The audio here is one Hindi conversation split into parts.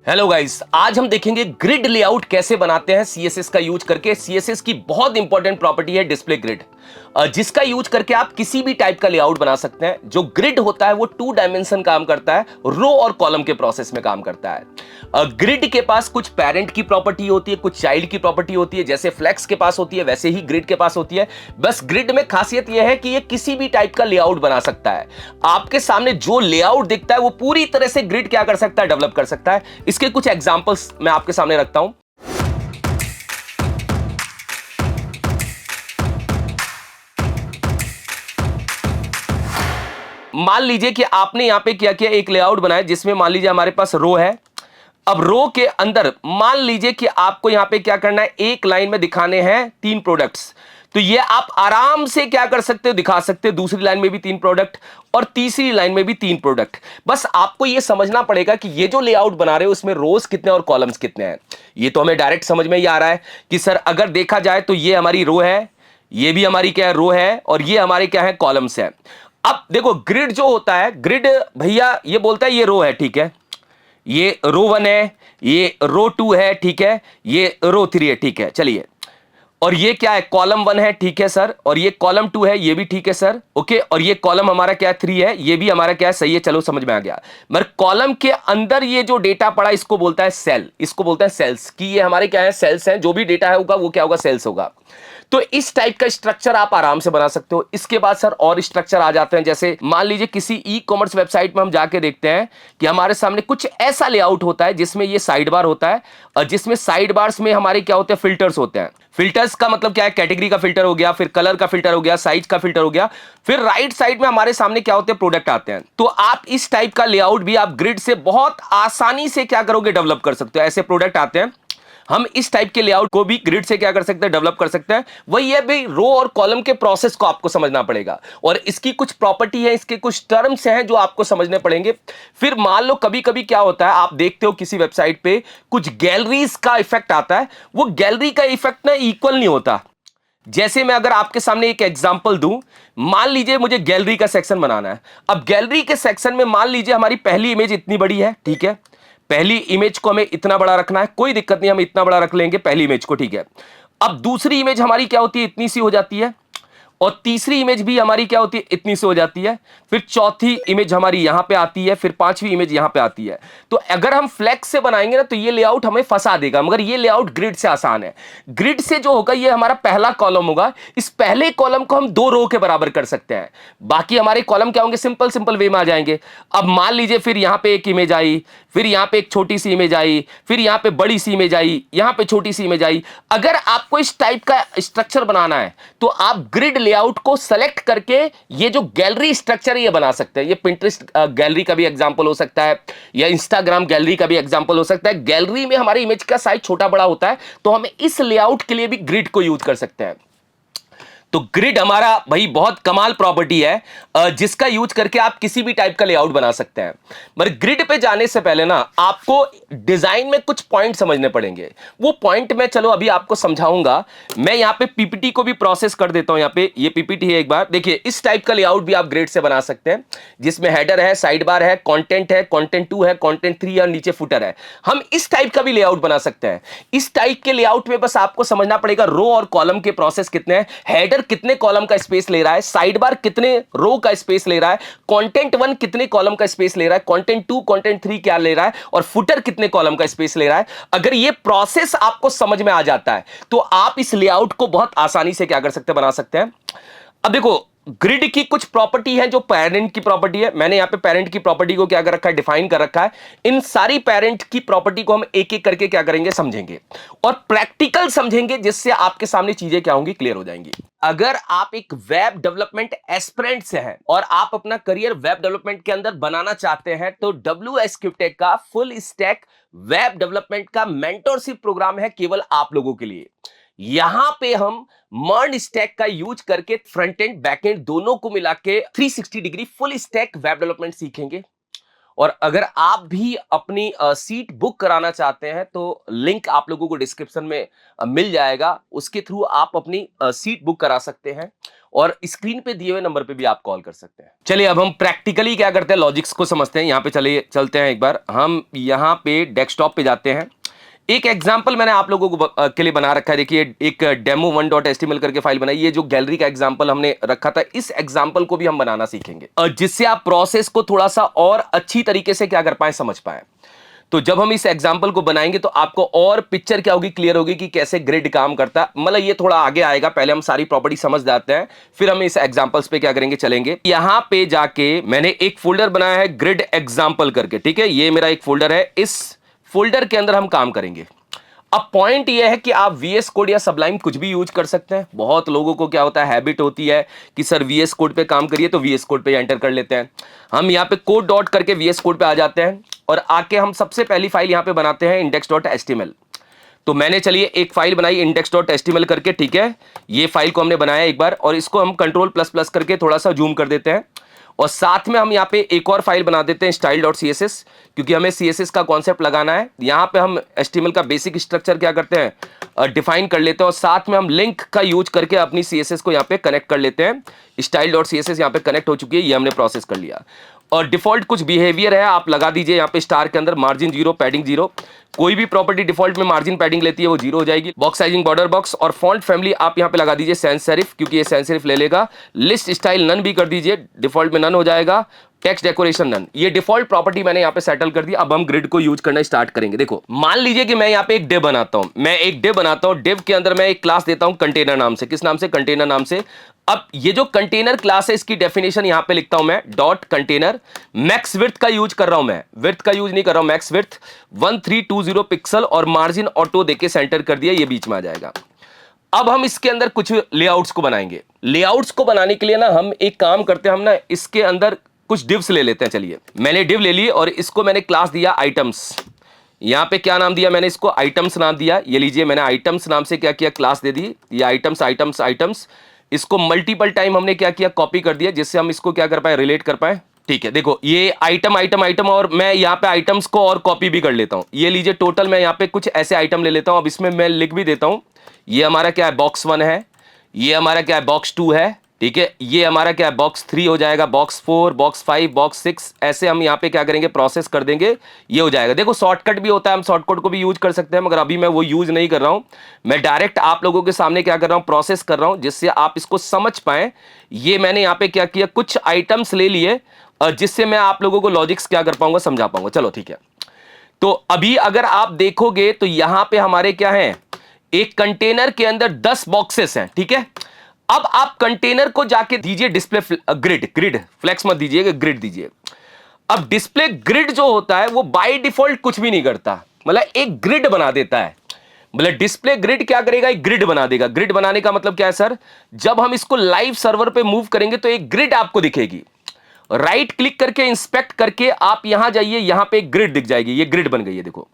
हेलो गाइस, आज हम देखेंगे ग्रिड लेआउट कैसे बनाते हैं सीएसएस का यूज करके। सीएसएस की बहुत इंपॉर्टेंट प्रॉपर्टी है डिस्प्ले ग्रिड, जिसका यूज करके आप किसी भी टाइप का लेआउट बना सकते हैं। जो ग्रिड होता है वो 2 डायमेंशन काम करता है, रो और कॉलम के प्रोसेस में काम करता है। ग्रिड के पास कुछ पेरेंट की प्रॉपर्टी होती है, कुछ चाइल्ड की प्रॉपर्टी होती है। जैसे फ्लेक्स के पास होती है वैसे ही ग्रिड के पास होती है। बस ग्रिड में खासियत यह है कि ये किसी भी टाइप का लेआउट बना सकता है। आपके सामने जो लेआउट दिखता है वो पूरी तरह से ग्रिड क्या कर सकता है, डेवलप कर सकता है। इसके कुछ एग्जांपल्स मैं आपके सामने रखता हूं। मान लीजिए कि आपने यहां पे क्या किया, एक लेआउट बनाया जिसमें मान लीजिए हमारे पास रो है। अब रो के अंदर मान लीजिए कि आपको यहां पे क्या करना है, एक लाइन में दिखाने हैं 3 प्रोडक्ट्स। तो ये आप आराम से क्या कर सकते हो, दिखा सकते हो। दूसरी लाइन में भी 3 प्रोडक्ट और तीसरी लाइन में भी 3 प्रोडक्ट। बस आपको ये समझना पड़ेगा कि ये जो लेआउट बना रहे हो उसमें रोज कितने और कॉलम्स कितने हैं। ये तो हमें डायरेक्ट समझ में ही आ रहा है कि सर अगर देखा जाए तो ये हमारी रो है, ये भी हमारी क्या है, रो है, और ये हमारे क्या है, कॉलम्स है। अब देखो ग्रिड जो होता है, ग्रिड भैया ये बोलता है ये रो है, ठीक है, ये रो 1 है, ये रो 2 है, ठीक है, ये रो 3 है, ठीक है, चलिए। और ये क्या है, कॉलम 1 है, ठीक है सर, और ये कॉलम 2 है, ये भी ठीक है सर, ओके। और ये कॉलम हमारा क्या है, 3 है, ये भी हमारा क्या है, सही है, चलो समझ में आ गया। मगर कॉलम के अंदर ये जो डेटा पड़ा इसको बोलता है सेल, इसको बोलता है सेल्स, कि ये हमारे क्या है, सेल्स हैं। जो भी डेटा है होगा वो क्या होगा, सेल्स होगा। तो इस टाइप का स्ट्रक्चर आप आराम से बना सकते हो। इसके बाद सर और स्ट्रक्चर आ जाते हैं। जैसे मान लीजिए किसी ई कॉमर्स वेबसाइट में हम जाके देखते हैं कि हमारे सामने कुछ ऐसा लेआउट होता है जिसमें ये साइड बार होता है, और जिसमें साइड बार्स में हमारे क्या होते हैं, फिल्टर्स होते हैं। फिल्टर्स का मतलब क्या है, कैटेगरी का फिल्टर हो गया, फिर कलर का फिल्टर हो गया, साइज का फिल्टर हो गया, फिर राइट साइड में हमारे सामने क्या होते हैं, प्रोडक्ट आते हैं। तो आप इस टाइप का लेआउट भी आप ग्रिड से बहुत आसानी से क्या करोगे, डेवलप कर सकते हो। ऐसे प्रोडक्ट आते हैं, हम इस टाइप के लेआउट को भी ग्रिड से क्या कर सकते हैं, डेवलप कर सकते हैं। वही है भाई, रो और कॉलम के प्रोसेस को आपको समझना पड़ेगा, और इसकी कुछ प्रॉपर्टी है, इसके कुछ टर्म्स हैं जो आपको समझने पड़ेंगे। फिर मान लो कभी कभी क्या होता है, आप देखते हो किसी वेबसाइट पे कुछ गैलरीज का इफेक्ट आता है, वो गैलरी का इफेक्ट ना इक्वल नहीं होता। जैसे मैं अगर आपके सामने एक एग्जांपल दूं, मान लीजिए मुझे गैलरी का सेक्शन बनाना है। अब गैलरी के सेक्शन में मान लीजिए हमारी पहली इमेज इतनी बड़ी है, ठीक है, पहली इमेज को हमें इतना बड़ा रखना है, कोई दिक्कत नहीं, हम इतना बड़ा रख लेंगे पहली इमेज को, ठीक है। अब दूसरी इमेज हमारी क्या होती है, इतनी सी हो जाती है, और तीसरी इमेज भी हमारी क्या होती है, इतनी सी हो जाती है। फिर चौथी इमेज हमारी यहां पे आती है, फिर पांचवी इमेज यहां पे आती है। तो अगर हम फ्लेक्स से बनाएंगे ना तो ये लेआउट हमें फंसा देगा, मगर ये लेआउट ग्रिड से आसान है। ग्रिड से जो होगा, ये हमारा पहला कॉलम होगा, इस पहले कॉलम को हम 2 रो के बराबर कर सकते हैं। बाकी हमारे कॉलम क्या होंगे, सिंपल सिंपल वे में आ जाएंगे। अब मान लीजिए फिर यहां पे एक इमेज आई, फिर यहां पे एक छोटी सी इमेज आई, फिर यहां पे बड़ी सी इमेज आई, यहां पे छोटी सी इमेज आई। अगर आपको इस टाइप का स्ट्रक्चर बनाना है तो आप ग्रिड लेआउट को सेलेक्ट करके ये जो गैलरी स्ट्रक्चर ये बना सकते हैं। ये पिंटरेस्ट गैलरी का भी एग्जांपल हो सकता है, या इंस्टाग्राम गैलरी का भी एग्जांपल हो सकता है। गैलरी में हमारी इमेज का साइज छोटा बड़ा होता है, तो हम इस लेआउट के लिए भी ग्रिड को यूज कर सकते हैं। तो ग्रिड हमारा भाई बहुत कमाल प्रॉपर्टी है, जिसका यूज करके आप किसी भी टाइप का लेआउट बना सकते हैं। मगर ग्रिड पे जाने से पहले ना आपको डिजाइन में कुछ पॉइंट समझने पड़ेंगे। वो पॉइंट मैं चलो अभी आपको समझाऊंगा। मैं यहां पे पीपीटी को भी प्रोसेस कर देता हूं। यहां पे ये पीपीटी है, एक बार देखिए। इस टाइप का लेआउट भी आप ग्रिड से बना सकते हैं, जिसमें हेडर है, साइड बार है, कंटेंट है, कंटेंट 2 है, कंटेंट 3 है, और नीचे फुटर है। हम इस टाइप का भी लेआउट बना सकते हैं। इस टाइप के लेआउट में बस आपको समझना पड़ेगा रो और कॉलम के प्रोसेस कितने हैं, हेडर कितने कॉलम का स्पेस ले रहा है, साइड बार कितने रो का स्पेस ले रहा है, कंटेंट 1 कितने कॉलम का स्पेस ले रहा है, कंटेंट 2 कंटेंट 3 क्या ले रहा है, और फुटर कितने कॉलम का स्पेस ले रहा है। अगर ये प्रोसेस आपको समझ में आ जाता है तो आप इस लेआउट को बहुत आसानी से क्या कर सकते हैं, बना सकते हैं। अब देखो ग्रिड की कुछ प्रॉपर्टी है जो पेरेंट की प्रॉपर्टी है। मैंने यहां पे पेरेंट की प्रॉपर्टी को क्या कर रखा है, डिफाइन कर रखा है। इन सारी पेरेंट की प्रॉपर्टी को हम एक एक करके क्या करेंगे, समझेंगे, और प्रैक्टिकल समझेंगे, जिससे आपके सामने चीजें क्या होंगी, क्लियर हो जाएंगी। अगर आप एक वेब डेवलपमेंट एस्पिरेंट से हैं और आप अपना करियर वेब डेवलपमेंट के अंदर बनाना चाहते हैं, तो WSQTech का फुल स्टैक वेब डेवलपमेंट का मेंटरशिप प्रोग्राम है केवल आप लोगों के लिए। यहां पे हम मर्न स्टैक का यूज करके फ्रंट एंड बैक एंड दोनों को मिला के 360 degree full stack web development सीखेंगे। और अगर आप भी अपनी सीट बुक कराना चाहते हैं तो लिंक आप लोगों को डिस्क्रिप्शन में मिल जाएगा, उसके थ्रू आप अपनी सीट बुक करा सकते हैं और स्क्रीन पे दिए हुए नंबर पे भी आप कॉल कर सकते हैं। चलिए अब हम प्रैक्टिकली क्या करते हैं, लॉजिक्स को समझते हैं। यहाँ पे चलिए चलते हैं, एक बार हम यहाँ पे डेस्कटॉप पे जाते हैं। एक एग्जाम्पल मैंने आप लोगों को के लिए बना रखा है। देखिए एक डेमो 1.html करके फाइल बनाई। ये जो गैलरी का एग्जाम्पल हमने रखा था, इस एग्जाम्पल को भी हम बनाना सीखेंगे जिससे आप प्रोसेस को थोड़ा सा और अच्छी तरीके से क्या कर पाए, समझ पाए। तो जब हम इस एग्जाम्पल को बनाएंगे तो आपको और पिक्चर क्या होगी, क्लियर होगी कि कैसे ग्रिड काम करता है। मतलब ये थोड़ा आगे आएगा, पहले हम सारी प्रॉपर्टी समझ जाते हैं, फिर हम इस एग्जाम्पल्स पे क्या करेंगे, चलेंगे। यहां पे जाके मैंने एक फोल्डर बनाया है ग्रिड एग्जाम्पल करके, ठीक है। ये मेरा एक फोल्डर है, इस फोल्डर के अंदर हम काम करेंगे। अब पॉइंट ये है कि आप VS कोड या सबलाइम कुछ भी यूज कर सकते हैं। बहुत लोगों को क्या होता है, हैबिट होती है कि सर VS कोड पे काम करिए, तो VS कोड पे एंटर कर लेते हैं। हम यहाँ पे कोड डॉट करके VS कोड पे आ जाते हैं और आके हम सबसे पहली फाइल यहाँ पे बनाते हैं index.html। तो मैंने चलिए एक फाइल बनाई index.html करके, ठीक है। ये फाइल को हमने बनाया एक बार और इसको हम Ctrl++ करके थोड़ा सा जूम कर देते हैं और साथ में हम यहाँ पे एक और फाइल बना देते हैं style.css, क्योंकि हमें CSS का कॉन्सेप्ट लगाना है। यहाँ पे हम HTML का बेसिक स्ट्रक्चर क्या करते हैं, डिफाइन कर लेते हैं और साथ में हम लिंक का यूज करके अपनी CSS को यहाँ पे कनेक्ट कर लेते हैं। style.css यहाँ पे कनेक्ट हो चुकी है, ये हमने प्रोसेस कर लिया। और डिफॉल्ट कुछ बिहेवियर है, आप लगा दीजिए यहाँ पे स्टार के अंदर मार्जिन 0, पैडिंग 0। कोई भी प्रॉपर्टी डिफॉल्ट में मार्जिन पैडिंग लेती है वो 0 हो जाएगी। बॉक्स साइजिंग बॉर्डर बॉक्स और फॉन्ट फैमिली आप यहाँ पे लगा दीजिए सैंस सेरिफ, क्योंकि ये सैंस सेरिफ ले लेगा। लिस्ट स्टाइल नन भी कर दीजिए, डिफॉल्ट में नन हो जाएगा। टेक्स्ट डेकोरेशन नन, ये डिफॉल्ट प्रॉपर्टी मैंने यहाँ पे सेटल कर दी। अब हम ग्रिड को यूज करना स्टार्ट करेंगे। देखो मान लीजिए कि मैं यहाँ पे एक डिव बनाता हूं, डिव के अंदर मैं एक क्लास देता हूं कंटेनर नाम से। किस नाम से, कंटेनर नाम से। अब ये जो कंटेनर क्लास है इसकी डेफिनेशन यहां पे लिखता हूं मैं, डॉट कंटेनर। मैक्स विड्थ का यूज कर रहा हूं मैं, विड्थ का यूज नहीं कर रहा हूं, मैक्स विड्थ 1320 पिक्सल और मार्जिन ऑटो देके सेंटर कर दिया, ये बीच में आ जाएगा। अब हम इसके अंदर कुछ लेआउट्स को बनाएंगे। लेआउट्स को बनाने के लिए ना हम एक काम करते हैं, हम ना इसके अंदर कुछ डिव्स ले लेते हैं। चलिए मैंने डिव ले ली और इसको मैंने क्लास दिया आइटम्स। यहां पे क्या नाम दिया मैंने, इसको आइटम्स नाम दिया। ये लीजिए मैंने आइटम्स नाम से क्या किया, क्लास दे दी। ये आइटम्स आइटम्स आइटम्स, इसको मल्टीपल टाइम हमने क्या किया, कॉपी कर दिया, जिससे हम इसको क्या कर पाए, रिलेट कर पाए। ठीक है, देखो ये आइटम आइटम आइटम और मैं यहाँ पे आइटम्स को और कॉपी भी कर लेता हूं। ये लीजिए टोटल मैं यहाँ पे कुछ ऐसे आइटम ले लेता हूं। अब इसमें मैं लिख भी देता हूं, ये हमारा क्या है, बॉक्स 1 है, ये हमारा क्या है, बॉक्स 2 है, ठीक है, ये हमारा क्या है, बॉक्स 3 हो जाएगा, बॉक्स 4, बॉक्स 5, बॉक्स 6, ऐसे हम यहाँ पे क्या करेंगे, प्रोसेस कर देंगे, ये हो जाएगा। देखो शॉर्टकट भी होता है, हम शॉर्टकट को भी यूज कर सकते हैं, मगर अभी मैं वो यूज नहीं कर रहा हूं। मैं डायरेक्ट आप लोगों के सामने क्या कर रहा हूं, प्रोसेस कर रहा हूं, जिससे आप इसको समझ पाए। ये मैंने यहाँ पे क्या किया, कुछ आइटम्स ले लिए, जिससे मैं आप लोगों को लॉजिक्स क्या कर पाऊंगा, समझा पाऊंगा। चलो ठीक है, तो अभी अगर आप देखोगे तो यहां पे हमारे क्या है, एक कंटेनर के अंदर 10 बॉक्सेस हैं, ठीक है। अब आप कंटेनर को जाके दीजिए डिस्प्ले ग्रिड, ग्रिड फ्लेक्स मत दीजिए, ग्रिड दीजिए। अब डिस्प्ले ग्रिड जो होता है वो बाय डिफॉल्ट कुछ भी नहीं करता, मतलब एक ग्रिड बना देता है। मतलब डिस्प्ले ग्रिड क्या करेगा, एक ग्रिड बना देगा। ग्रिड बनाने का मतलब क्या है सर, जब हम इसको लाइव सर्वर पे मूव करेंगे तो एक ग्रिड आपको दिखेगी। राइट क्लिक करके इंस्पेक्ट करके आप यहां जाइए, यहां पे एक ग्रिड दिख जाएगी, ये ग्रिड बन गई है, देखो।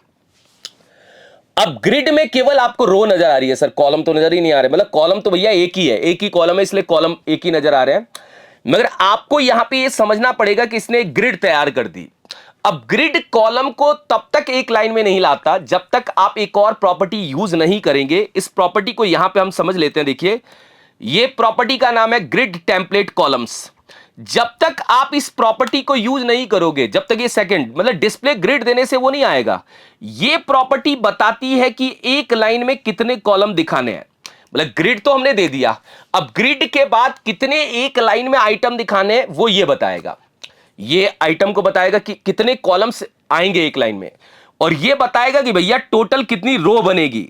अब ग्रिड में केवल आपको रो नजर आ रही है सर, कॉलम तो नजर ही नहीं आ रहे। मतलब कॉलम तो भैया एक ही है, एक ही कॉलम है, इसलिए कॉलम एक ही नजर आ रहे हैं। मगर आपको यहां पे ये समझना पड़ेगा कि इसने एक ग्रिड तैयार कर दी। अब ग्रिड कॉलम को तब तक एक लाइन में नहीं लाता जब तक आप एक और प्रॉपर्टी यूज नहीं करेंगे। इस प्रॉपर्टी को यहां पे हम समझ लेते हैं। देखिए ये प्रॉपर्टी का नाम है ग्रिड टेम्पलेट कॉलम्स। जब तक आप इस प्रॉपर्टी को यूज नहीं करोगे, जब तक ये सेकंड मतलब डिस्प्ले ग्रिड देने से वो नहीं आएगा। ये प्रॉपर्टी बताती है कि एक लाइन में कितने कॉलम दिखाने हैं। मतलब ग्रिड तो हमने दे दिया, अब ग्रिड के बाद कितने एक लाइन में आइटम दिखाने हैं वो ये बताएगा। ये आइटम को बताएगा कि कितने कॉलम्स आएंगे एक लाइन में, और ये बताएगा कि भैया टोटल कितनी रो बनेगी।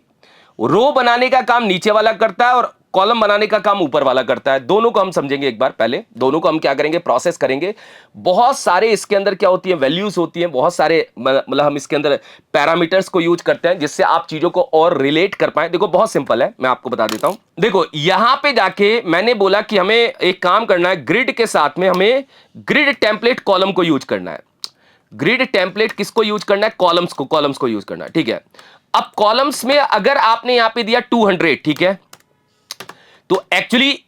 रो बनाने का काम नीचे वाला करता है और कॉलम बनाने का काम ऊपर वाला करता है। दोनों को हम समझेंगे एक बार, पहले दोनों को हम क्या करेंगे, प्रोसेस करेंगे। बहुत सारे इसके अंदर क्या होती है, वैल्यूज होती हैं, बहुत सारे मतलब हम इसके अंदर पैरामीटर्स को यूज करते हैं जिससे आप चीजों को और रिलेट कर पाए। देखो बहुत सिंपल है, मैं आपको बता देता हूं। देखो यहां पे जाके मैंने बोला कि हमें एक काम करना है, ग्रिड के साथ में हमें ग्रिड टेम्पलेट कॉलम को यूज करना है। ग्रिड टेम्पलेट किसको यूज करना है, कॉलम्स को यूज करना है, ठीक है। अब कॉलम्स में अगर आपने यहां पे दिया 200, ठीक है, तो एक्चुअली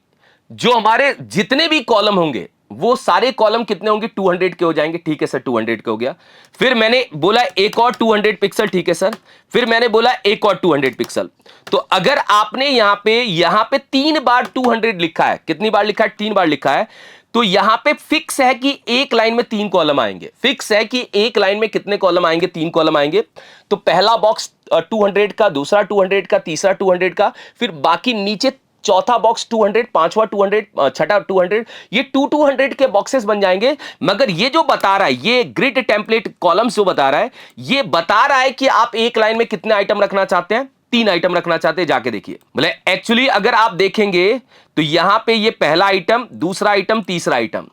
जो हमारे जितने भी कॉलम होंगे वो सारे कॉलम कितने होंगे 200 के हो जाएंगे। ठीक है सर 200 के हो गया। फिर मैंने बोला एक और 200 पिक्सल। ठीक है सर। फिर मैंने बोला एक और 200 पिक्सल। तो अगर आपने यहां पे 3 बार 200 लिखा है, कितनी बार लिखा है 3 बार लिखा है, तो यहां पे फिक्स है कि एक लाइन में 3 कॉलम आएंगे। फिक्स है कि एक लाइन में कितने कॉलम आएंगे 3 कॉलम आएंगे। तो पहला बॉक्स 200 का, दूसरा 200 का, तीसरा 200 का, फिर बाकी नीचे चौथा बॉक्स 200, पांचवा 200, छठा 200, ये 200 के बॉक्सेस बन जाएंगे। मगर ये जो बता रहा है, ये ग्रिड टेम्पलेट कॉलम्स जो बता रहा है, ये बता रहा है कि आप एक लाइन में कितने आइटम रखना चाहते हैं, 3 आइटम रखना चाहते हैं। जाके देखिए, मतलब एक्चुअली अगर आप देखेंगे तो यहां पे ये पहला आइटम, दूसरा आइटम, तीसरा आइटम,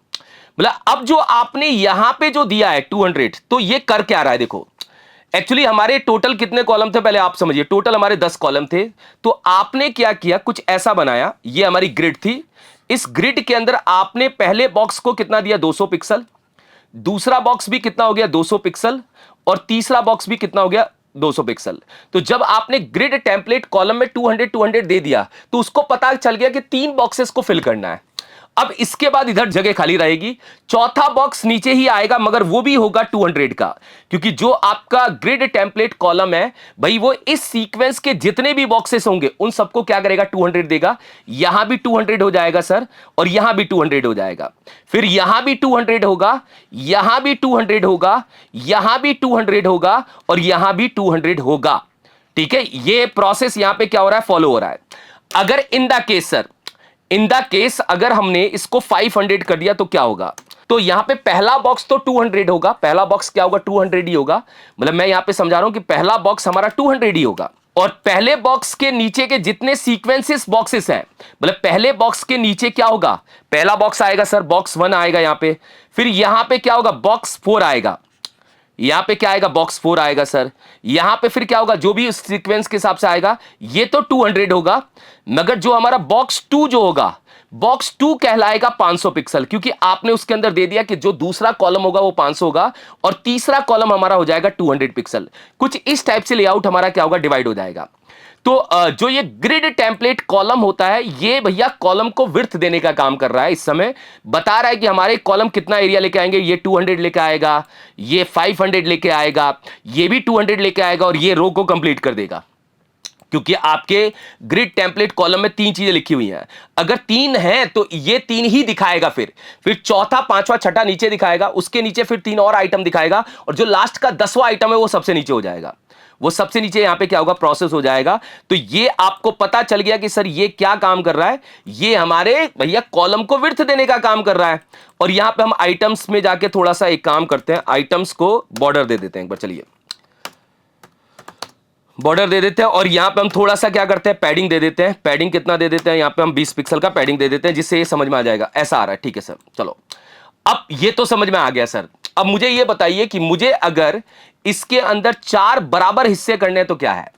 मतलब अब जो आपने यहां पे जो दिया है 200, तो ये कर क्या रहा है देखो। एक्चुअली हमारे टोटल कितने कॉलम थे पहले आप समझिए। टोटल हमारे 10 कॉलम थे। तो आपने क्या किया, कुछ ऐसा बनाया, ये हमारी ग्रिड थी। इस ग्रिड के अंदर आपने पहले बॉक्स को कितना दिया 200 पिक्सल, दूसरा बॉक्स भी कितना हो गया 200 पिक्सल, और तीसरा बॉक्स भी कितना हो गया 200 पिक्सल। तो जब आपने ग्रिड टेम्पलेट कॉलम में 200 दे दिया, तो उसको पता चल गया कि 3 बॉक्सेस को फिल करना है। अब इसके बाद इधर जगह खाली रहेगी, चौथा बॉक्स नीचे ही आएगा, मगर वो भी होगा 200 का, क्योंकि जो आपका ग्रिड टेम्पलेट कॉलम है भाई, वो इस सीक्वेंस के जितने भी बॉक्सेस होंगे उन सबको क्या करेगा 200 देगा। यहां भी 200 हो जाएगा सर, और यहां भी 200 हो जाएगा, फिर यहां भी 200 होगा, यहां भी 200 होगा, यहां भी 200 होगा, और यहां भी 200 होगा। ठीक है, ये प्रोसेस यहां पे क्या हो रहा है, फॉलो हो रहा है। अगर इन द केस अगर हमने इसको 500 कर दिया तो क्या होगा, तो यहां पे पहला बॉक्स तो 200 होगा, पहला बॉक्स क्या होगा 200 ही होगा। मतलब मैं यहां पे समझा रहा हूं कि पहला बॉक्स हमारा 200 ही होगा, और पहले बॉक्स के नीचे के जितने सीक्वेंसेस बॉक्सेस हैं, मतलब पहले बॉक्स के नीचे क्या होगा, पहला बॉक्स आएगा सर, बॉक्स 1 आएगा यहां पे, फिर यहां पे क्या होगा बॉक्स 4 आएगा, यहां पे क्या आएगा बॉक्स 4 आएगा सर, यहां पे फिर क्या होगा जो भी उस सीक्वेंस के हिसाब से आएगा, ये तो 200 होगा। मगर जो हमारा बॉक्स 2 जो होगा, बॉक्स 2 कहलाएगा 500 पिक्सल, क्योंकि आपने उसके अंदर दे दिया कि जो दूसरा कॉलम होगा वो 500 होगा, और तीसरा कॉलम हमारा हो जाएगा 200 पिक्सल। कुछ इस टाइप से लेआउट हमारा क्या होगा, डिवाइड हो जाएगा। तो जो ये ग्रिड टेम्पलेट कॉलम होता है, ये भैया कॉलम को विड्थ देने का काम कर रहा है। इस समय बता रहा है कि हमारे कॉलम कितना एरिया लेके आएंगे, ये 200 लेके आएगा, ये 500 लेके आएगा, ये भी 200 लेके आएगा, और ये रो को कंप्लीट कर देगा। क्योंकि आपके ग्रिड टेम्पलेट कॉलम में 3 चीजें लिखी हुई हैं, अगर 3 हैं तो ये 3 ही दिखाएगा, फिर चौथा, पांचवा, छठा नीचे दिखाएगा, उसके नीचे फिर 3 और आइटम दिखाएगा, और जो लास्ट का 10वां आइटम है वो सबसे नीचे हो जाएगा। वो सबसे नीचे यहां पे क्या होगा, प्रोसेस हो जाएगा। तो ये आपको पता चल गया कि सर ये क्या काम कर रहा है, ये हमारे भैया कॉलम को विड्थ देने का काम कर रहा है। और यहां पे हम आइटम्स में जाके थोड़ा सा एक काम करते हैं, आइटम्स को बॉर्डर दे देते हैं एक बार, चलिए बॉर्डर दे देते हैं, और यहां पे हम थोड़ा सा क्या करते हैं, पैडिंग दे देते हैं। पैडिंग कितना दे देते हैं, यहां पे हम 20 पिक्सल का पैडिंग दे देते हैं, जिससे ये समझ में आ जाएगा। ऐसा आ रहा है, ठीक है सर, चलो अब ये तो समझ में आ गया सर। अब मुझे ये बताइए कि मुझे अगर इसके अंदर 4 बराबर हिस्से करने हैं तो क्या है।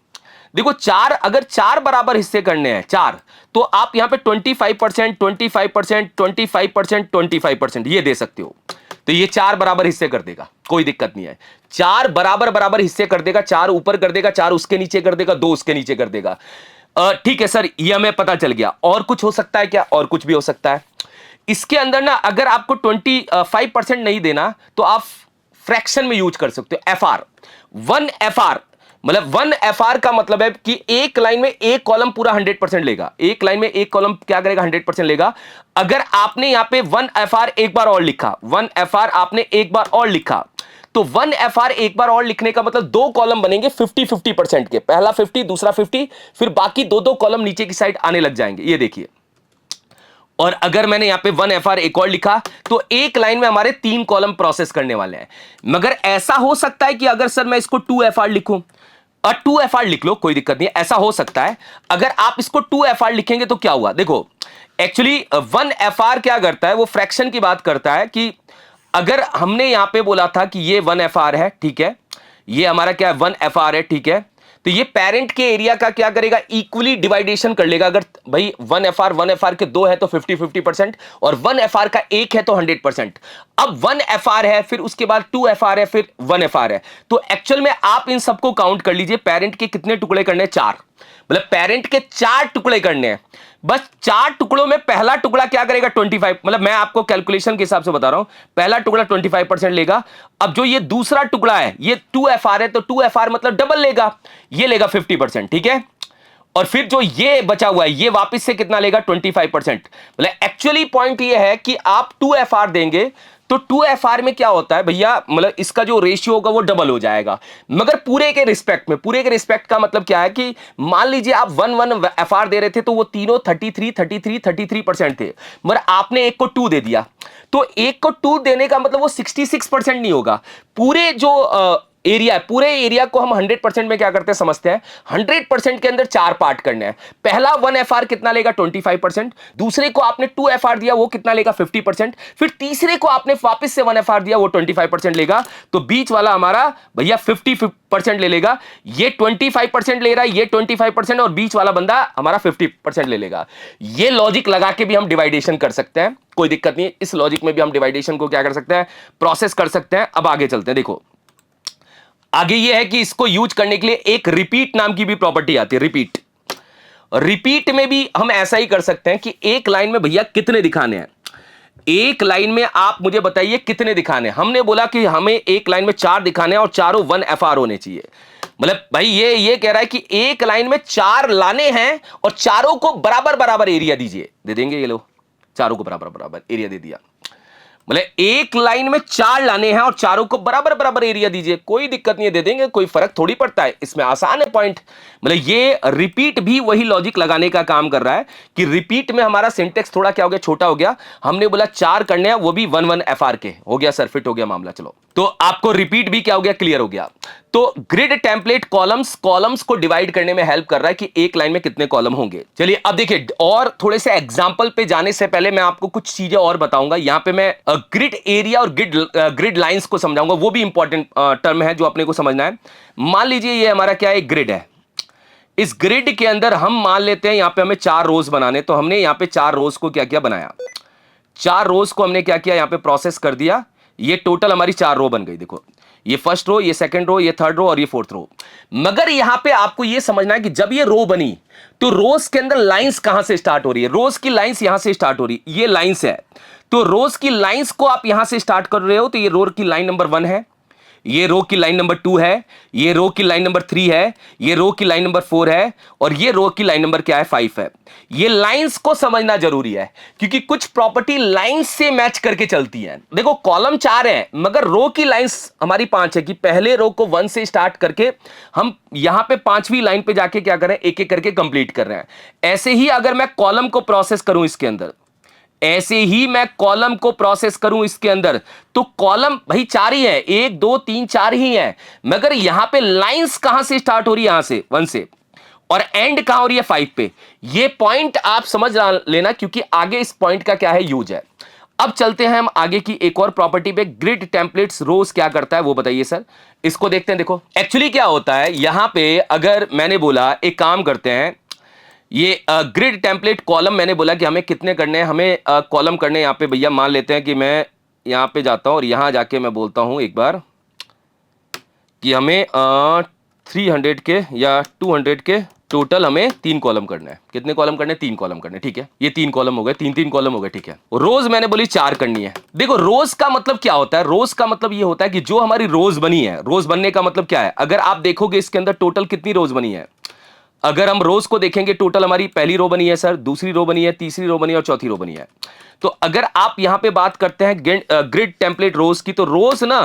देखो अगर 4 बराबर हिस्से करने हैं, 4, तो आप यहां पे 25%, 25%, 25%, 25% ये दे सकते हो। तो ये 4 बराबर हिस्से कर देगा, कोई दिक्कत नहीं है। 4 बराबर हिस्से कर देगा, 4 ऊपर कर देगा, 4 उसके नीचे कर देगा, 2 उसके नीचे कर देगा। ठीक है सर, ये हमें पता चल गया। और कुछ हो सकता है क्या, और कुछ भी हो सकता है इसके अंदर ना। अगर आपको 25% नहीं देना तो आप फ्रैक्शन में यूज कर सकते हो, FR 1 FR। मतलब 1 FR का मतलब है कि एक लाइन में एक कॉलम पूरा 100% लेगा, एक लाइन में एक कॉलम क्या करेगा 100% लेगा। अगर आपने यहां पे 1 FR एक बार और लिखा, 1 FR आपने एक बार और लिखा, तो 1 FR एक बार और लिखने का मतलब 2 कॉलम बनेंगे 50-50% के, पहला 50 दूसरा 50, फिर बाकी 2-2 कॉलम नीचे की साइड आने लग जाएंगे, ये देखिए। और अगर मैंने यहां पे 1 FR एक और लिखा तो एक लाइन में हमारे 3 कॉलम प्रोसेस करने वाले हैं। मगर ऐसा हो सकता है कि अगर सर मैं इसको 2 FR लिखूं, और 2 FR लिख लो, कोई दिक्कत नहीं है, ऐसा हो सकता है। अगर आप इसको 2 FR लिखेंगे तो क्या हुआ, देखो एक्चुअली 1 FR क्या करता है, वो फ्रैक्शन की बात करता है कि अगर हमने यहां पे बोला था कि ये 1 FR है, ठीक है, ये हमारा क्या है 1 FR है, ठीक है, तो ये पेरेंट के एरिया का क्या करेगा, इक्वली डिवाइडेशन कर लेगा। अगर भाई 1 FR के 2 है तो 50-50%, और 1 FR का 1 है तो 100%। अब 1 FR है, फिर उसके बाद 2 FR है, फिर 1 FR है, तो एक्चुअल में आप इन सबको काउंट कर लीजिए, पेरेंट के कितने टुकड़े करने, 4। मतलब पेरेंट के 4 टुकड़े करने हैं, बस 4 टुकड़ों में पहला टुकड़ा क्या करेगा 25, मतलब मैं आपको कैलकुलेशन के हिसाब से बता रहा हूं, पहला टुकड़ा 25% लेगा। अब जो ये दूसरा टुकड़ा है ये 2FR है, तो 2FR मतलब डबल लेगा, ये लेगा 50%, ठीक है। और फिर जो ये बचा हुआ है ये वापस से कितना लेगा 25%। मतलब एक्चुअली पॉइंट ये है कि आप 2FR देंगे तो 2FR में क्या होता है भैया, मतलब इसका जो रेशियो होगा वो डबल हो जाएगा, मगर पूरे के रिस्पेक्ट में। पूरे के रिस्पेक्ट का मतलब क्या है कि मान लीजिए आप 1 दे रहे थे तो वो तीनों 33% थे, मगर आपने एक को 2 दे दिया, तो एक को 2 देने का मतलब वो 66% नहीं होगा। पूरे जो एरिया है, पूरे एरिया को हम 100% में क्या करते हैं समझते हैं, 100% के अंदर 4 पार्ट करने हैं। पहला 1FR कितना लेगा 25%, दूसरे को आपने 2FR दिया वो कितना लेगा 50%, फिर तीसरे को आपने वापस से 1FR दिया वो 25% लेगा, तो बीच वाला हमारा भैया 50% ले लेगा। ये 25% ले रहा है, ये 25%, और बीच वाला बंदा हमारा 50% ले लेगा। ये लॉजिक लगा के भी हम डिवाइडेशन कर सकते हैं, कोई दिक्कत नहीं है। इस लॉजिक में भी हम डिवाइडेशन को क्या कर सकते हैं, प्रोसेस कर सकते हैं। अब आगे चलते हैं, देखो आगे ये है कि इसको यूज करने के लिए एक रिपीट नाम की भी प्रॉपर्टी आती है। रिपीट में भी हम ऐसा ही कर सकते हैं कि एक लाइन में भैया कितने दिखाने हैं, एक लाइन में आप मुझे बताइए कितने दिखाने हैं। हमने बोला कि हमें एक लाइन में 4 दिखाने हैं और चारों 1FR होने चाहिए। मतलब भाई ये कह रहा है कि एक लाइन में 4 लाने हैं और चारों को बराबर बराबर एरिया दीजिए, दे देंगे ये लोग, चारों को बराबर बराबर एरिया दे दिया। मतलब एक लाइन में 4 लाने हैं और चारों को बराबर बराबर एरिया दीजिए, कोई दिक्कत नहीं है, दे देंगे, कोई फर्क थोड़ी पड़ता है, इसमें आसान है पॉइंट। मतलब ये रिपीट भी वही लॉजिक लगाने का काम कर रहा है कि रिपीट में हमारा सिंटेक्स थोड़ा क्या हो गया, छोटा हो गया। हमने बोला 4 करने हैं, वो भी 1FR के, हो गया सर, फिट हो गया मामला। चलो तो आपको रिपीट भी क्या हो गया, क्लियर हो गया। तो ग्रिड टेम्पलेट कॉलम्स को डिवाइड करने में हेल्प कर रहा है कि एक लाइन में कितने कॉलम होंगे। चलिए अब देखिए, और थोड़े से एग्जांपल पे जाने से पहले मैं आपको कुछ चीजें और बताऊंगा। यहां पे मैं ग्रिड एरिया और ग्रिड लाइंस को समझाऊंगा, वो भी इंपॉर्टेंट टर्म है जो अपने को समझना है। मान लीजिए ये हमारा क्या है, ग्रिड है। इस ग्रिड के अंदर हम मान लेते हैं यहां पे हमें 4 रोज बनाने, तो हमने यहां पे 4 रोज को क्या किया, बनाया। 4 रोज को हमने क्या किया, यहां पे प्रोसेस कर दिया। ये टोटल हमारी 4 रो बन गई। देखो ये फर्स्ट रो, ये सेकंड रो, ये थर्ड रो और ये फोर्थ रो। मगर यहां पे आपको ये समझना है कि जब ये रो बनी तो रोज के अंदर लाइंस कहां से स्टार्ट हो रही है, रोज की लाइंस यहां से स्टार्ट हो रही है, ये लाइंस है। तो रोज की लाइंस को आप यहां से स्टार्ट कर रहे हो, तो ये रो की लाइन नंबर 1 है, ये रो की लाइन नंबर 2 है, ये रो की लाइन नंबर 3 है, ये रो की लाइन नंबर 4 है, और ये रो की लाइन नंबर क्या है, 5 है। ये लाइंस को समझना जरूरी है क्योंकि कुछ प्रॉपर्टी लाइंस से मैच करके चलती है। देखो कॉलम 4 है मगर रो की लाइंस हमारी 5 है, कि पहले रो को 1 से स्टार्ट करके हम यहां पे 5वीं लाइन पे जाके क्या कर रहे हैं, एक एक करके कंप्लीट कर रहे हैं। ऐसे ही अगर मैं कॉलम को प्रोसेस करूं इसके अंदर, ऐसे ही मैं कॉलम को प्रोसेस करूं इसके अंदर, तो कॉलम भाई 4 ही है, 1 2 3 4 ही है, मगर यहां पे लाइंस कहां से स्टार्ट हो रही है, यहां से 1 से, और एंड कहां हो रही है 5 पे। ये पॉइंट आप समझ लेना क्योंकि आगे इस पॉइंट का क्या है, यूज है। अब चलते हैं हम आगे की एक और प्रॉपर्टी पे, ग्रिड टेम्पलेट्स रोज क्या करता है वो बताइए सर। इसको देखते हैं। देखो एक्चुअली क्या होता है यहां पे, अगर मैंने बोला एक काम करते हैं, ये ग्रिड टेम्पलेट कॉलम मैंने बोला कि हमें कितने करने हैं, हमें कॉलम करने यहाँ पे भैया मान लेते हैं कि मैं यहाँ पे जाता हूँ और यहाँ जाके मैं बोलता हूँ एक बार कि हमें 300 के या 200 के टोटल हमें 3 कॉलम करना है। कितने कॉलम करने हैं, 3 कॉलम करने, ठीक है। ये 3 कॉलम हो गए, 3 कॉलम हो गए, ठीक है। रोज मैंने बोली 4 करनी है। देखो रोज का मतलब क्या होता है, रोज का मतलब ये होता है कि जो हमारी रोज बनी है, रोज बनने का मतलब क्या है, अगर आप देखोगे इसके अंदर टोटल कितनी रोज बनी है, अगर हम रोज को देखेंगे टोटल हमारी पहली रो बनी है सर, दूसरी रो बनी है, तीसरी रो बनी है और चौथी रो बनी है। तो अगर आप यहां पे बात करते हैं ग्रिड टेम्पलेट रोज की, तो रोज ना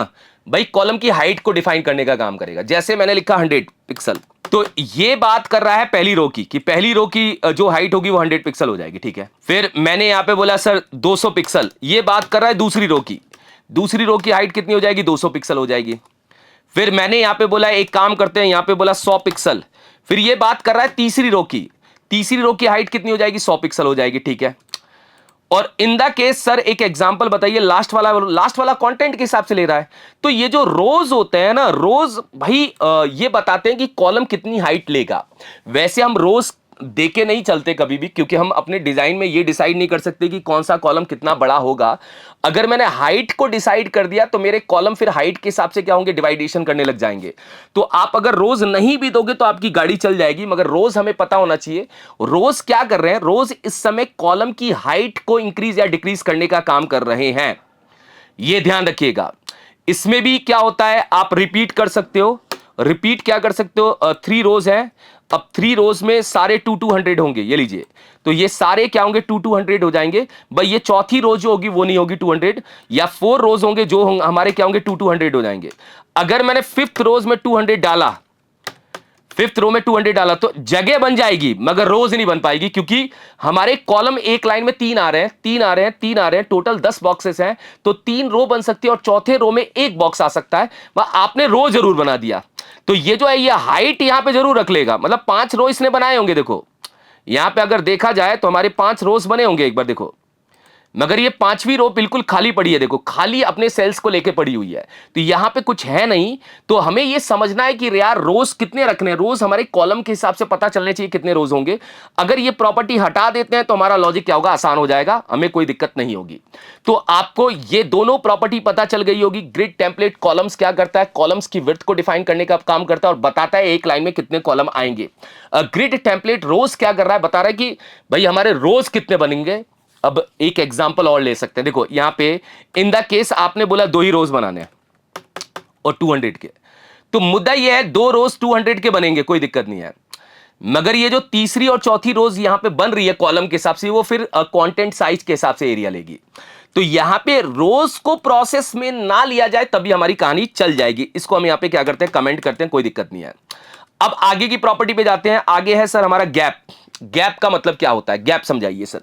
भाई कॉलम की हाइट को डिफाइन करने का काम करेगा। जैसे मैंने लिखा 100 पिक्सल, तो ये बात कर रहा है पहली रो की कि पहली रो की जो हाइट होगी वो 100 पिक्सल हो जाएगी, ठीक है। फिर मैंने यहां पे बोला सर 200 पिक्सल, ये बात कर रहा है दूसरी रो की, दूसरी रो की हाइट कितनी हो जाएगी, 200 पिक्सल हो जाएगी। फिर मैंने यहां पे बोला एक काम करते हैं, यहां पे बोला 100 पिक्सल, फिर ये बात कर रहा है तीसरी रो की, तीसरी रो की हाइट कितनी हो जाएगी, 100 पिक्सल हो जाएगी, ठीक है। और इन द केस सर एक एग्जांपल बताइए, लास्ट वाला कंटेंट के हिसाब से ले रहा है। तो ये जो रोज होते हैं ना, रोज भाई ये बताते हैं कि कॉलम कितनी हाइट लेगा। वैसे हम रोज देके नहीं चलते कभी भी, क्योंकि हम अपने डिजाइन में ये डिसाइड नहीं कर सकते कि कौन सा कॉलम कितना बड़ा होगा। अगर मैंने हाइट को डिसाइड कर दिया तो मेरे कॉलम फिर हाइट के हिसाब से क्या होंगे, डिवाइडेशन करने लग जाएंगे। तो आप अगर रोज नहीं भी दोगे तो आपकी गाड़ी चल जाएगी, मगर रोज हमें पता होना चाहिए रोज क्या कर रहे हैं। रोज इस समय कॉलम की हाइट को इंक्रीज या डिक्रीज करने का काम कर रहे हैं, यह ध्यान रखिएगा। इसमें भी क्या होता है, आप रिपीट कर सकते हो। रिपीट क्या कर सकते हो, 3 रोज है, अब 3 रोज में सारे 200 होंगे, ये लीजिए। तो ये सारे क्या होंगे, 200 हो जाएंगे भाई। ये चौथी रोज जो होगी वो नहीं होगी 200, या 4 रोज होंगे जो हमारे क्या होंगे 200 हो जाएंगे। अगर मैंने 5th रोज में 200 डाला, 5th रो में 200 डाला तो जगह बन जाएगी, मगर रोज नहीं बन पाएगी, क्योंकि हमारे कॉलम एक लाइन में 3 आ रहे हैं, 3 आ रहे हैं, 3 आ रहे हैं, टोटल 10 बॉक्सेस हैं। तो 3 रो बन सकती है और चौथे रो में 1 बॉक्स आ सकता है। वह आपने रो जरूर बना दिया। तो ये जो है ये हाइट यहां पे जरूर रख लेगा, मतलब 5 रो इसने बनाए होंगे। देखो यहां पे अगर देखा जाए तो हमारे 5 रोज बने होंगे, एक बार देखो। मगर ये 5वीं रो बिल्कुल खाली पड़ी है, देखो खाली अपने सेल्स को लेके पड़ी हुई है। तो यहां पे कुछ है नहीं। तो हमें ये समझना है कि यार रोज कितने रखने हैं। रोज हमारे कॉलम के हिसाब से पता चलने चाहिए कितने रोज होंगे। अगर ये प्रॉपर्टी हटा देते हैं तो हमारा लॉजिक क्या होगा, आसान हो जाएगा, हमें कोई दिक्कत नहीं होगी। तो आपको ये दोनों प्रॉपर्टी पता चल गई होगी। ग्रिड टेम्पलेट कॉलम्स क्या करता है, कॉलम्स की विड्थ को डिफाइन करने का काम करता है और बताता है एक लाइन में कितने कॉलम आएंगे। ग्रिड टेम्पलेट रोज क्या कर रहा है, बता रहा है कि भाई हमारे रोज कितने बनेंगे। अब एक एग्जांपल और ले सकते हैं। देखो यहां पे इन द केस आपने बोला 2 ही रोज बनाने हैं और 200 के, तो मुद्दा यह है 2 रोज 200 के बनेंगे, कोई दिक्कत नहीं है। मगर ये जो तीसरी और चौथी रोज यहां पे बन रही है कॉलम के हिसाब से, वो फिर कंटेंट साइज के हिसाब से एरिया लेगी। तो यहां पे रोज को प्रोसेस में ना लिया जाए तभी हमारी कहानी चल जाएगी। इसको हम यहां पे क्या करते हैं, कमेंट करते हैं, कोई दिक्कत नहीं है। अब आगे की प्रॉपर्टी पे जाते हैं। आगे है सर हमारा गैप। गैप का मतलब क्या होता है, गैप समझाइए सर।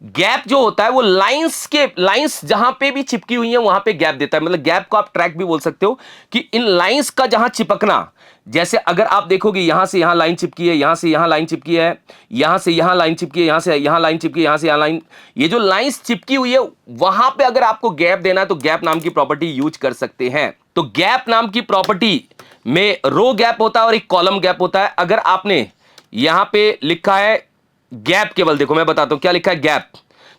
गैप जो होता है वो लाइंस जहां पे भी चिपकी हुई है वहां पे गैप देता है। मतलब गैप को आप ट्रैक भी बोल सकते हो कि इन लाइंस का जहां चिपकना, जैसे अगर आप देखोगे यहां से यहां लाइन चिपकी है, यहां से यहां लाइन चिपकी है, यहां से यहां लाइन चिपकी है, यहां से यहां लाइन चिपकी है, यहां से यहां लाइन, ये जो लाइंस चिपकी हुई है वहां पे अगर आपको गैप देना है तो गैप नाम की प्रॉपर्टी यूज कर सकते हैं। तो गैप नाम की प्रॉपर्टी में रो गैप होता है और एक कॉलम गैप होता है। अगर आपने यहां पे लिखा है गैप, केवल देखो मैं बताता हूं क्या लिखा है, गैप,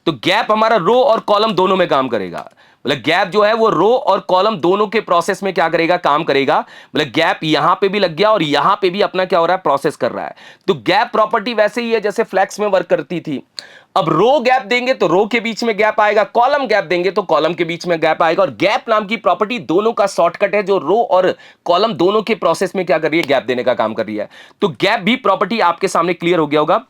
तो गैप हमारा रो और कॉलम दोनों में काम करेगा। मतलब गैप जो है वो रो और कॉलम दोनों के प्रोसेस में क्या करेगा, काम करेगा। मतलब गैप यहां पे भी लग गया और यहां पे भी अपना क्या हो रहा है, प्रोसेस कर रहा है। तो गैप प्रॉपर्टी वैसे ही है जैसे फ्लैक्स में वर्क करती थी। अब रो गैप देंगे तो रो के बीच में गैप आएगा, कॉलम गैप देंगे तो कॉलम के बीच में गैप आएगा। और गैप नाम की प्रॉपर्टी दोनों का शॉर्टकट है, जो रो और कॉलम दोनों के प्रोसेस में क्या कर रही है, गैप देने का काम कर रही है। तो गैप भी प्रॉपर्टी आपके सामने क्लियर हो गया होगा।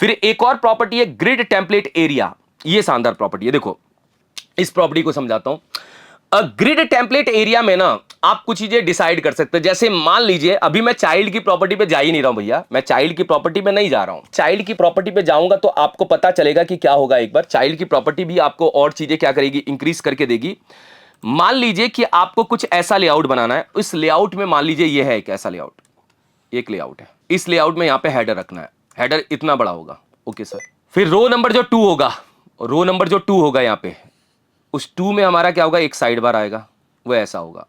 फिर एक और प्रॉपर्टी है ग्रिड टेम्पलेट एरिया। ये शानदार प्रॉपर्टी है, देखो इस प्रॉपर्टी को समझाता हूं। ग्रिड टेम्पलेट एरिया में ना आप कुछ चीजें डिसाइड कर सकते हैं। जैसे मान लीजिए अभी मैं चाइल्ड की प्रॉपर्टी पे जा ही नहीं रहा हूं भैया, मैं चाइल्ड की प्रॉपर्टी पे नहीं जा रहा हूं। चाइल्ड की प्रॉपर्टी पे जाऊंगा तो आपको पता चलेगा कि क्या होगा। एक बार चाइल्ड की प्रॉपर्टी भी आपको और चीजें क्या करेगी, इंक्रीज करके देगी। मान लीजिए कि आपको कुछ ऐसा लेआउट बनाना है। इस लेआउट में मान लीजिए ये है एक ऐसा लेआउट, एक लेआउट है। इस लेआउट में यहां पे हेडर रखना है, हेडर इतना बड़ा होगा, ओके सर। फिर रो नंबर जो 2 होगा, रो नंबर जो 2 होगा यहां पे, उस 2 में हमारा क्या होगा, एक साइड बार आएगा, वो ऐसा होगा,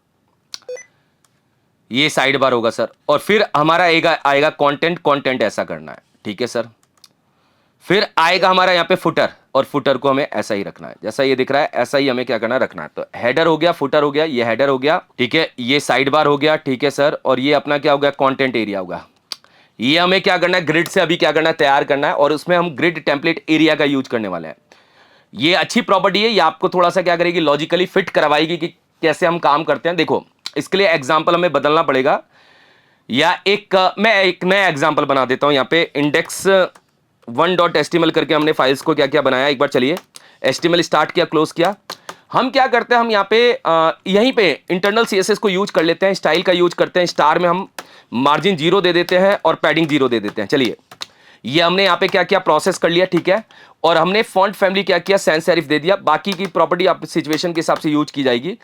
ये साइड बार होगा सर। और फिर हमारा आएगा कंटेंट ऐसा करना है, ठीक है सर। फिर आएगा हमारा यहां पे फुटर, और फुटर को हमें ऐसा ही रखना है, जैसा ये दिख रहा है ऐसा ही हमें क्या करना है, रखना है। तो हेडर हो गया, फुटर हो गया, ये हेडर हो गया, ठीक है, ये साइड बार हो गया, ठीक है सर। और ये अपना क्या हो गया, कंटेंट एरिया होगा। ये हमें क्या करना है, ग्रिड से अभी क्या करना है, तैयार करना है। और उसमें हम ग्रिड टेम्पलेट एरिया का यूज करने वाले हैं। ये अच्छी प्रॉपर्टी है, ये आपको थोड़ा सा क्या करेगी, लॉजिकली फिट करवाएगी कि कैसे हम काम करते हैं। देखो इसके लिए एग्जाम्पल हमें बदलना पड़ेगा, या मैं एक नया एग्जाम्पल बना देता हूं। यहाँ पे index1.html करके हमने फाइल्स को क्या क्या बनाया, एक बार चलिए। HTML स्टार्ट किया, क्लोज किया। हम क्या करते हैं, हम यहाँ पे यहीं पे इंटरनल CSS को यूज कर लेते हैं, स्टाइल का यूज करते हैं। स्टार में हम मार्जिन 0 दे देते हैं और पैडिंग 0 दे देते हैं। चलिए ये हमने यहाँ पे क्या किया, प्रोसेस कर लिया, ठीक है। और हमने फॉन्ट फैमिली क्या किया, सैंस सेरिफ दे दिया। बाकी की प्रॉपर्टी आप सिचुएशन के हिसाब से यूज की जाएगी।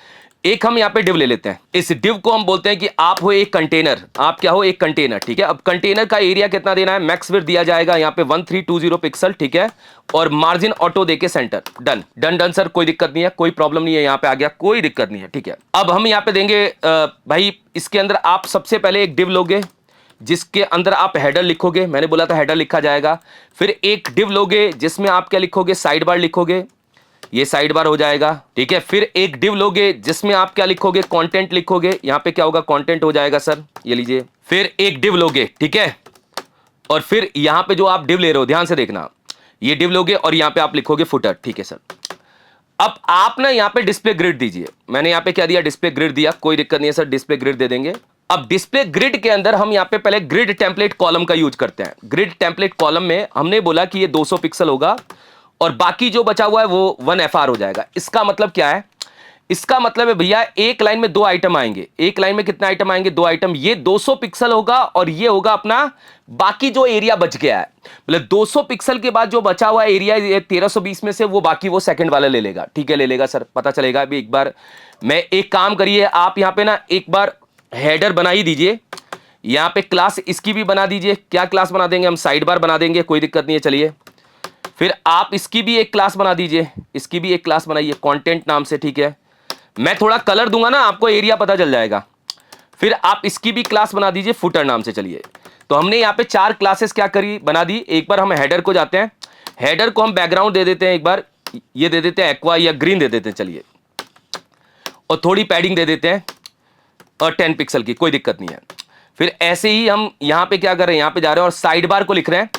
एक हम यहाँ पे डिव ले लेते हैं। इस डिव को हम बोलते हैं कि आप हो एक कंटेनर, आप क्या हो, एक कंटेनर, ठीक है। अब कंटेनर का एरिया कितना देना है, मैक्स विड्थ दिया जाएगा यहाँ पे 1320 पिक्सल, ठीक है। और मार्जिन ऑटो देके centre, done done done sir, कोई दिक्कत नहीं है, कोई प्रॉब्लम नहीं है, यहाँ पे आ गया, कोई दिक्कत नहीं है, ठीक है। अब हम यहाँ पे देंगे भाई इसके अंदर आप सबसे पहले एक डिव लोगे, जिसके अंदर आप हेडर लिखोगे, मैंने बोला था हेडर लिखा जाएगा। फिर एक डिव लोगे जिसमें आप क्या लिखोगे, साइड बार लिखोगे, ये साइड बार हो जाएगा, ठीक है। फिर एक डिव लोगे जिसमें आप क्या लिखोगे, कंटेंट लिखोगे, यहां पे क्या होगा, कंटेंट हो जाएगा सर, ये लीजिए। फिर एक डिव लोगे, ठीक है, और फिर यहां पे जो आप डिव ले रहे हो ध्यान से देखना, ये डिव लोगे और यहां पे आप लिखोगे फुटर, ठीक है सर। अब आप ना यहां पे डिस्प्ले ग्रिड दीजिए, मैंने यहां पे क्या दिया, डिस्प्ले ग्रिड दिया, कोई दिक्कत नहीं है सर, डिस्प्ले ग्रिड दे देंगे। अब डिस्प्ले ग्रिड के अंदर हम यहां पे पहले ग्रिड टेम्पलेट कॉलम का यूज करते हैं। ग्रिड टेम्पलेट कॉलम में हमने बोला कि ये 200 पिक्सल होगा और बाकी जो बचा हुआ है वो 1FR हो जाएगा। इसका मतलब क्या है, इसका मतलब है भैया एक लाइन में 2 आइटम आएंगे। एक लाइन में कितने आइटम आएंगे, 2 आइटम। ये 200 पिक्सल होगा और ये होगा अपना बाकी जो एरिया बच गया है, मतलब 200 पिक्सल के बाद जो बचा हुआ एरिया 1320 में से वो बाकी वो सेकंड वाला ले लेगा, ठीक है, ले लेगा सर, पता चलेगा। अभी एक बार मैं एक काम करिए, आप यहां पे ना एक बार हेडर बना ही दीजिए, यहां पे क्लास इसकी भी बना दीजिए। क्या क्लास बना देंगे हम, साइड बार बना देंगे, कोई दिक्कत नहीं है, चलिए। फिर आप इसकी भी एक क्लास बना दीजिए, इसकी भी एक क्लास बनाइए कंटेंट नाम से, ठीक है। मैं थोड़ा कलर दूंगा ना, आपको एरिया पता चल जाएगा। फिर आप इसकी भी क्लास बना दीजिए फुटर नाम से, चलिए। तो हमने यहाँ पे 4 क्लासेस क्या करी, बना दी। एक बार हम हेडर को जाते हैं, हेडर को हम बैकग्राउंड दे देते हैं, एक बार ये दे देते हैं एक्वा या ग्रीन दे देते हैं, चलिए, और थोड़ी पैडिंग दे देते हैं और 10 पिक्सल की, कोई दिक्कत नहीं है। फिर ऐसे ही हम यहाँ पे क्या कर रहे हैं, यहाँ पे जा रहे हैं और साइड बार को लिख रहे हैं।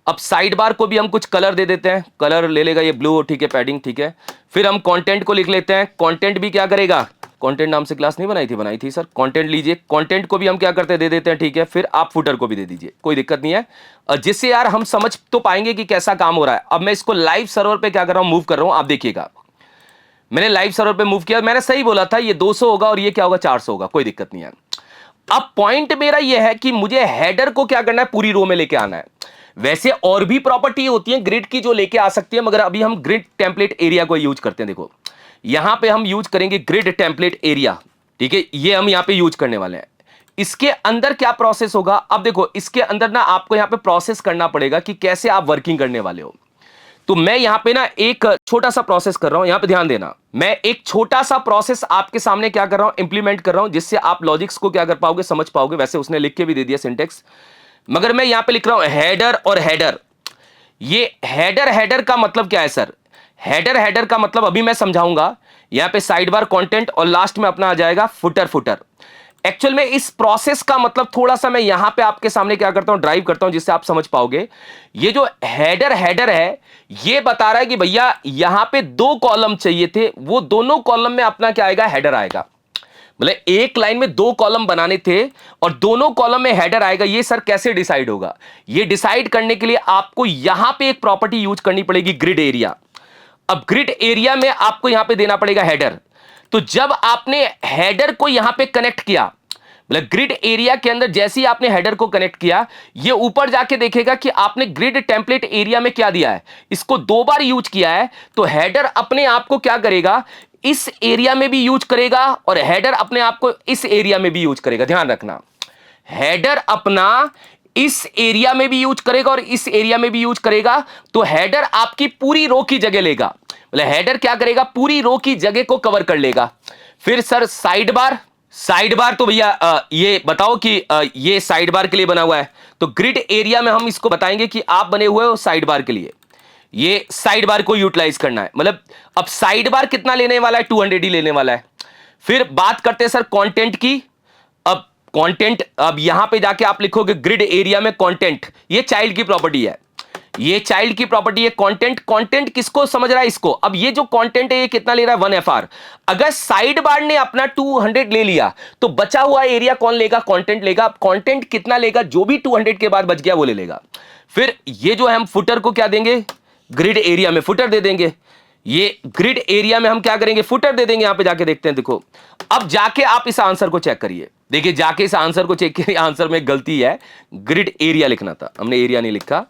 अब साइड बार को भी हम कुछ कलर दे देते हैं, कलर ले लेगा ये ब्लू, ठीक है, पैडिंग, ठीक है। फिर हम कंटेंट को लिख लेते हैं, कंटेंट भी क्या करेगा, कंटेंट नाम से क्लास नहीं बनाई थी, बनाई थी सर, कंटेंट लीजिए, कंटेंट को भी हम क्या करते हैं, दे देते हैं, ठीक है। फिर आप फुटर को भी दे दीजिए, कोई दिक्कत नहीं है, और जिससे यार हम समझ तो पाएंगे कि कैसा काम हो रहा है। अब मैं इसको लाइव सर्वर पे क्या कर रहा हूं, मूव कर रहा हूं, आप देखिएगा। मैंने लाइव सर्वर पे मूव किया, मैंने सही बोला था, ये 200 होगा और ये क्या होगा, 400 होगा, कोई दिक्कत नहीं है। अब पॉइंट मेरा यह है कि मुझे हेडर को क्या करना है, पूरी रो में लेके आना है। वैसे और भी प्रॉपर्टी होती है ग्रिड की जो लेके आ सकती है, मगर अभी हम ग्रिड टेम्पलेट एरिया को यूज करते हैं। देखो यहां पे हम यूज करेंगे ग्रिड टेम्पलेट एरिया, ठीक है, ये हम यहां पे यूज करने वाले हैं। इसके अंदर क्या प्रोसेस होगा, अब देखो इसके अंदर ना आपको यहां पे प्रोसेस करना पड़ेगा कि कैसे आप वर्किंग करने वाले हो। तो मैं यहां पे ना एक छोटा सा प्रोसेस कर रहा हूं, यहां पे ध्यान देना, मैं एक छोटा सा प्रोसेस आपके सामने क्या कर रहा हूं, इंप्लीमेंट कर रहा हूं, जिससे आप लॉजिक्स को क्या कर पाओगे, समझ पाओगे। वैसे उसने लिख के भी दे दिया सिंटेक्स, मगर मैं यहां पे लिख रहा हूं हेडर और हेडर। ये हेडर का मतलब क्या है सर, हेडर का मतलब अभी मैं समझाऊंगा। यहां पे साइड बार कंटेंट और लास्ट में अपना आ जाएगा फुटर। एक्चुअल में इस प्रोसेस का मतलब थोड़ा सा मैं यहां पे आपके सामने क्या करता हूं, ड्राइव करता हूं, जिससे आप समझ पाओगे। ये जो हेडर है, ये बता रहा है कि भैया यहां पे 2 कॉलम चाहिए थे, वो दोनों कॉलम में अपना क्या आएगा, हेडर आएगा। मतलब एक लाइन में 2 कॉलम बनाने थे और दोनों कॉलम में हेडर आएगा। ये सर कैसे डिसाइड होगा, ये डिसाइड करने के लिए आपको यहां पे एक प्रॉपर्टी यूज करनी पड़ेगी, ग्रिड एरिया। अब ग्रिड एरिया में आपको यहां पे देना पड़ेगा हेडर। तो जब आपने हेडर को यहां पे कनेक्ट किया, मतलब ग्रिड एरिया के अंदर जैसे ही आपने हेडर को कनेक्ट किया, ये ऊपर जाके देखेगा कि आपने ग्रिड टेम्पलेट एरिया में क्या दिया है, इसको 2 बार यूज किया है। तो हेडर अपने आप को क्या करेगा, इस एरिया में भी यूज करेगा और हेडर अपने आप को इस एरिया में भी यूज करेगा। ध्यान रखना, हेडर अपना इस एरिया में भी यूज करेगा और इस एरिया में भी यूज करेगा। तो हेडर आपकी पूरी रो की जगह लेगा, मतलब हेडर क्या करेगा, पूरी रो की जगह को कवर कर लेगा। फिर सर साइड बार तो भैया ये बताओ कि ये साइड बार के लिए बना हुआ है, तो ग्रिड एरिया में हम इसको बताएंगे कि आप बने हुए हो साइड बार के लिए, ये साइड बार को यूटिलाइज करना है। मतलब अब साइड बार कितना लेने वाला है, 200 ही लेने वाला है। फिर बात करते हैं सर कंटेंट की। अब कंटेंट, अब यहां पे जाके आप लिखोगे ग्रिड एरिया में कंटेंट, ये चाइल्ड की प्रॉपर्टी है, ये चाइल्ड की प्रॉपर्टी है कंटेंट किसको समझ रहा है, इसको। अब ये जो कंटेंट है ये कितना ले रहा है, 1FR। अगर साइड बार ने अपना 200 ले लिया तो बचा हुआ एरिया कौन लेगा, कंटेंट लेगा। अब कंटेंट कितना लेगा, जो भी 200 के बाद बच गया वो ले लेगा। फिर ये जो है हम फुटर को क्या देंगे, ग्रिड एरिया में फुटर दे देंगे। ये ग्रिड एरिया में हम क्या करेंगे, फुटर दे देंगे। यहां पे जाके देखते हैं, देखो अब जाके आप इस आंसर को चेक करिए। देखिए जाके इस आंसर को चेक करिए, आंसर में गलती है, ग्रिड एरिया लिखना था, हमने एरिया नहीं लिखा।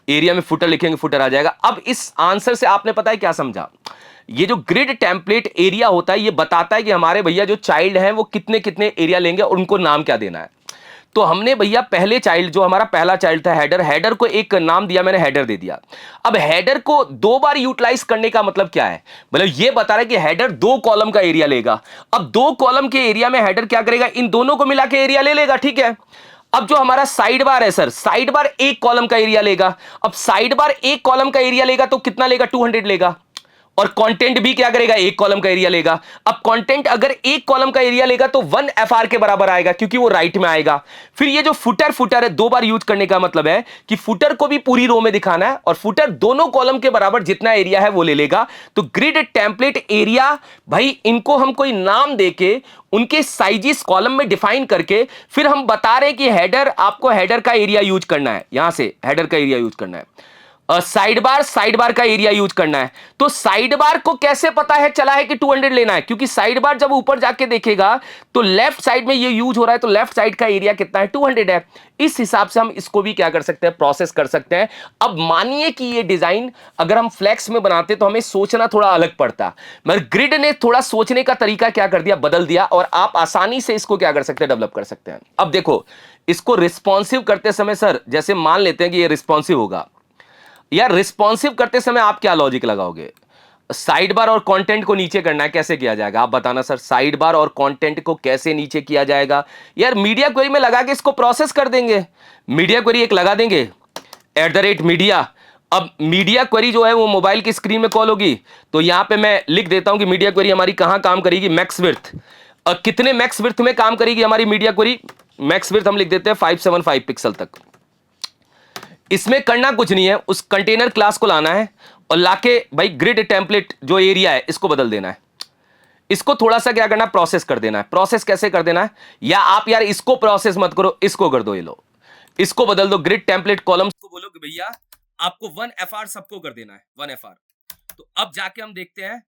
एरिया में फुटर लिखेंगे, फुटर आ जाएगा। अब इस आंसर से आपने पता है क्या समझा, ये जो ग्रिड टेम्पलेट एरिया होता है ये बताता है कि हमारे भैया जो चाइल्ड हैं वो कितने कितने एरिया लेंगे और उनको नाम क्या देना है। तो हमने भैया पहले चाइल्ड, जो हमारा पहला चाइल्ड था हेडर को एक नाम दिया, मैंने हेडर दे दिया। अब हेडर को 2 बार यूटिलाइज करने का मतलब क्या है, मतलब ये बता रहा है कि हेडर 2 कॉलम का एरिया लेगा। अब 2 कॉलम के एरिया में हेडर क्या करेगा, इन दोनों को मिला के एरिया ले लेगा, ठीक है। अब जो हमारा साइड बार है सर, साइड बार एक कॉलम का एरिया लेगा। अब साइड बार एक कॉलम का एरिया लेगा तो कितना लेगा, 200 लेगा। और कंटेंट भी क्या करेगा, एक कॉलम का एरिया लेगा। अब कंटेंट अगर एक कॉलम का एरिया लेगा तो 1 FR के बराबर आएगा, क्योंकि वो राइट में आएगा। फिर ये जो फुटर फुटर है, 2 बार यूज करने का मतलब है कि फुटर को भी पूरी रो में दिखाना है, और फुटर दोनों कॉलम के बराबर जितना एरिया है वो ले लेगा। तो ग्रिड टेम्पलेट एरिया, भाई इनको हम कोई नाम देके उनके साइजेस कॉलम में डिफाइन करके फिर हम बता रहे हैं कि हेडर, आपको हेडर का एरिया यूज करना है, यहां से हेडर का एरिया यूज करना है। साइड बार का एरिया यूज करना है। तो साइड बार को कैसे पता है चला है कि 200 लेना है, क्योंकि साइड बार जब ऊपर जाके देखेगा तो लेफ्ट साइड में ये यूज हो रहा है, तो लेफ्ट साइड का एरिया कितना है, 200 है। इस हिसाब से हम इसको भी क्या कर सकते हैं, प्रोसेस कर सकते हैं। अब मानिए कि ये डिजाइन अगर हम फ्लेक्स में बनाते तो हमें सोचना थोड़ा अलग पड़ता, मगर ग्रिड ने थोड़ा सोचने का तरीका क्या कर दिया, बदल दिया, और आप आसानी से इसको क्या कर सकते हैं, डेवलप कर सकते हैं। अब देखो, इसको रिस्पॉन्सिव करते समय सर, जैसे मान लेते हैं कि ये रिस्पॉन्सिव होगा, यार रिस्पॉन्सिव करते समय आप क्या लॉजिक लगाओगे, साइड बार और कंटेंट को नीचे करना है, कैसे किया जाएगा आप बताना सर, साइड बार और कंटेंट को कैसे नीचे किया जाएगा। यार मीडिया क्वेरी में लगा के इसको प्रोसेस कर देंगे, मीडिया क्वेरी एक लगा देंगे @media। अब मीडिया क्वेरी जो है वो मोबाइल की स्क्रीन में कॉल होगी, तो यहां पे मैं लिख देता हूं कि मीडिया क्वेरी हमारी कहां काम करेगी, मैक्स विड्थ। और कितने मैक्स विड्थ में काम करेगी हमारी मीडिया क्वेरी, मैक्स विड्थ हम लिख देते हैं 575 पिक्सल तक। इसमें करना कुछ नहीं है, उस कंटेनर क्लास को लाना है और लाके भाई ग्रिड टेम्पलेट जो एरिया है इसको बदल देना है, इसको थोड़ा सा क्या करना है, प्रोसेस कर देना है। प्रोसेस कैसे कर देना है, या आप यार इसको प्रोसेस मत करो, इसको कर दो, ये लो इसको बदल दो, ग्रिड टेम्पलेट कॉलम्स को बोलो कि भैया आपको 1 FR सबको कर देना है, 1 FR। तो अब जाके हम देखते हैं।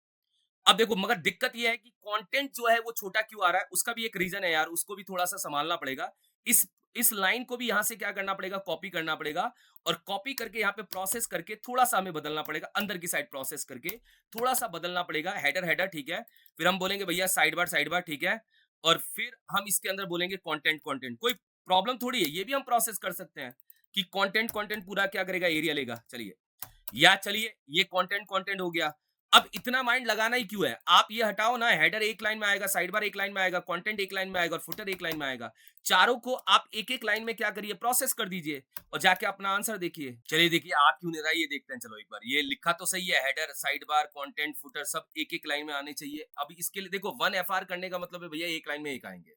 अब देखो, मगर दिक्कत यह है कि कंटेंट जो है वो छोटा क्यों आ रहा है, उसका भी एक रीजन है यार, उसको भी थोड़ा सा संभालना पड़ेगा। इस लाइन को भी यहां से क्या करना पड़ेगा, कॉपी करना पड़ेगा, और कॉपी करके यहाँ पे प्रोसेस करके थोड़ा सा हमें बदलना पड़ेगा, अंदर की साइड प्रोसेस करके थोड़ा सा बदलना पड़ेगा। हेडर हेडर ठीक है, फिर हम बोलेंगे भैया साइड बार ठीक है, और फिर हम इसके अंदर बोलेंगे कंटेंट कंटेंट। कोई प्रॉब्लम थोड़ी है, ये भी हम प्रोसेस कर सकते हैं कि कंटेंट कंटेंट पूरा क्या करेगा, एरिया लेगा। चलिए, या चलिए ये कंटेंट कंटेंट हो गया। अब इतना माइंड लगाना ही क्यों है, आप ये हटाओ ना, हेडर एक लाइन में आएगा, साइड बार एक लाइन में आएगा, कंटेंट एक लाइन में आएगा, और फुटर एक लाइन में आएगा। चारों को आप एक एक लाइन में क्या करिए, प्रोसेस कर दीजिए, और जाके अपना आंसर देखिए। चलिए देखिए आप क्यों नहीं रहा, ये देखते हैं। चलो एक बार, ये लिखा तो सही है, header side bar content footer सब एक एक लाइन में आने चाहिए। अब इसके लिए देखो 1 FR करने का मतलब है भैया एक लाइन में एक आएंगे।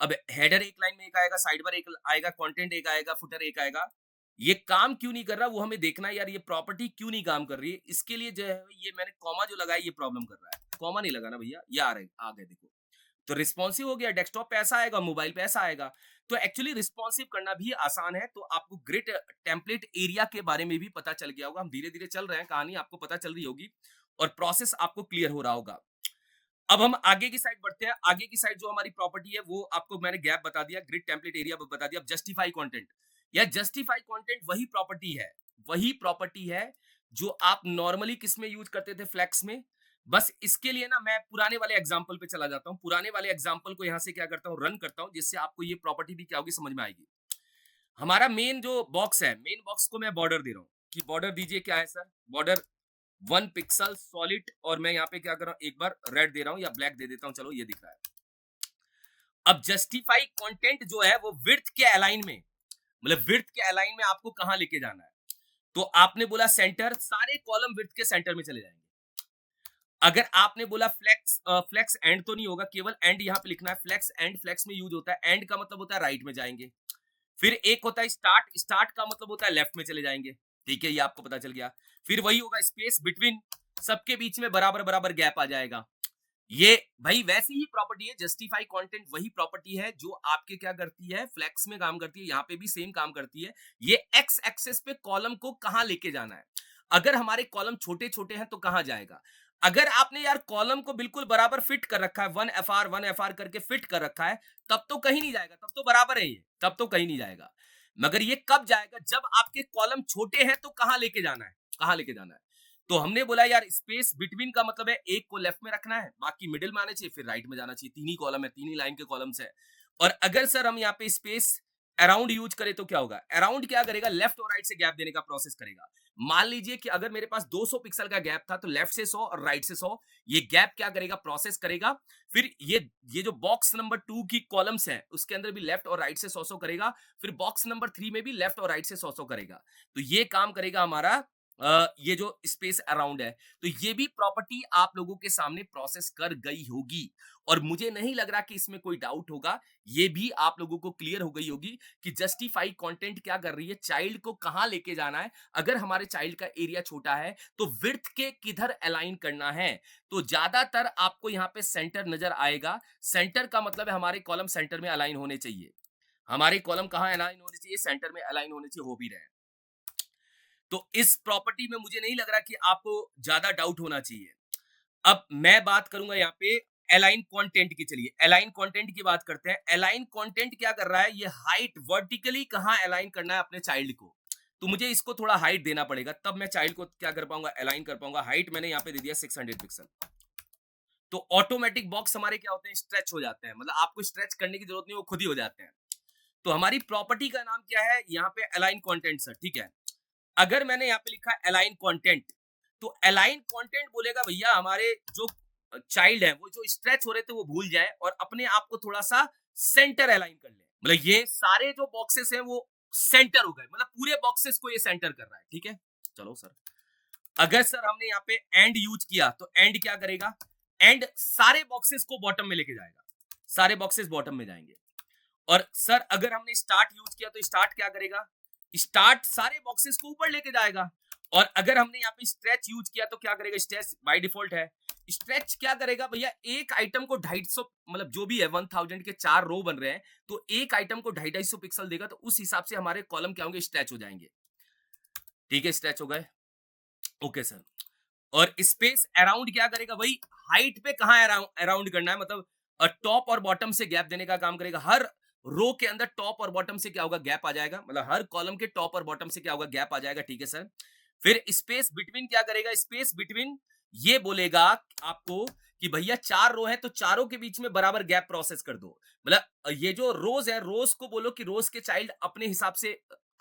अब हेडर एक लाइन में एक आएगा, साइड बार एक आएगा, कंटेंट एक आएगा, फुटर एक आएगा। ये काम क्यों नहीं कर रहा वो हमें देखना है यार, ये प्रॉपर्टी क्यों नहीं काम कर रही है। इसके लिए जो है ये मैंने कॉमा जो लगाया ये प्रॉब्लम कर रहा है, कॉमा नहीं लगाना भैया, ये आ गए देखो। तो रिस्पॉन्सिव हो गया, डेस्कटॉप पे ऐसा आएगा, मोबाइल पे ऐसा आएगा। तो एक्चुअली रिस्पॉन्सिव करना भी आसान है। तो आपको ग्रिड टेम्पलेट एरिया के बारे में भी पता चल गया होगा। हम धीरे धीरे चल रहे हैं, कहानी आपको पता चल रही होगी और प्रोसेस आपको क्लियर हो रहा होगा। अब हम आगे की साइड बढ़ते हैं। आगे की साइड जो हमारी प्रॉपर्टी है वो आपको मैंने गैप बता दिया, ग्रिड टेम्पलेट एरिया बता दिया। अब जस्टिफाई कंटेंट, या जस्टिफाई कंटेंट वही प्रॉपर्टी है जो आप नॉर्मली किस में यूज करते थे, फ्लेक्स में। बस इसके लिए ना मैं पुराने वाले एग्जांपल पे चला जाता हूं, पुराने वाले एग्जांपल को यहां से क्या करता हूं, रन करता हूं, जिससे आपको ये प्रॉपर्टी भी क्या होगी, समझ में आएगी। हमारा मेन जो बॉक्स है, मेन बॉक्स को मैं बॉर्डर दे रहा हूं कि बॉर्डर दीजिए, क्या है सर, बॉर्डर 1 पिक्सल सॉलिड, और मैं यहाँ पे क्या कर रहा हूं, एक बार रेड दे रहा हूं या ब्लैक दे देता हूं, चलो ये दिख रहा है। अब जस्टिफाई कंटेंट जो है वो विड्थ के अलाइन में, मतलब विड्थ के अलाइन में आपको कहां लेके जाना है। तो आपने बोला सेंटर, सारे कॉलम विड्थ के सेंटर में चले जाएंगे। अगर आपने बोला फ्लेक्स, फ्लेक्स एंड तो नहीं होगा, केवल एंड यहां पे लिखना है। फ्लेक्स एंड, फ्लेक्स में यूज होता है, एंड का मतलब होता है राइट में जाएंगे। फिर एक होता है स्टार्ट, स्टार्ट का मतलब होता है लेफ्ट में चले जाएंगे। ठीक है, ये आपको पता चल गया। फिर वही होगा स्पेस बिटवीन, सबके बीच में बराबर बराबर गैप आ जाएगा। ये भाई वैसी ही प्रॉपर्टी है, जस्टिफाई कंटेंट वही प्रॉपर्टी है जो आपके क्या करती है, फ्लेक्स में काम करती है, यहां पे भी सेम काम करती है। ये एक्स एक्सेस पे कॉलम को कहां लेके जाना है। अगर हमारे कॉलम छोटे छोटे हैं तो कहां जाएगा। अगर आपने यार कॉलम को बिल्कुल बराबर फिट कर रखा है, 1 FR करके फिट कर रखा है, तब तो कहीं नहीं जाएगा, तब तो बराबर है ये, तब तो कहीं नहीं जाएगा। मगर ये कब जाएगा, जब आपके कॉलम छोटे हैं, तो कहां लेके जाना है, कहां लेके जाना है। तो हमने बोला यार स्पेस बिटवीन का मतलब है एक को लेफ्ट में रखना है, बाकी मिडिल में आना चाहिए, फिर राइट में जाना चाहिए। तीन ही कॉलम है, तीन ही लाइन के कॉलम्स है। और अगर सर हम यहाँ पे स्पेस अराउंड यूज करे तो क्या होगा, अराउंड क्या करेगा, लेफ्ट और राइट से गैप देने का प्रोसेस करेगा। मान लीजिए कि अगर मेरे पास 200 पिक्सल का गैप था तो लेफ्ट से 100 और राइट से 100, ये गैप क्या करेगा, प्रोसेस करेगा। फिर ये जो बॉक्स नंबर 2 की कॉलम्स है उसके अंदर भी लेफ्ट और राइट से 100 करेगा। फिर बॉक्स नंबर 3 में भी लेफ्ट और राइट से 100 करेगा। तो ये काम करेगा हमारा ये जो स्पेस अराउंड है। तो ये भी प्रॉपर्टी आप लोगों के सामने प्रोसेस कर गई होगी और मुझे नहीं लग रहा कि इसमें कोई डाउट होगा। ये भी आप लोगों को क्लियर हो गई होगी कि जस्टिफाई कंटेंट क्या कर रही है, चाइल्ड को कहां लेके जाना है। अगर हमारे चाइल्ड का एरिया छोटा है तो विड्थ के किधर अलाइन करना है। तो ज्यादातर आपको यहां पे सेंटर नजर आएगा। सेंटर का मतलब है हमारे कॉलम सेंटर में अलाइन होने चाहिए। हमारे कॉलम कहां अलाइन होने चाहिए, सेंटर में अलाइन होने चाहिए, हो भी रहे। तो इस प्रॉपर्टी में मुझे नहीं लग रहा कि आपको ज्यादा डाउट होना चाहिए। अब मैं बात करूंगा यहाँ पे अलाइन कंटेंट की। चलिए अलाइन कंटेंट की बात करते हैं। अलाइन कंटेंट क्या कर रहा है, ये हाइट वर्टिकली कहां अलाइन करना है अपने चाइल्ड को। तो मुझे इसको थोड़ा हाइट देना पड़ेगा, तब मैं चाइल्ड को क्या कर पाऊंगा, अलाइन कर पाऊंगा। हाइट मैंने यहाँ पे दे दिया 600 पिक्सल। तो ऑटोमेटिक बॉक्स हमारे क्या होते हैं, स्ट्रेच हो जाते हैं। मतलब आपको स्ट्रेच करने की जरूरत नहीं, वो खुद ही हो जाते हैं। तो हमारी प्रॉपर्टी का नाम क्या है यहाँ पे, अलाइन कंटेंट सर, ठीक है। अगर मैंने यहाँ पे लिखा अलाइन कंटेंट, तो अलाइन कंटेंट बोलेगा भैया हमारे जो चाइल्ड है वो जो स्ट्रेच हो रहे थे वो भूल जाए और अपने आप को थोड़ा सा सेंटर अलाइन कर ले। मतलब ये सारे जो बॉक्सेस हैं वो सेंटर हो गए, मतलब पूरे बॉक्सेस को ये सेंटर कर रहा है, ठीक है। चलो सर, अगर सर हमने यहाँ पे एंड यूज किया तो एंड क्या करेगा, एंड सारे बॉक्सेस को बॉटम में लेके जाएगा, सारे बॉक्सेस बॉटम में जाएंगे। और सर अगर हमने स्टार्ट यूज किया तो स्टार्ट क्या करेगा, स्टार्ट सारे बॉक्सेस को ऊपर लेके जाएगा। और अगर हमने यहाँ पे स्ट्रेच यूज किया तो क्या करेगा, स्ट्रेच बाय डिफॉल्ट है। स्ट्रेच क्या करेगा भैया, एक आइटम को 250, मतलब जो भी है 1000 के 4 रो बन रहे हैं, तो एक आइटम को 250 पिक्सल देगा। तो उस हिसाब से हमारे कॉलम क्या होंगे, स्ट्रेच हो जाएंगे। ठीक है, स्ट्रेच हो गए, ओके सर। और स्पेस अराउंड क्या करेगा, वही हाइट पे कहां अराउंड करना है, मतलब टॉप और बॉटम से गैप देने का काम करेगा। हर रो के अंदर टॉप और बॉटम से क्या होगा, गैप आ जाएगा। मतलब हर कॉलम के टॉप और बॉटम से क्या होगा, गैप आ जाएगा, ठीक है सर। फिर स्पेस बिटवीन क्या करेगा, स्पेस बिटवीन ये बोलेगा आपको कि भैया 4 रो है तो चारों के बीच में बराबर गैप प्रोसेस कर दो। मतलब ये जो रोज है, रोज को बोलो कि रोज के चाइल्ड अपने हिसाब से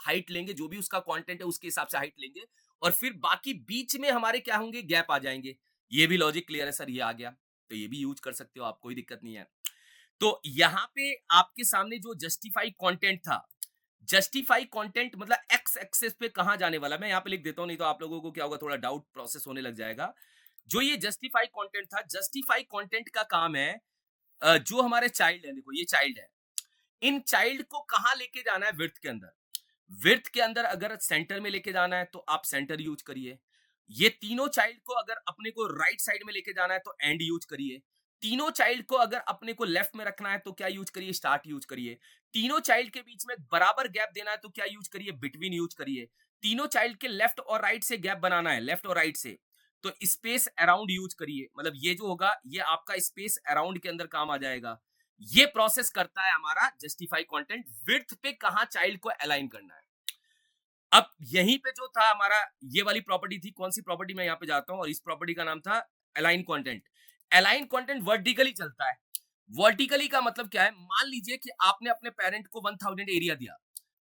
हाइट लेंगे, जो भी उसका कंटेंट है उसके हिसाब से हाइट लेंगे। और फिर बाकी बीच में हमारे क्या होंगे, गैप आ जाएंगे। ये भी लॉजिक क्लियर है सर, ये आ गया। तो ये भी यूज कर सकते हो आप, कोई दिक्कत नहीं है। तो यहां पे आपके सामने जो जस्टिफाई कंटेंट था, जस्टिफाई कंटेंट मतलब एक्स एक्सेस पे कहां जाने वाला, मैं यहां पे लिख देता हूं, नहीं तो आप लोगों को क्या होगा, थोड़ा डाउट प्रोसेस होने लग जाएगा। जो ये जस्टिफाई कंटेंट था, जस्टिफाई कंटेंट का काम है जो हमारे चाइल्ड है, देखो ये चाइल्ड है, इन चाइल्ड को कहां लेके जाना है, विड्थ के अंदर। विड्थ के अंदर अगर सेंटर में लेके जाना है तो आप सेंटर यूज करिए। ये तीनों चाइल्ड को अगर अपने को राइट साइड में लेके जाना है तो एंड यूज करिए। तीनों चाइल्ड को अगर अपने को लेफ्ट में रखना है तो क्या यूज करिए, स्टार्ट यूज करिए। तीनों चाइल्ड के बीच में बराबर गैप देना है तो क्या यूज करिए, बिटवीन यूज करिए। तीनों चाइल्ड के लेफ्ट और राइट से गैप बनाना है, लेफ्ट और राइट से, तो स्पेस अराउंड यूज करिए। मतलब ये जो होगा ये आपका स्पेस अराउंड के अंदर काम आ जाएगा। ये प्रोसेस करता है हमारा जस्टिफाई कंटेंट, विड्थ पे कहां चाइल्ड को अलाइन करना है। अब यहीं पे जो था हमारा, ये वाली प्रॉपर्टी थी, कौन सी प्रॉपर्टी, मैं यहां पे जाता हूं और इस प्रॉपर्टी का नाम था align content. Align content vertically चलता है। वर्टिकली का मतलब क्या है, मान लीजिए कि आपने अपने पेरेंट को 1000 एरिया दिया।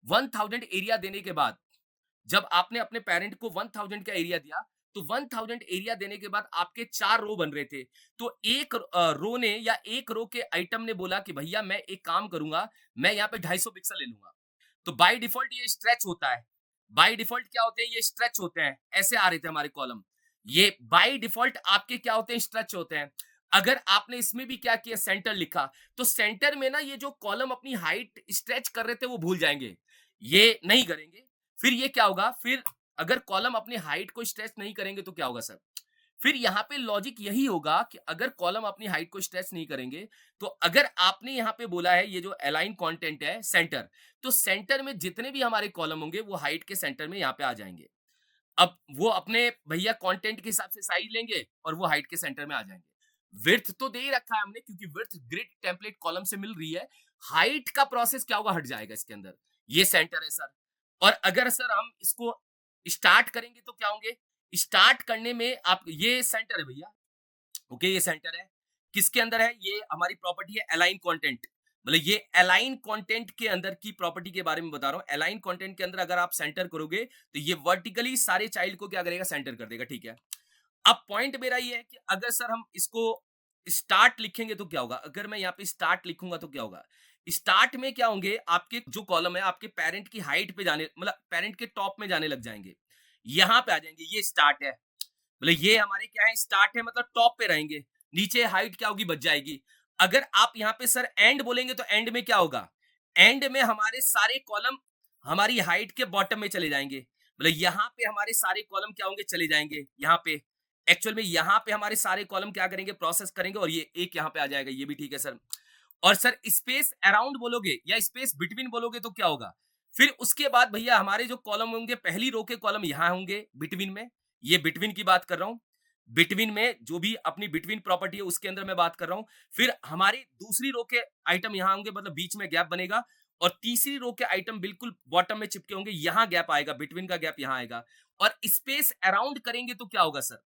1000 एरिया देने के बाद, जब आपने अपने पेरेंट को 1000 का एरिया दिया, तो 1000 एरिया देने के बाद आपके 4 रो बन रहे थे। तो एक रो ने या एक रो के आइटम ने बोला कि भैया मैं एक काम करूंगा, मैं यहाँ पे 250 पिक्सल ले लूंगा। तो बाय डिफॉल्ट ये स्ट्रेच होता है। बाय डिफॉल्ट क्या होते हैं, ये स्ट्रेच होते हैं। ऐसे आ रहे थे हमारे कॉलम, ये बाय डिफॉल्ट आपके क्या होते हैं, स्ट्रेच होते हैं। अगर आपने इसमें भी क्या किया, सेंटर लिखा, तो सेंटर में ना ये जो कॉलम अपनी हाइट स्ट्रेच कर रहे थे वो भूल जाएंगे, ये नहीं करेंगे। फिर ये क्या होगा, फिर अगर कॉलम अपनी हाइट को स्ट्रेच नहीं करेंगे तो क्या होगा सर, फिर यहां पे लॉजिक यही होगा कि अगर कॉलम अपनी हाइट को स्ट्रेच नहीं करेंगे, तो अगर आपने यहां पे बोला है ये जो अलाइन कंटेंट है सेंटर, तो सेंटर में जितने भी हमारे कॉलम होंगे वो हाइट के सेंटर में यहां पे आ जाएंगे। अब वो अपने भैया कंटेंट के हिसाब से साइज लेंगे और वो हाइट के सेंटर में आ जाएंगे। विड्थ तो दे ही रखा है हमने, क्योंकि विड्थ ग्रिड टेम्पलेट कॉलम से मिल रही है। हाइट का प्रोसेस क्या होगा, हट जाएगा इसके अंदर। ये सेंटर है सर। और अगर सर हम इसको स्टार्ट करेंगे तो क्या होंगे, स्टार्ट करने में आप, ये सेंटर है भैया, ओके, ये सेंटर है। किसके अंदर है, ये हमारी प्रॉपर्टी है अलाइन कंटेंट। मतलब ये अलाइन कंटेंट के अंदर की प्रॉपर्टी के बारे में बता रहा हूं। अलाइन कंटेंट के अंदर अगर आप सेंटर करोगे तो ये वर्टिकली सारे चाइल्ड को क्या करेगा, सेंटर कर देगा, ठीक है। अब पॉइंट मेरा ये है कि अगर सर हम इसको स्टार्ट लिखेंगे तो क्या होगा, अगर मैं यहाँ पे स्टार्ट लिखूंगा तो क्या होगा, स्टार्ट में क्या होंगे, आपके जो कॉलम है आपके पेरेंट की हाइट पे जाने, मतलब पेरेंट के टॉप में जाने लग जाएंगे, यहां पे आ जाएंगे, ये स्टार्ट है, मतलब ये हमारे क्या है, स्टार्ट है, मतलब टॉप पे रहेंगे, नीचे हाइट क्या होगी, बच जाएगी। अगर आप यहाँ पे सर एंड बोलेंगे तो एंड में क्या होगा, एंड में हमारे सारे कॉलम हमारी हाइट के बॉटम में चले जाएंगे, मतलब यहाँ पे हमारे सारे कॉलम क्या होंगे, चले जाएंगे यहाँ पे। एक्चुअल में यहाँ पे हमारे सारे कॉलम क्या करेंगे, प्रोसेस करेंगे, और ये एक यहाँ पे आ जाएगा, ये भी ठीक है सर। और सर स्पेस अराउंड बोलोगे या स्पेस बिटवीन बोलोगे तो क्या होगा, फिर उसके बाद भैया हमारे जो कॉलम होंगे, पहली रो के कॉलम यहाँ होंगे बिटवीन में, ये बिटवीन की बात कर रहा हूं, बिटवीन में जो भी अपनी बिटवीन प्रॉपर्टी है उसके अंदर मैं बात कर रहा हूं। फिर हमारी दूसरी रो के आइटम यहां होंगे, मतलब बीच में गैप बनेगा, और तीसरी रो के आइटम बिल्कुल बॉटम में चिपके होंगे, यहां गैप आएगा, बिटवीन का गैप यहां आएगा। और स्पेस अराउंड करेंगे तो क्या होगा सर,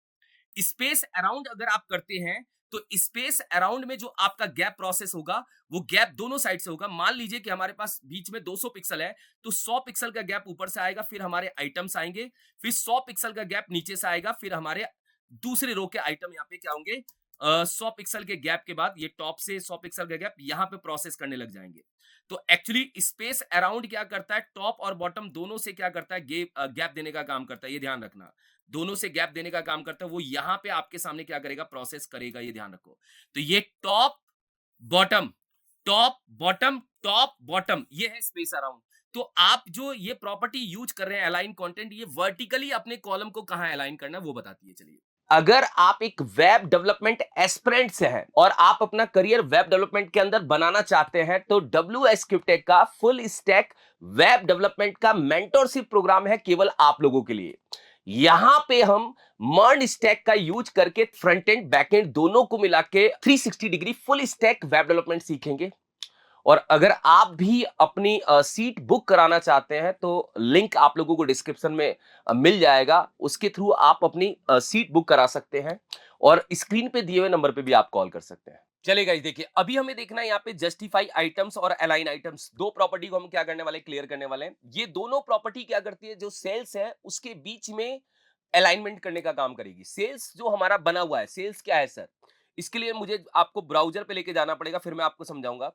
स्पेस अराउंड अगर आप करते हैं तो स्पेस अराउंड में जो आपका गैप प्रोसेस होगा, वो गैप दोनों साइड से होगा। मान लीजिए कि हमारे पास बीच में 200 पिक्सल है, तो 100 पिक्सल का गैप ऊपर से आएगा, फिर हमारे आइटम्स आएंगे, फिर 100 पिक्सल का गैप नीचे से आएगा, फिर हमारे दूसरे रो के आइटम यहाँ पे क्या होंगे, 100 पिक्सल के गैप के बाद ये टॉप से 100 पिक्सल का गैप यहाँ पे प्रोसेस करने लग जाएंगे। तो एक्चुअली स्पेस अराउंड क्या करता है, टॉप और बॉटम दोनों से क्या करता है, गैप देने का काम करता है, ये ध्यान रखना। दोनों से गैप देने का काम करता है, वो यहां पे आपके सामने क्या करेगा, प्रोसेस करेगा, ये ध्यान रखो। तो ये top bottom, top bottom, top bottom, ये है स्पेस अराउंड। तो आप जो ये प्रॉपर्टी यूज कर रहे हैं अलाइन कंटेंट, ये वर्टिकली अपने कॉलम को कहां अलाइन करना है वो बताती है। चलिए, अगर आप एक वेब डेवलपमेंट एस्पिरेंट से हैं और आप अपना करियर वेब डेवलपमेंट के अंदर बनाना चाहते हैं, तो WSQTech का फुल स्टैक वेब डेवलपमेंट का मेंटरशिप प्रोग्राम है केवल आप लोगों के लिए। यहां पे हम मर्न स्टैक का यूज करके फ्रंट एंड बैक एंड दोनों को मिला के 360 degree full stack web development सीखेंगे। और अगर आप भी अपनी सीट बुक कराना चाहते हैं तो लिंक आप लोगों को डिस्क्रिप्शन में मिल जाएगा, उसके थ्रू आप अपनी सीट बुक करा सकते हैं, और स्क्रीन पे दिए हुए नंबर पे भी आप कॉल कर सकते हैं। चलिए गाइस, देखिए अभी हमें देखना है यहाँ पे जस्टिफाई आइटम्स और अलाइन आइटम्स, दो प्रॉपर्टी को हम क्या करने वाले, क्लियर करने वाले हैं। ये दोनों प्रॉपर्टी क्या करती है, जो सेल्स है उसके बीच में अलाइनमेंट करने का काम करेगी। सेल्स जो हमारा बना हुआ है, सेल्स क्या है सर, इसके लिए मुझे आपको ब्राउजर पे लेके जाना पड़ेगा, फिर मैं आपको समझाऊंगा।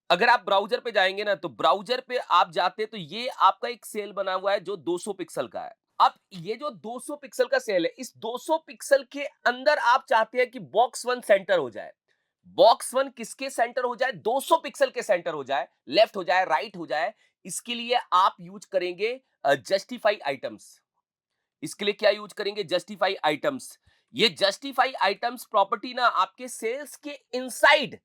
अगर आप ब्राउजर पे जाएंगे ना, तो ब्राउजर पे आप जाते तो ये आपका एक सेल बना हुआ है जो 200 पिक्सल का है। अब ये जो 200 पिक्सल का सेल है, इस 200 पिक्सल के अंदर आप चाहते हैं कि बॉक्स वन सेंटर हो जाए। बॉक्स वन किसके सेंटर हो जाए, 200 पिक्सल के सेंटर हो जाए, लेफ्ट हो जाए, राइट हो जाए। इसके लिए आप यूज करेंगे जस्टिफाई आइटम्स। इसके लिए क्या यूज करेंगे, जस्टिफाई आइटम्स। ये जस्टिफाई आइटम्स प्रॉपर्टी ना आपके सेल्स के इनसाइड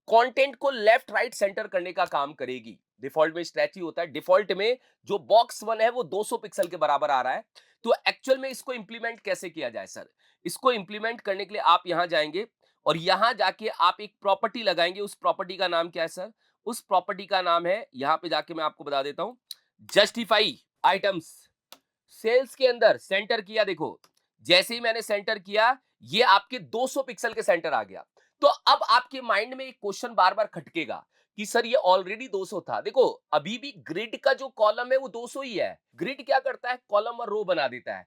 कंटेंट को लेफ्ट राइट सेंटर करने का काम करेगी। डिफॉल्ट में स्ट्रेच ही होता है, डिफॉल्ट में जो बॉक्स वन है वो 200 पिक्सल के बराबर आ रहा है। तो एक्चुअल में इसको इंप्लीमेंट कैसे किया जाए सर, इसको इंप्लीमेंट करने के लिए आप यहां जाएंगे और यहां जाके आप एक प्रॉपर्टी लगाएंगे। उस प्रॉपर्टी का नाम क्या है सर, उस प्रॉपर्टी का नाम है, यहां पे जाके मैं आपको बता देता हूं, जस्टिफाई आइटम्स। सेल्स के अंदर सेंटर किया, देखो जैसे ही मैंने सेंटर किया, ये आपके 200 पिक्सल के सेंटर आ गया। तो अब आपके माइंड में एक क्वेश्चन बार बार खटकेगा कि सर ये ऑलरेडी 200 था। देखो अभी भी ग्रिड का जो कॉलम है वो 200 ही है। ग्रिड क्या करता है, कॉलम और रो बना देता है,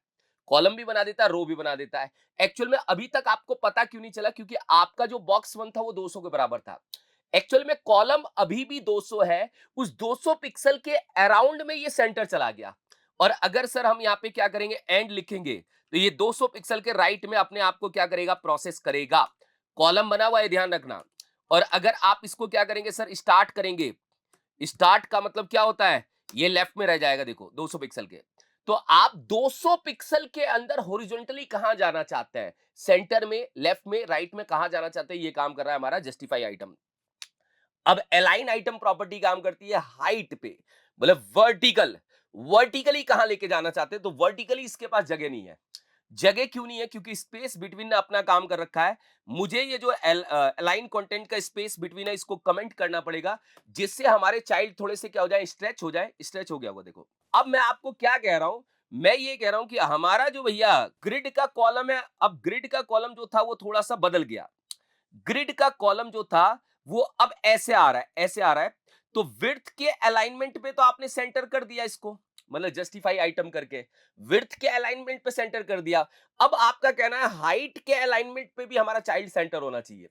कॉलम भी बना देता है, रो भी बना देता है। एक्चुअल में अभी तक आपको पता क्यों नहीं चला, क्योंकि आपका जो बॉक्स वन था वो 200 के बराबर था। एक्चुअल में कॉलम अभी भी 200 है, उस 200 पिक्सल के अराउंड में ये सेंटर चला गया। और अगर सर हम यहाँ पे क्या करेंगे, एंड लिखेंगे, तो ये 200 पिक्सल के राइट में अपने आप को क्या करेगा, प्रोसेस करेगा। कॉलम बना हुआ है, ध्यान रखना। और अगर आप इसको क्या करेंगे सर, स्टार्ट करेंगे, स्टार्ट का मतलब क्या होता है, ये लेफ्ट में रह जाएगा, देखो 200 पिक्सल के। तो आप 200 पिक्सल के अंदर हॉरिजॉन्टली कहां जाना चाहते हैं, सेंटर में, लेफ्ट में, राइट में, कहां जाना चाहते हैं, ये काम कर रहा है हमारा जस्टिफाई आइटम। अब अलाइन आइटम प्रॉपर्टी काम करती है हाइट पे, मतलब वर्टिकल। वर्टिकली कहां लेके जाना चाहते हैं, तो वर्टिकली इसके पास जगह नहीं है। जगह क्यों नहीं है, क्योंकि स्पेस बिटवीन ने अपना काम कर रखा है। मुझे ये जो अलाइन कंटेंट का स्पेस बिटवीन है, इसको कमेंट करना पड़ेगा, जिससे हमारे चाइल्ड थोड़े से क्या हो जाए, स्ट्रेच हो जाए। स्ट्रेच हो गया वो, देखो। अब मैं आपको क्या कह रहा हूं, मैं ये कह रहा हूं कि हमारा जो भैया ग्रिड का कॉलम है, अब ग्रिड का कॉलम जो था वो थोड़ा सा बदल गया। ग्रिड का कॉलम जो था वो अब ऐसे आ रहा है, ऐसे आ रहा है। तो विड्थ के अलाइनमेंट पे तो आपने सेंटर कर दिया इसको, मतलब जस्टिफाई आइटम करके विड्थ के अलाइनमेंट पे सेंटर कर दिया। अब आपका कहना है हाइट के अलाइनमेंट पे भी हमारा चाइल्ड सेंटर होना चाहिए,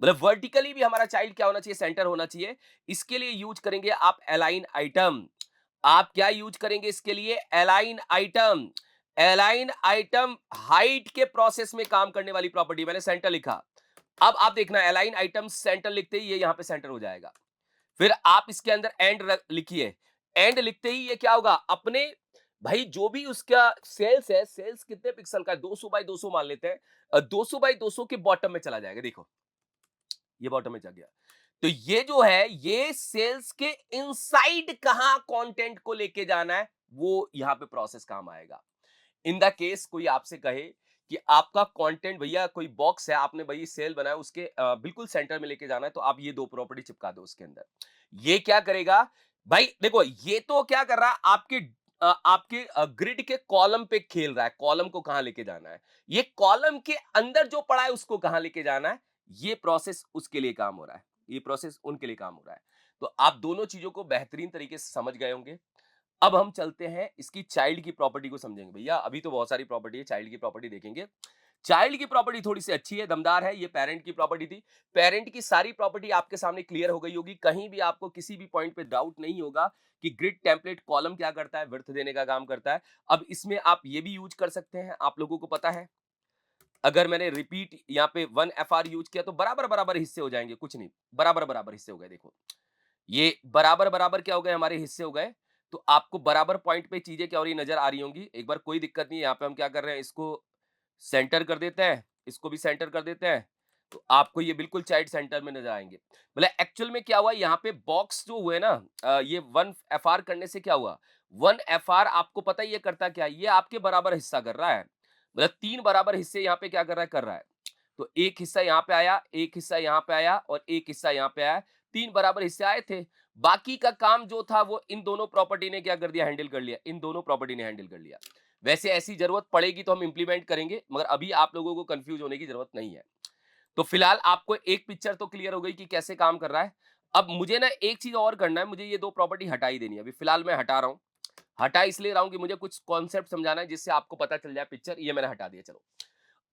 मतलब वर्टिकली भी हमारा चाइल्ड क्या होना चाहिए, सेंटर होना चाहिए। इसके लिए यूज करेंगे आप अलाइन आइटम। आप क्या यूज करेंगे इसके लिए? Align item. Align item height के प्रोसेस में काम करने वाली प्रॉपर्टी, मैंने सेंटर लिखा। अब आप देखना अलाइन आइटम सेंटर लिखते ही ये यहां पे सेंटर हो जाएगा। फिर आप इसके अंदर एंड लिखिए। एंड लिखते ही ये क्या होगा, अपने भाई जो भी उसका सेल्स है, सेल्स कितने पिक्सल का है, 200 बाई 200 मान लेते हैं, 200 बाई 200 के बॉटम में चला जाएगा। देखो ये बॉटम में जा गया। तो ये जो है, ये सेल्स के इनसाइड कहां कंटेंट को लेके जाना है, वो यहां पे प्रोसेस काम आएगा। इन द केस कोई आपसे कहे कि आपका कंटेंट भैया कोई बॉक्स है, आपने भाई सेल बनाया, उसके बिल्कुल सेंटर में लेके जाना है, तो आप ये दो प्रॉपर्टी चिपका दो उसके अंदर। ये क्या करेगा भाई, देखो ये तो क्या कर रहा है, आपके ग्रिड के कॉलम पे खेल रहा है, कॉलम को कहां लेके जाना है, ये कॉलम के अंदर जो पड़ा है उसको कहां लेके जाना है, ये प्रोसेस उसके लिए काम हो रहा है, ये प्रोसेस उनके लिए काम हो रहा है। तो आप दोनों चीजों को बेहतरीन तरीके से समझ गए होंगे। अब हम चलते हैं इसकी चाइल्ड की प्रॉपर्टी को समझेंगे। भैया अभी तो बहुत सारी प्रॉपर्टी है, चाइल्ड की प्रॉपर्टी देखेंगे। चाइल्ड की प्रॉपर्टी थोड़ी सी अच्छी है, दमदार है। ये पेरेंट की प्रॉपर्टी थी। पेरेंट की सारी प्रॉपर्टी आपके सामने क्लियर हो गई होगी, कहीं भी आपको किसी भी पॉइंट पे डाउट नहीं होगा कि ग्रिड टेम्पलेट कॉलम क्या करता है, विड्थ देने का काम करता है। अब इसमें आप ये भी यूज कर सकते हैं, आप लोगों को पता है, अगर मैंने रिपीट यहाँ पे 1 FR यूज किया तो बराबर बराबर हिस्से हो जाएंगे, कुछ नहीं, बराबर बराबर हिस्से हो गए। देखो ये बराबर बराबर क्या हो गए, हमारे हिस्से हो गए। तो आपको बराबर पॉइंट पे चीजें क्या हो रही नजर आ रही होंगी एक बार, कोई दिक्कत नहीं है। यहाँ पे हम क्या कर रहे हैं, इसको सेंटर कर देते हैं, इसको भी सेंटर कर देते हैं, तो आपको ये बिल्कुल चाइल्ड सेंटर में नजर आएंगे। मतलब एक्चुअल में क्या हुआ, यहाँ पे बॉक्स जो हुए ना, ये 1 FR करने से क्या हुआ, 1 FR आपको पता ही ये करता क्या है, ये आपके बराबर हिस्सा कर रहा है, मतलब 3 बराबर हिस्से यहाँ पे क्या कर रहा है, कर रहा है। तो एक हिस्सा यहाँ पे आया, एक हिस्सा यहाँ पे आया और एक हिस्सा यहाँ पे आया, 3 बराबर हिस्से आए थे। बाकी का काम जो था वो इन दोनों प्रॉपर्टी ने क्या कर दिया, हैंडल कर लिया, इन दोनों प्रॉपर्टी ने हैंडल कर लिया। वैसे ऐसी जरूरत पड़ेगी तो हम इंप्लीमेंट करेंगे, मगर अभी आप लोगों को कंफ्यूज होने की जरूरत नहीं है। तो फिलहाल आपको एक पिक्चर तो क्लियर हो गई कि कैसे काम कर रहा है। अब मुझे ना एक चीज और करना है, मुझे ये दो प्रॉपर्टी हटा ही देनी है। अभी फिलहाल मैं हटा रहा हूं, हटा इसलिए रहा हूं कि मुझे कुछ कॉन्सेप्ट समझाना है जिससे आपको पता चल जाए पिक्चर। ये मैंने हटा दिया। चलो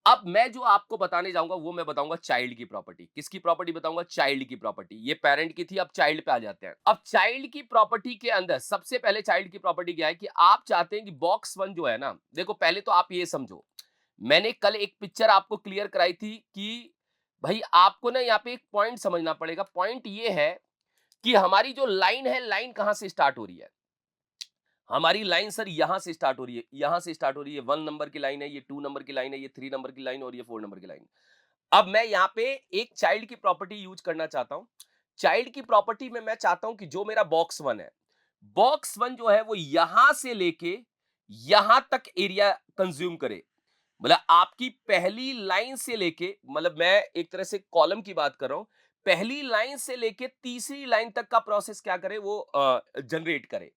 अब मैं जो आपको बताने जाऊंगा वो मैं बताऊंगा चाइल्ड की प्रॉपर्टी। किसकी प्रॉपर्टी बताऊंगा, चाइल्ड की प्रॉपर्टी। ये पेरेंट की थी, अब चाइल्ड पे आ जाते हैं। अब चाइल्ड की प्रॉपर्टी के अंदर सबसे पहले चाइल्ड की प्रॉपर्टी क्या है कि आप चाहते हैं कि बॉक्स 1 जो है ना, देखो पहले तो आप ये समझो, मैंने कल एक पिक्चर आपको क्लियर कराई थी कि भाई आपको ना यहाँ पे एक पॉइंट समझना पड़ेगा। पॉइंट ये है कि हमारी जो लाइन है, लाइन कहां से स्टार्ट हो रही है, हमारी लाइन सर यहां से स्टार्ट हो रही है, यहां से स्टार्ट हो रही है। 1 नंबर की लाइन है, ये 2 नंबर की लाइन है, ये 3 नंबर की लाइन और ये 4 नंबर की लाइन। अब मैं यहां पे एक चाइल्ड की प्रॉपर्टी यूज करना चाहता हूं। चाइल्ड की प्रॉपर्टी में मैं चाहता हूं कि जो मेरा बॉक्स 1 है, बॉक्स 1 जो है वो यहां से लेके यहां तक एरिया कंज्यूम करे। मतलब आपकी पहली लाइन से लेके, मतलब मैं एक तरह से कॉलम की बात कर रहा हूं, पहली लाइन से लेके तीसरी लाइन तक का प्रोसेस क्या करे, वो जनरेट करे।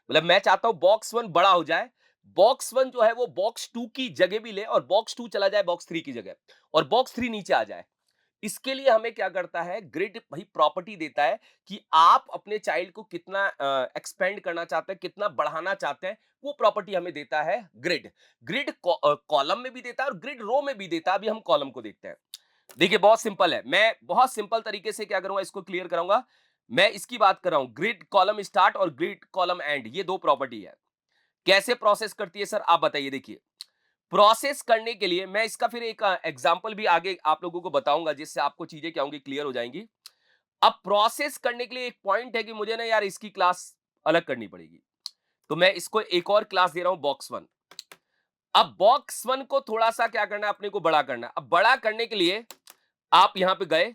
मतलब मैं चाहता हूं बॉक्स 1 बड़ा हो जाए, बॉक्स 1 जो है वो बॉक्स 2 की जगह भी ले और बॉक्स 2 चला जाए बॉक्स 3 की जगह, और बॉक्स 3 नीचे आ जाए। इसके लिए हमें क्या करता है, ग्रिड भाई प्रॉपर्टी देता है कि आप अपने चाइल्ड को कितना एक्सपेंड करना चाहते हैं, कितना बढ़ाना चाहते हैं, वो प्रॉपर्टी हमें देता है ग्रिड। ग्रिड कॉलम में भी देता है और ग्रिड रो में भी देता है। अभी हम कॉलम को देखते हैं। देखिए बहुत सिंपल है, मैं बहुत सिंपल तरीके से क्या करूंगा, इसको क्लियर कराऊंगा। मैं इसकी बात कर रहा हूं, ग्रिड कॉलम स्टार्ट और ग्रिड कॉलम एंड, ये दो प्रॉपर्टी है। कैसे प्रोसेस करती है सर, आप बताइए। देखिए प्रोसेस करने के लिए मैं इसका फिर एक एग्जांपल भी आगे आप लोगों को बताऊंगा, जिससे आपको चीजें क्या होंगी, क्लियर हो जाएंगी। अब प्रोसेस करने के लिए एक पॉइंट है कि मुझे ना यार इसकी क्लास अलग करनी पड़ेगी, तो मैं इसको एक और क्लास दे रहा हूं, बॉक्स 1। अब बॉक्स 1 को थोड़ा सा क्या करना है, अपने को बड़ा करना है। अब बड़ा करने के लिए आप यहां पे गए,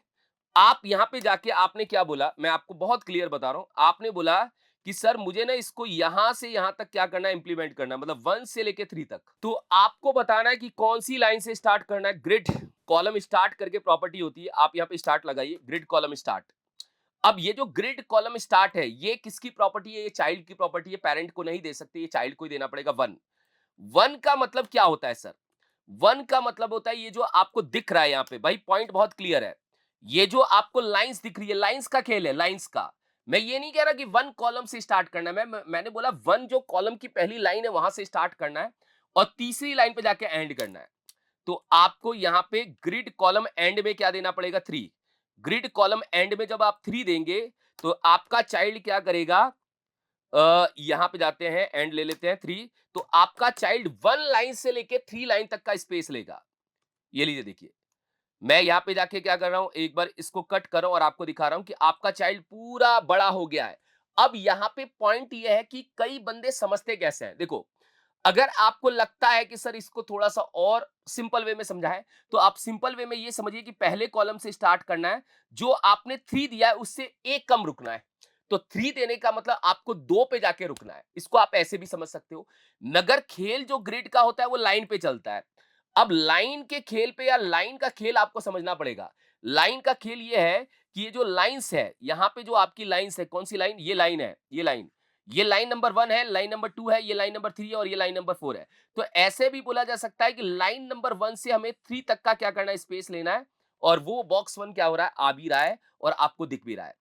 आप यहां पे जाके आपने क्या बोला, मैं आपको बहुत क्लियर बता रहा हूं। आपने बोला कि सर मुझे ना इसको यहां से यहां तक क्या करना है, इंप्लीमेंट करना है, मतलब 1 से लेके 3 तक। तो आपको बताना है कि कौन सी लाइन से स्टार्ट करना है। ग्रिड कॉलम स्टार्ट करके प्रॉपर्टी होती है, आप यहां पे स्टार्ट लगाइए, ग्रिड कॉलम स्टार्ट। अब ये जो ग्रिड कॉलम स्टार्ट है, ये किसकी प्रॉपर्टी है, ये चाइल्ड की प्रॉपर्टी है। पेरेंट को नहीं दे सकते, ये चाइल्ड को ही देना पड़ेगा। 1 1 का मतलब क्या होता है सर, 1 का मतलब होता है ये जो आपको दिख रहा है यहाँ पे, भाई पॉइंट बहुत क्लियर है। ये जो आपको लाइंस दिख रही है, लाइंस का खेल है, लाइंस का। मैं ये नहीं कह रहा कि वन कॉलम से स्टार्ट करना है, मैंने बोला वन जो कॉलम की पहली लाइन है वहां से स्टार्ट करना है और तीसरी लाइन पे जाके एंड करना है। तो आपको यहां पे ग्रिड कॉलम एंड में क्या देना पड़ेगा? 3। ग्रिड कॉलम एंड में जब आप 3 देंगे तो आपका चाइल्ड क्या करेगा? यहां पे जाते हैं, एंड ले लेते हैं 3, तो आपका चाइल्ड 1 लाइन से लेके 3 लाइन तक का स्पेस लेगा। ये लीजिए देखिए, मैं यहां पे जाके क्या कर रहा हूं, एक बार इसको कट करो और आपको दिखा रहा हूं कि आपका चाइल्ड पूरा बड़ा हो गया है। अब यहां पे पॉइंट ये है कि कई बंदे समझते कैसे हैं। देखो, अगर आपको लगता है कि सर इसको थोड़ा सा और सिंपल वे में समझा है, तो आप सिंपल वे में ये समझिए कि पहले कॉलम से स्टार्ट करना है, जो आपने 3 दिया है उससे एक कम रुकना है। तो 3 देने का मतलब आपको 2 पे जाके रुकना है। इसको आप ऐसे भी समझ सकते हो। मगर खेल जो ग्रिड का होता है वो लाइन पे चलता है। अब लाइन के खेल पे या लाइन का खेल आपको समझना पड़ेगा। लाइन का खेल ये है कि ये जो लाइन्स है, यहां पे जो आपकी लाइन्स है, कौन सी लाइन? ये लाइन है, ये लाइन। ये लाइन नंबर 1 है, लाइन नंबर 2 है, ये लाइन नंबर 3 है और ये लाइन नंबर 4 है। तो ऐसे भी बोला जा सकता है कि लाइन नंबर 1 से हमें 3 तक का क्या करना है? स्पेस लेना है और वो बॉक्स 1 क्या हो रहा है? आ भी रहा है और आपको दिख भी रहा है।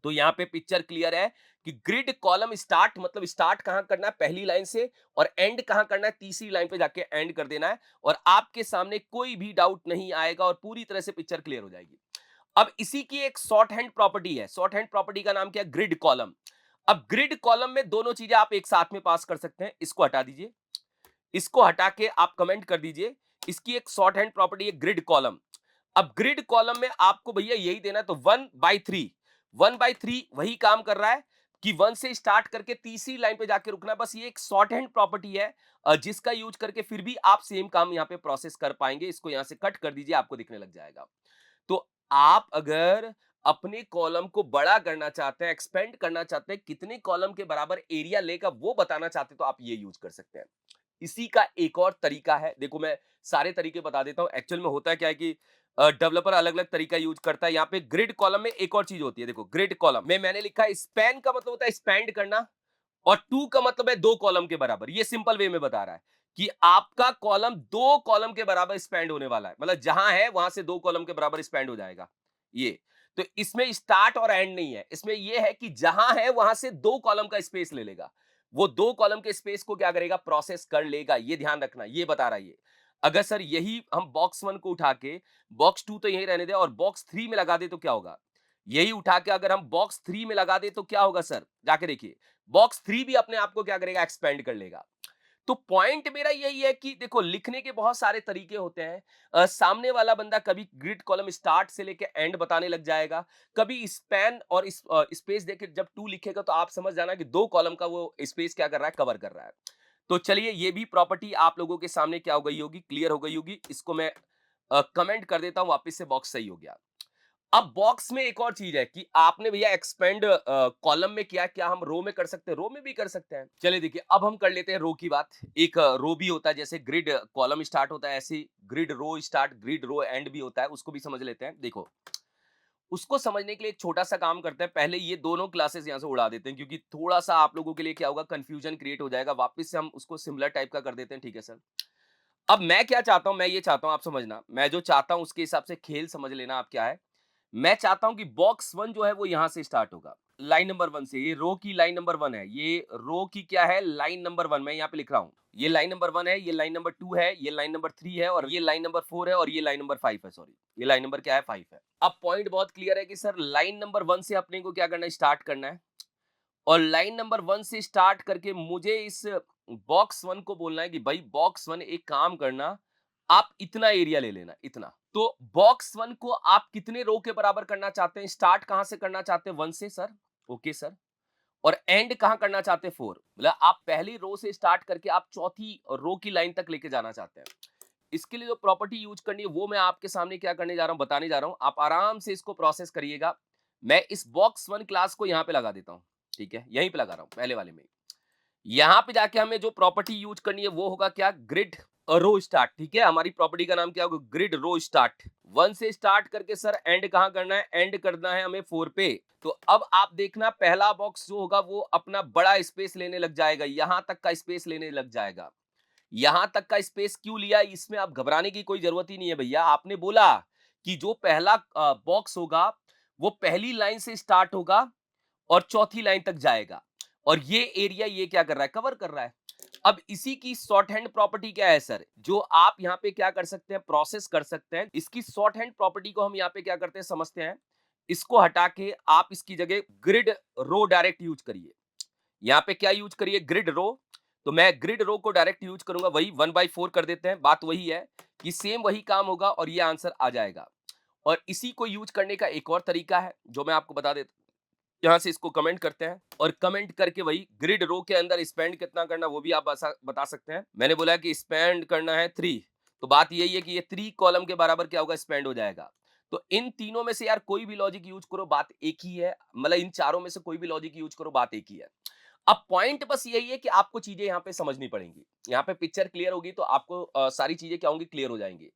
तो यहां पे पिक्चर क्लियर है कि ग्रिड कॉलम स्टार्ट मतलब स्टार्ट कहां करना है? पहली लाइन से, और एंड कहां करना है? तीसरी लाइन पे जाके एंड कर देना है और आपके सामने कोई भी डाउट नहीं आएगा और पूरी तरह से पिक्चर क्लियर हो जाएगी। अब इसी की एक शॉर्ट हैंड प्रॉपर्टी है। शॉर्ट हैंड प्रॉपर्टी का नाम क्या है? Grid column. अब ग्रिड कॉलम में दोनों चीजें आप एक साथ में पास कर सकते हैं। इसको हटा दीजिए, इसको हटा के आप कमेंट कर दीजिए। इसकी एक शॉर्ट हैंड प्रॉपर्टी है ग्रिड कॉलम। अब ग्रिड कॉलम में आपको भैया यही देना है, तो 1/3, 1/3 वही काम कर रहा है कि 1 से स्टार्ट करके तीसरी लाइन पे जाके रुकना है। बस ये एक शॉर्ट हैंड प्रॉपर्टी है जिसका यूज करके फिर भी आप सेम काम यहां पे प्रोसेस कर पाएंगे। इसको यहां से कट कर दीजिए, आपको दिखने लग जाएगा। तो आप अगर अपने कॉलम को बड़ा करना चाहते हैं, एक्सपेंड करना चाहते हैं, कितने कॉलम के बराबर एरिया लेगा वो बताना चाहते हैं, तो आप ये यूज कर सकते हैं। इसी का एक और तरीका है। देखो, मैं सारे तरीके बता देता हूं। एक्चुअल में होता है क्या है कि डेवलपर अलग अलग तरीका यूज करता है। यहाँ पे ग्रिड कॉलम में एक और चीज होती है। देखो, ग्रिड कॉलम में मैंने लिखा है स्पैन का मतलब होता है स्पैंड करना, और टू का मतलब है 2 कॉलम के बराबर। ये सिंपल वे में बता रहा है कि आपका कॉलम 2 कॉलम के बराबर स्पैंड होने वाला है। मतलब जहां है वहां से 2 कॉलम के बराबर स्पैंड हो जाएगा। ये तो इसमें स्टार्ट और एंड नहीं है। इसमें यह है कि जहां है वहां से 2 कॉलम का स्पेस ले लेगा। वो 2 कॉलम के स्पेस को क्या करेगा? प्रोसेस कर लेगा। ये ध्यान रखना, ये बता रहा है ये। अगर सर यही हम बॉक्स 1 को उठा के बॉक्स 2 तो यही रहने दे और बॉक्स 3 में लगा दे तो क्या होगा? यही उठा के अगर हम बॉक्स 3 में लगा दे तो क्या होगा सर? जाके देखिए, बॉक्स 3 भी अपने आप को क्या करेगा? एक्सपेंड कर लेगा। तो पॉइंट मेरा यही है कि देखो, लिखने के बहुत सारे तरीके होते हैं। सामने वाला बंदा कभी ग्रिड कॉलम स्टार्ट से लेके एंड बताने लग जाएगा, कभी स्पैन और स्पेस देके जब 2 लिखेगा तो आप समझ जाना कि 2 कॉलम का वो स्पेस क्या कर रहा है? कवर कर रहा है। तो चलिए, ये भी प्रॉपर्टी आप लोगों के सामने क्या हो गई होगी? क्लियर हो गई होगी। इसको मैं कमेंट कर देता हूं वापस से, बॉक्स सही हो गया। अब बॉक्स में एक और चीज है कि आपने भैया एक्सपेंड कॉलम में किया, क्या हम रो में कर सकते हैं? रो में भी कर सकते हैं। चलिए देखिए, अब हम कर लेते हैं रो की बात। एक रो भी होता है, जैसे ग्रिड कॉलम स्टार्ट होता है ऐसे grid row start, grid row end भी होता है। उसको भी समझ लेते हैं। देखो, उसको समझने के लिए एक छोटा सा काम करते हैं। पहले ये दोनों क्लासेस यहां से उड़ा देते हैं, क्योंकि थोड़ा सा आप लोगों के लिए क्या होगा? कंफ्यूजन क्रिएट हो जाएगा। वापस से हम उसको सिमिलर टाइप का कर देते हैं। ठीक है सर। अब मैं क्या चाहता हूं, मैं ये चाहता हूं आप समझना, मैं जो चाहता हूं उसके हिसाब से खेल समझ लेना आप क्या है। मैं चाहता हूं कि बॉक्स 1 जो है वो यहां से स्टार्ट होगा, लाइन नंबर 1 से। ये रो की लाइन नंबर 1 है, ये रो की क्या है? Line number 1। मैं यहां पे लिख रहा हूं, ये लाइन नंबर 1 है, ये लाइन नंबर 2 है, ये लाइन नंबर 3 है और ये लाइन नंबर 4 है और ये लाइन नंबर 5 है। सॉरी, ये लाइन नंबर क्या है? 5 है। अब पॉइंट बहुत क्लियर है कि सर लाइन नंबर 1 से अपने को क्या करना है? स्टार्ट करना है, और लाइन नंबर 1 से स्टार्ट करके मुझे इस बॉक्स 1 को बोलना है कि भाई बॉक्स 1 एक काम करना, आप इतना एरिया ले लेना, इतना। तो बॉक्स 1 को आप कितने रो के बराबर करना चाहते हैं? स्टार्ट कहां से करना चाहते हैं? 1 से सर। Okay sir. और एंड कहां करना चाहते हैं? 4। मतलब आप पहली रो से स्टार्ट करके आप चौथी रो की लाइन तक लेके जाना चाहते हैं। इसके लिए जो प्रॉपर्टी यूज करनी है वो मैं आपके सामने क्या करने जा रहा हूं, बताने जा रहा हूं। आप आराम से इसको प्रोसेस करिएगा। मैं इस बॉक्स 1 क्लास को यहां पे लगा देता हूं। ठीक है, यहीं पे लगा रहा हूं, पहले वाले में। यहां पे जाके हमें जो प्रॉपर्टी यूज करनी है वो होगा क्या? Grid row start. ठीक है, हमारी प्रॉपर्टी का नाम क्या होगा? Grid row start. 1 से स्टार्ट करके सर एंड कहां करना है? एंड करना है हमें 4 पे। तो अब आप देखना, पहला बॉक्स जो होगा वो अपना बड़ा स्पेस लेने लग जाएगा, यहां तक का स्पेस लेने लग जाएगा। यहां तक का स्पेस क्यों लिया? इसमें आप घबराने की कोई जरूरत ही नहीं है भैया। आपने बोला कि जो पहला बॉक्स होगा वो पहली लाइन से स्टार्ट होगा और चौथी लाइन तक जाएगा, और ये एरिया ये क्या कर रहा है, कवर कर रहा है। अब इसी की शॉर्ट हैंड प्रॉपर्टी क्या है सर, जो आप यहां पे क्या कर सकते हैं, प्रोसेस कर सकते हैं। इसकी शॉर्ट हैंड प्रॉपर्टी को हम यहां पे क्या करते हैं, समझते हैं। इसको हटा के आप इसकी जगह ग्रिड रो डायरेक्ट यूज करिए। यहां पे क्या यूज करिए, ग्रिड रो। तो मैं ग्रिड रो को डायरेक्ट यूज करूंगा, वही 1/4 कर देते हैं। बात वही है कि सेम वही काम होगा और ये आंसर आ जाएगा। और इसी को यूज करने का एक और तरीका है जो मैं आपको बता देता हूं। यहां से इसको कमेंट करते हैं और कमेंट करके वही ग्रिड रो के अंदर स्पेंड कितना करना वो भी आप बता सकते हैं। मैंने बोला कि स्पेंड करना है 3, तो बात यही है कि ये 3 कॉलम के बराबर क्या होगा, स्पेंड हो जाएगा। तो इन तीनों में से यार कोई भी लॉजिक यूज करो, बात एक ही है। मतलब इन चारों में से कोई भी लॉजिक यूज करो, बात एक ही है। अब पॉइंट बस यही है कि आपको चीजें यहाँ पे समझनी पड़ेंगी। यहाँ पे पिक्चर क्लियर होगी तो आपको सारी चीजें क्या होंगी, क्लियर हो जाएंगी।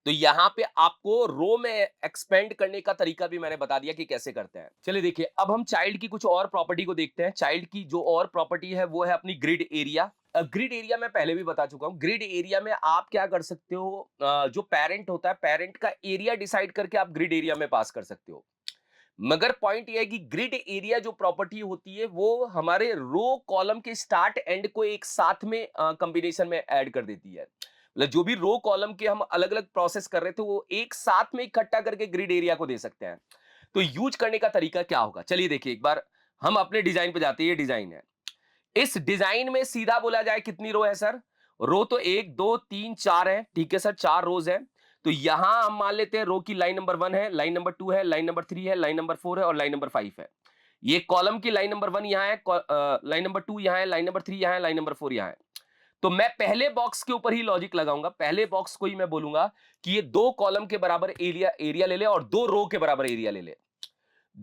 तो यहां पे आपको रो में एक्सपेंड करने का तरीका भी मैंने बता दिया कि कैसे करते हैं। चलिए देखिए, अब हम चाइल्ड की कुछ और प्रॉपर्टी को देखते हैं। चाइल्ड की जो और प्रॉपर्टी है वो है अपनी ग्रिड एरिया। ग्रिड एरिया मैं पहले भी बता चुका हूं। ग्रिड एरिया में आप क्या कर सकते हो, जो पेरेंट होता है, पेरेंट का एरिया डिसाइड करके आप ग्रिड एरिया में पास कर सकते हो। मगर पॉइंट ये है कि ग्रिड एरिया जो प्रॉपर्टी होती है वो हमारे रो कॉलम के स्टार्ट एंड को एक साथ में कॉम्बिनेशन में ऐड कर देती है। मतलब जो भी रो कॉलम के हम अलग अलग प्रोसेस कर रहे थे वो एक साथ में इकट्ठा करके ग्रिड एरिया को दे सकते हैं। तो यूज करने का तरीका क्या होगा, चलिए देखिए एक बार हम अपने डिजाइन पे जाते हैं। ये डिजाइन है। इस डिजाइन में सीधा बोला जाए कितनी रो है सर, रो तो 1 2 3 4 है। ठीक है सर, 4 रोज है। तो यहां हम मान लेते हैं रो की लाइन नंबर 1 है, लाइन नंबर 2 है, लाइन नंबर 3 है, लाइन नंबर 4 है और लाइन नंबर 5 है। ये कॉलम की लाइन नंबर 1 यहां है, लाइन नंबर 2 यहां है, लाइन नंबर 3 यहां है, लाइन नंबर 4 यहां है। तो मैं पहले बॉक्स के ऊपर ही लॉजिक लगाऊंगा। पहले बॉक्स को ही मैं बोलूंगा कि ये 2 कॉलम के बराबर एरिया एरिया ले ले और 2 रो के बराबर एरिया ले ले।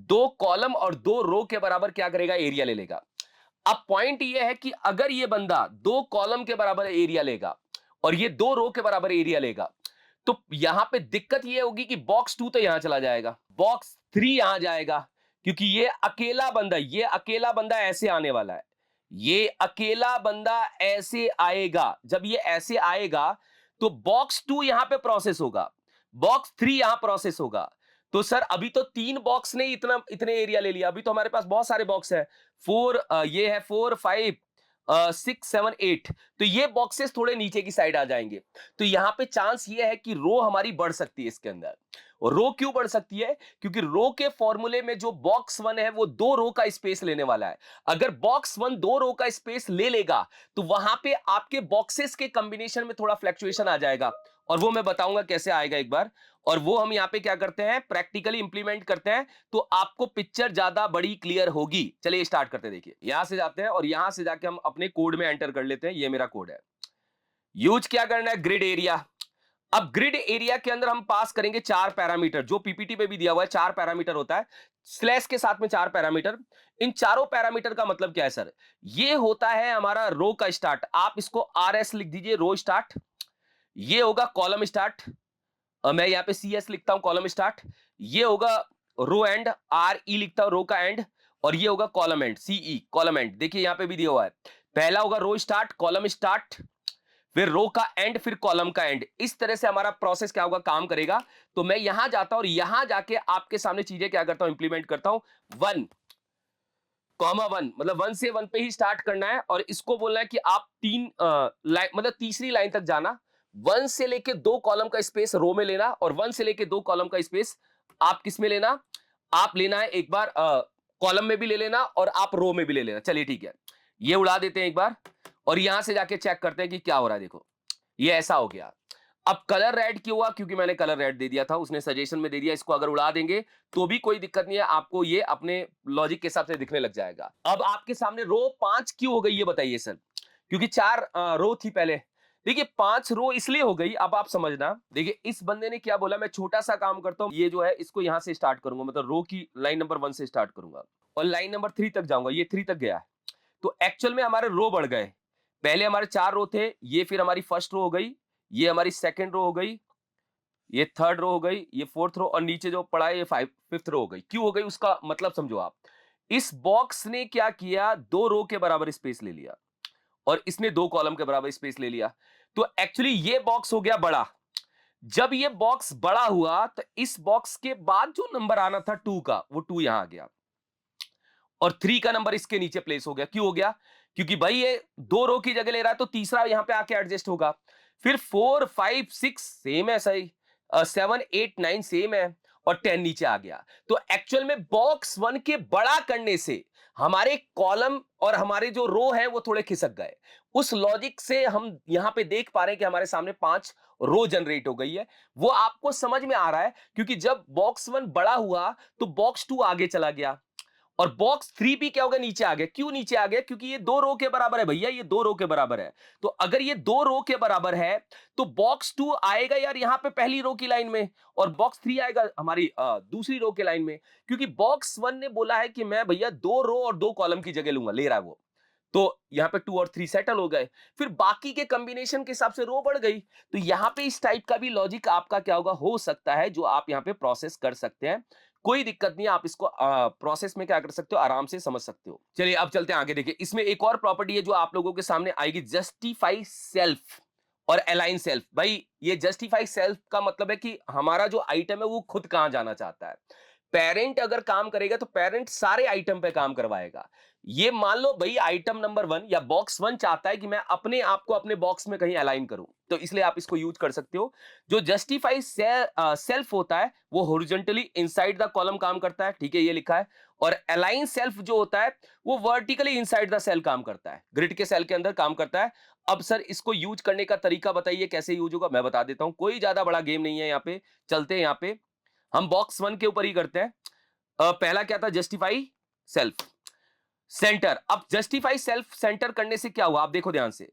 2 कॉलम और 2 रो के बराबर क्या करेगा, एरिया ले लेगा। अब पॉइंट ये है कि अगर ये बंदा 2 कॉलम के बराबर एरिया लेगा और ये 2 रो के बराबर एरिया लेगा, तो यहां पे दिक्कत ये होगी कि बॉक्स 2 तो यहां चला जाएगा, बॉक्स 3 यहां जाएगा, क्योंकि ये अकेला बंदा ऐसे आने वाला है। ये अकेला बंदा ऐसे आएगा। जब ये ऐसे आएगा तो बॉक्स 2 यहां पे प्रोसेस होगा, बॉक्स 3 यहां प्रोसेस होगा। तो सर अभी तो 3 बॉक्स ने इतने एरिया ले लिया। अभी तो हमारे पास बहुत सारे बॉक्स है। 4 ये है 4 5 6 7 8। तो ये बॉक्सेस थोड़े नीचे की साइड आ जाएंगे। तो यहां पे चांस ये है कि रो हमारी बढ़ सकती है इसके अंदर। और रो क्यों बढ़ सकती है, क्योंकि रो के फॉर्मूले में जो बॉक्स 1 है वो 2 रो का स्पेस लेने वाला है। अगर बॉक्स 1 2 रो का स्पेस ले लेगा तो वहां पे आपके बॉक्सेस के कॉम्बिनेशन में थोड़ा फ्लक्चुएशन आ जाएगा, और वो मैं बताऊंगा कैसे आएगा एक बार। और वो हम यहाँ पे क्या करते हैं, प्रैक्टिकली इंप्लीमेंट करते हैं, तो आपको पिक्चर ज्यादा बड़ी क्लियर होगी। चलिए स्टार्ट करते हैं। देखिए यहां से जाते हैं और यहां से जाके हम अपने कोड में एंटर कर लेते हैं। ये मेरा कोड है। यूज क्या करना है, ग्रिड एरिया। अब ग्रिड एरिया के अंदर हम पास करेंगे 4 पैरामीटर, जो पीपीटी पे भी दिया हुआ है। 4 पैरामीटर होता है, स्लैश के साथ में 4 पैरामीटर। इन चारों पैरामीटर का मतलब क्या है सर, ये होता है हमारा रो का स्टार्ट। आप इसको आरएस लिख दीजिए, रो स्टार्ट। ये होगा कॉलम स्टार्ट, मैं यहां पे सी एस लिखता हूं, कॉलम स्टार्ट। ये होगा रो एंड, आर ई लिखता हूं, रो का एंड। और ये होगा column end, CE column end. देखिए यहां पे भी दिया हुआ है, पहला होगा रो स्टार्ट, कॉलम स्टार्ट, फिर रो का एंड, फिर कॉलम का एंड। इस तरह से हमारा प्रोसेस क्या होगा, काम करेगा। तो मैं यहां जाता हूं और यहां जाके आपके सामने चीजें क्या करता हूं, इंप्लीमेंट करता हूं। 1,1 मतलब 1 से 1 पे ही स्टार्ट करना है, और इसको बोलना है कि आप मतलब तीसरी लाइन तक जाना। 1 से लेके 2 कॉलम का स्पेस रो में लेना, और 1 से लेके 2 कॉलम का स्पेस आप किस में लेना, आप लेना है एक बार कॉलम में भी ले लेना और आप रो में भी ले लेना। चलिए ठीक है, ये उड़ा देते हैं एक बार और यहां से जाके चेक करते हैं कि क्या हो रहा है। देखो ये ऐसा हो गया। अब कलर रेड क्यों हुआ, क्योंकि मैंने कलर रेड दे दिया था, उसने सजेशन में दे दिया। इसको अगर उड़ा देंगे तो भी कोई दिक्कत नहीं है, आपको ये अपने लॉजिक के हिसाब से दिखने लग जाएगा। अब आपके सामने रो 5 क्यों हो गई ये बताइए सर, क्योंकि 4 रो थी पहले। देखिए 5 रो इसलिए हो गई, अब आप समझना। देखिए इस बंदे ने क्या बोला, मैं छोटा सा काम करता हूं, ये जो है इसको यहां से स्टार्ट करूंगा, मतलब रो की लाइन नंबर 1 से स्टार्ट करूंगा और लाइन नंबर 3 तक जाऊंगा। ये 3 तक गया है। तो एक्चुअल में हमारे रो बढ़ गए। पहले हमारे 4 रो थे, ये फिर हमारी फर्स्ट रो हो गई, ये हमारी सेकंड रो हो गई, ये थर्ड रो हो गई, ये फोर्थ रो, और नीचे जो पड़ा है ये फिफ्थ रो हो गई। क्यों हो गई उसका मतलब समझो आप। इस बॉक्स ने क्या किया, 2 रो के बराबर स्पेस ले लिया और इसने 2 कॉलम के बराबर स्पेस ले लिया। तो एक्चुअली ये बॉक्स हो गया बड़ा। जब ये बॉक्स बड़ा हुआ तो इस बॉक्स के बाद जो नंबर आना था 2 का, वो 2 यहां आ गया और 3 का नंबर इसके नीचे प्लेस हो गया। क्यों हो गया? क्योंकि भाई ये 2 रो की जगह ले रहा है तो तीसरा यहां पे आके एडजस्ट होगा। फिर 4 5 6 सेम है, सही। 7 8 9 सेम है और 10 नीचे आ गया। तो एक्चुअल में बॉक्स 1 के बड़ा करने से हमारे कॉलम और हमारे जो रो हैं वो थोड़े खिसक गए। उस लॉजिक से हम यहां पे देख पा रहे हैं कि हमारे सामने 5 रो जनरेट हो गई है। वो आपको समझ में आ रहा है क्योंकि जब बॉक्स 1 बड़ा हुआ तो बॉक्स 2 आगे चला गया और बॉक्स 3 भी क्या होगा, नीचे आ गया। क्यों नीचे आ गया? क्योंकि ये 2 रो के बराबर है भैया, ये 2 रो के बराबर है। तो अगर ये 2 रो के बराबर है तो बॉक्स 2 आएगा यार यहां पे पहली रो की लाइन में और बॉक्स 3 आएगा हमारी दूसरी रो के लाइन में। क्योंकि बॉक्स 1 ने बोला है कि मैं भैया 2 रो और 2 कॉलम की जगह लूंगा, ले रहा है वो। तो यहां पे 2 और 3 सेटल हो गए। फिर बाकी के कॉम्बिनेशन के हिसाब से रो बढ़ गई। तो यहां पे इस टाइप का भी लॉजिक आपका क्या होगा, हो सकता है, जो आप यहां पे प्रोसेस कर सकते हैं। कोई दिक्कत नहीं है, आप इसको प्रोसेस में क्या कर सकते हो, आराम से समझ सकते हो। चलिए अब चलते हैं आगे। देखिए इसमें एक और प्रॉपर्टी है जो आप लोगों के सामने आएगी, जस्टिफाई सेल्फ और अलाइन सेल्फ। भाई ये जस्टिफाई सेल्फ का मतलब है कि हमारा जो आइटम है वो खुद कहां जाना चाहता है। पेरेंट अगर काम करेगा तो पेरेंट सारे आइटम पे काम करवाएगा। ये मान लो भाई आइटम नंबर 1 या बॉक्स 1 चाहता है कि मैं अपने आप को अपने बॉक्स में कहीं अलाइन करूं, तो इसलिए आप इसको यूज कर सकते हो। जो जस्टिफाई सेल्फ होता है वो हॉरिजॉन्टली इनसाइड द कॉलम काम करता है, ठीक है, ये लिखा है। और अलाइन सेल्फ जो होता है वो वर्टिकली इनसाइड द सेल काम करता है, ग्रिड के सेल के अंदर काम करता है। अब सर इसको यूज करने का तरीका बताइए कैसे यूज होगा, मैं बता देता हूं। कोई ज्यादा बड़ा गेम नहीं है यहाँ पे। चलते हैं यहाँ पे, हम बॉक्स 1 के ऊपर ही करते हैं। पहला क्या था, जस्टिफाई सेल्फ सेंटर। अब जस्टिफाई सेल्फ सेंटर करने से क्या हुआ, आप देखो ध्यान से।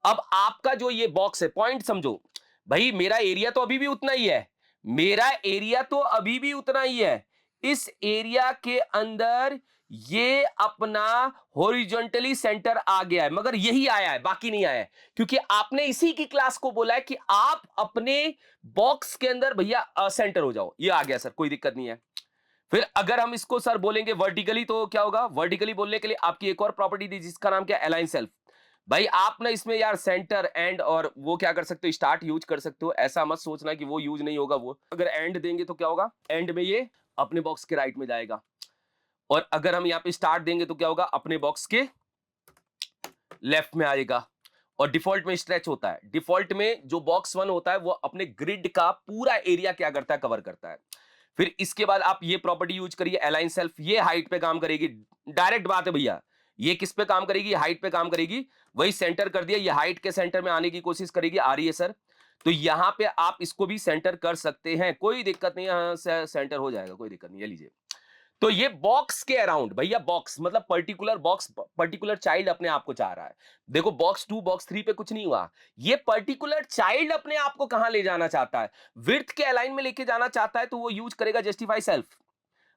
अब आपका जो ये बॉक्स है, पॉइंट समझो भाई, मेरा एरिया तो अभी भी उतना ही है, मेरा एरिया तो अभी भी उतना ही है। इस एरिया के अंदर ये अपना हॉरिजॉन्टली सेंटर आ गया है, मगर यही आया है, बाकी नहीं आया है। क्योंकि आपने इसी की क्लास को बोला है कि आप अपने बॉक्स के अंदर भैया सेंटर हो जाओ, ये आ गया सर, कोई दिक्कत नहीं है। फिर अगर हम इसको सर बोलेंगे वर्टिकली तो क्या होगा, वर्टिकली बोलने के लिए आपकी एक और प्रॉपर्टी दी जिसका नाम क्या है, अलाइन सेल्फ। भाई आप ना इसमें यार सेंटर एंड और वो क्या कर सकते हो, स्टार्ट यूज कर सकते हो। ऐसा मत सोचना कि वो यूज नहीं होगा। वो अगर एंड देंगे तो क्या होगा, एंड में ये अपने बॉक्स के राइट में जाएगा। और अगर हम यहाँ पे स्टार्ट देंगे तो क्या होगा, अपने बॉक्स के लेफ्ट में आएगा। और डिफॉल्ट में स्ट्रेच होता है। डिफॉल्ट में जो बॉक्स 1 होता है वो अपने ग्रिड का पूरा एरिया क्या करता है, कवर करता है। फिर इसके बाद आप ये प्रॉपर्टी यूज करिए, अलाइन सेल्फ। ये हाइट पे काम करेगी, डायरेक्ट बात है भैया। ये किस पे काम करेगी, हाइट पे काम करेगी। वही सेंटर कर दिया, ये हाइट के सेंटर में आने की कोशिश करेगी, आ रही है सर। तो यहां पे आप इसको भी सेंटर कर सकते हैं, कोई दिक्कत नहीं है। सेंटर हो जाएगा, कोई दिक्कत नहीं है, लीजिए। तो ये बॉक्स के अराउंड भैया, बॉक्स मतलब पर्टिकुलर बॉक्स, पर्टिकुलर चाइल्ड अपने आप को चाह रहा है। देखो बॉक्स 2 बॉक्स 3 पे कुछ नहीं हुआ। ये पर्टिकुलर चाइल्ड अपने आप को कहां ले जाना चाहता है, विड्थ के अलाइन में लेके जाना चाहता है, तो वो यूज करेगा जस्टिफाई सेल्फ।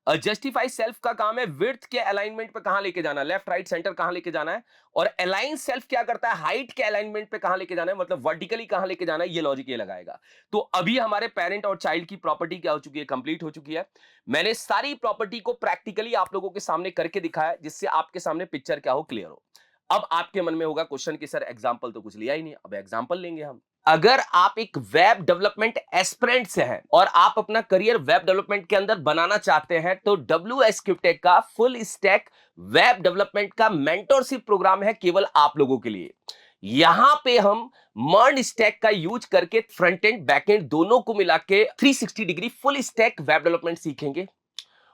जस्टिफाई सेल्फ का काम है विड्थ के अलाइनमेंट पे कहां लेके जाना है, लेफ्ट राइट सेंटर कहां लेके जाना है। और अलाइन सेल्फ क्या करता है, हाइट के अलाइनमेंट पे कहां लेके जाना है, मतलब वर्टिकली कहां लेके जाना है, ये लॉजिक ये लगाएगा। तो अभी हमारे पेरेंट और चाइल्ड की प्रॉपर्टी क्या हो चुकी है, कंप्लीट हो चुकी है। मैंने सारी प्रॉपर्टी को प्रैक्टिकली आप लोगों के सामने करके दिखाया, जिससे आपके सामने पिक्चर क्या हो, क्लियर हो। अब आपके मन में होगा क्वेश्चन कि सर एग्जाम्पल तो कुछ लिया ही नहीं, अब एग्जाम्पल लेंगे हम। अगर आप एक वेब डेवलपमेंट एस्पिरेंट से हैं और आप अपना करियर वेब डेवलपमेंट के अंदर बनाना चाहते हैं, तो WSQTech का फुल स्टैक वेब डेवलपमेंट का मेंटरशिप प्रोग्राम है केवल आप लोगों के लिए। यहां पे हम मर्न स्टैक का यूज करके फ्रंट एंड बैक एंड दोनों को मिला के 360 degree full stack web development सीखेंगे।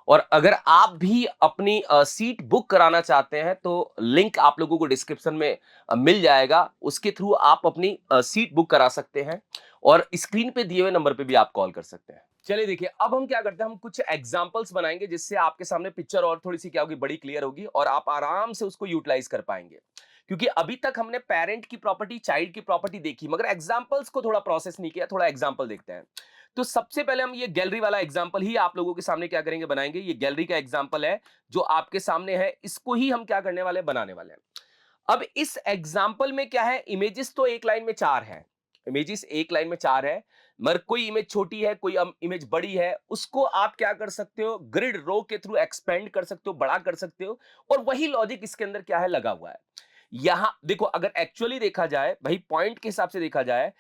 और अगर आप भी अपनी सीट बुक कराना चाहते हैं तो लिंक आप लोगों को डिस्क्रिप्शन में मिल जाएगा, उसके थ्रू आप अपनी सीट बुक करा सकते हैं और स्क्रीन पे दिए हुए नंबर पे भी आप कॉल कर सकते हैं। चलिए देखिए अब हम क्या करते हैं, हम कुछ एग्जांपल्स बनाएंगे जिससे आपके सामने पिक्चर और थोड़ी सी क्या होगी, बड़ी क्लियर होगी और आप आराम से उसको यूटिलाइज कर पाएंगे। क्योंकि अभी तक हमने पेरेंट की प्रॉपर्टी, चाइल्ड की प्रॉपर्टी देखी, मगर एग्जांपल्स को थोड़ा प्रोसेस नहीं किया। थोड़ा एग्जांपल देखते हैं। तो सबसे पहले हम ये गैलरी वाला एग्जांपल ही आप लोगों के सामने क्या करेंगे, बनाएंगे। ये गैलरी का एग्जांपल है जो आपके सामने है, इसको ही हम क्या करने वाले, बनाने वाले हैं। अब इस एग्जांपल में क्या है, इमेजेस तो एक लाइन में 4 है, इमेजेस एक लाइन में 4 है, मगर कोई इमेज छोटी है, कोई इमेज बड़ी है, उसको आप क्या कर सकते हो, ग्रिड रो के थ्रू एक्सपेंड कर सकते हो, बड़ा कर सकते हो। और वही लॉजिक इसके अंदर क्या है, लगा हुआ है। यहां देखो, अगर एक्चुअली देखा जाए भाई, पॉइंट के हिसाब से देखा जाए,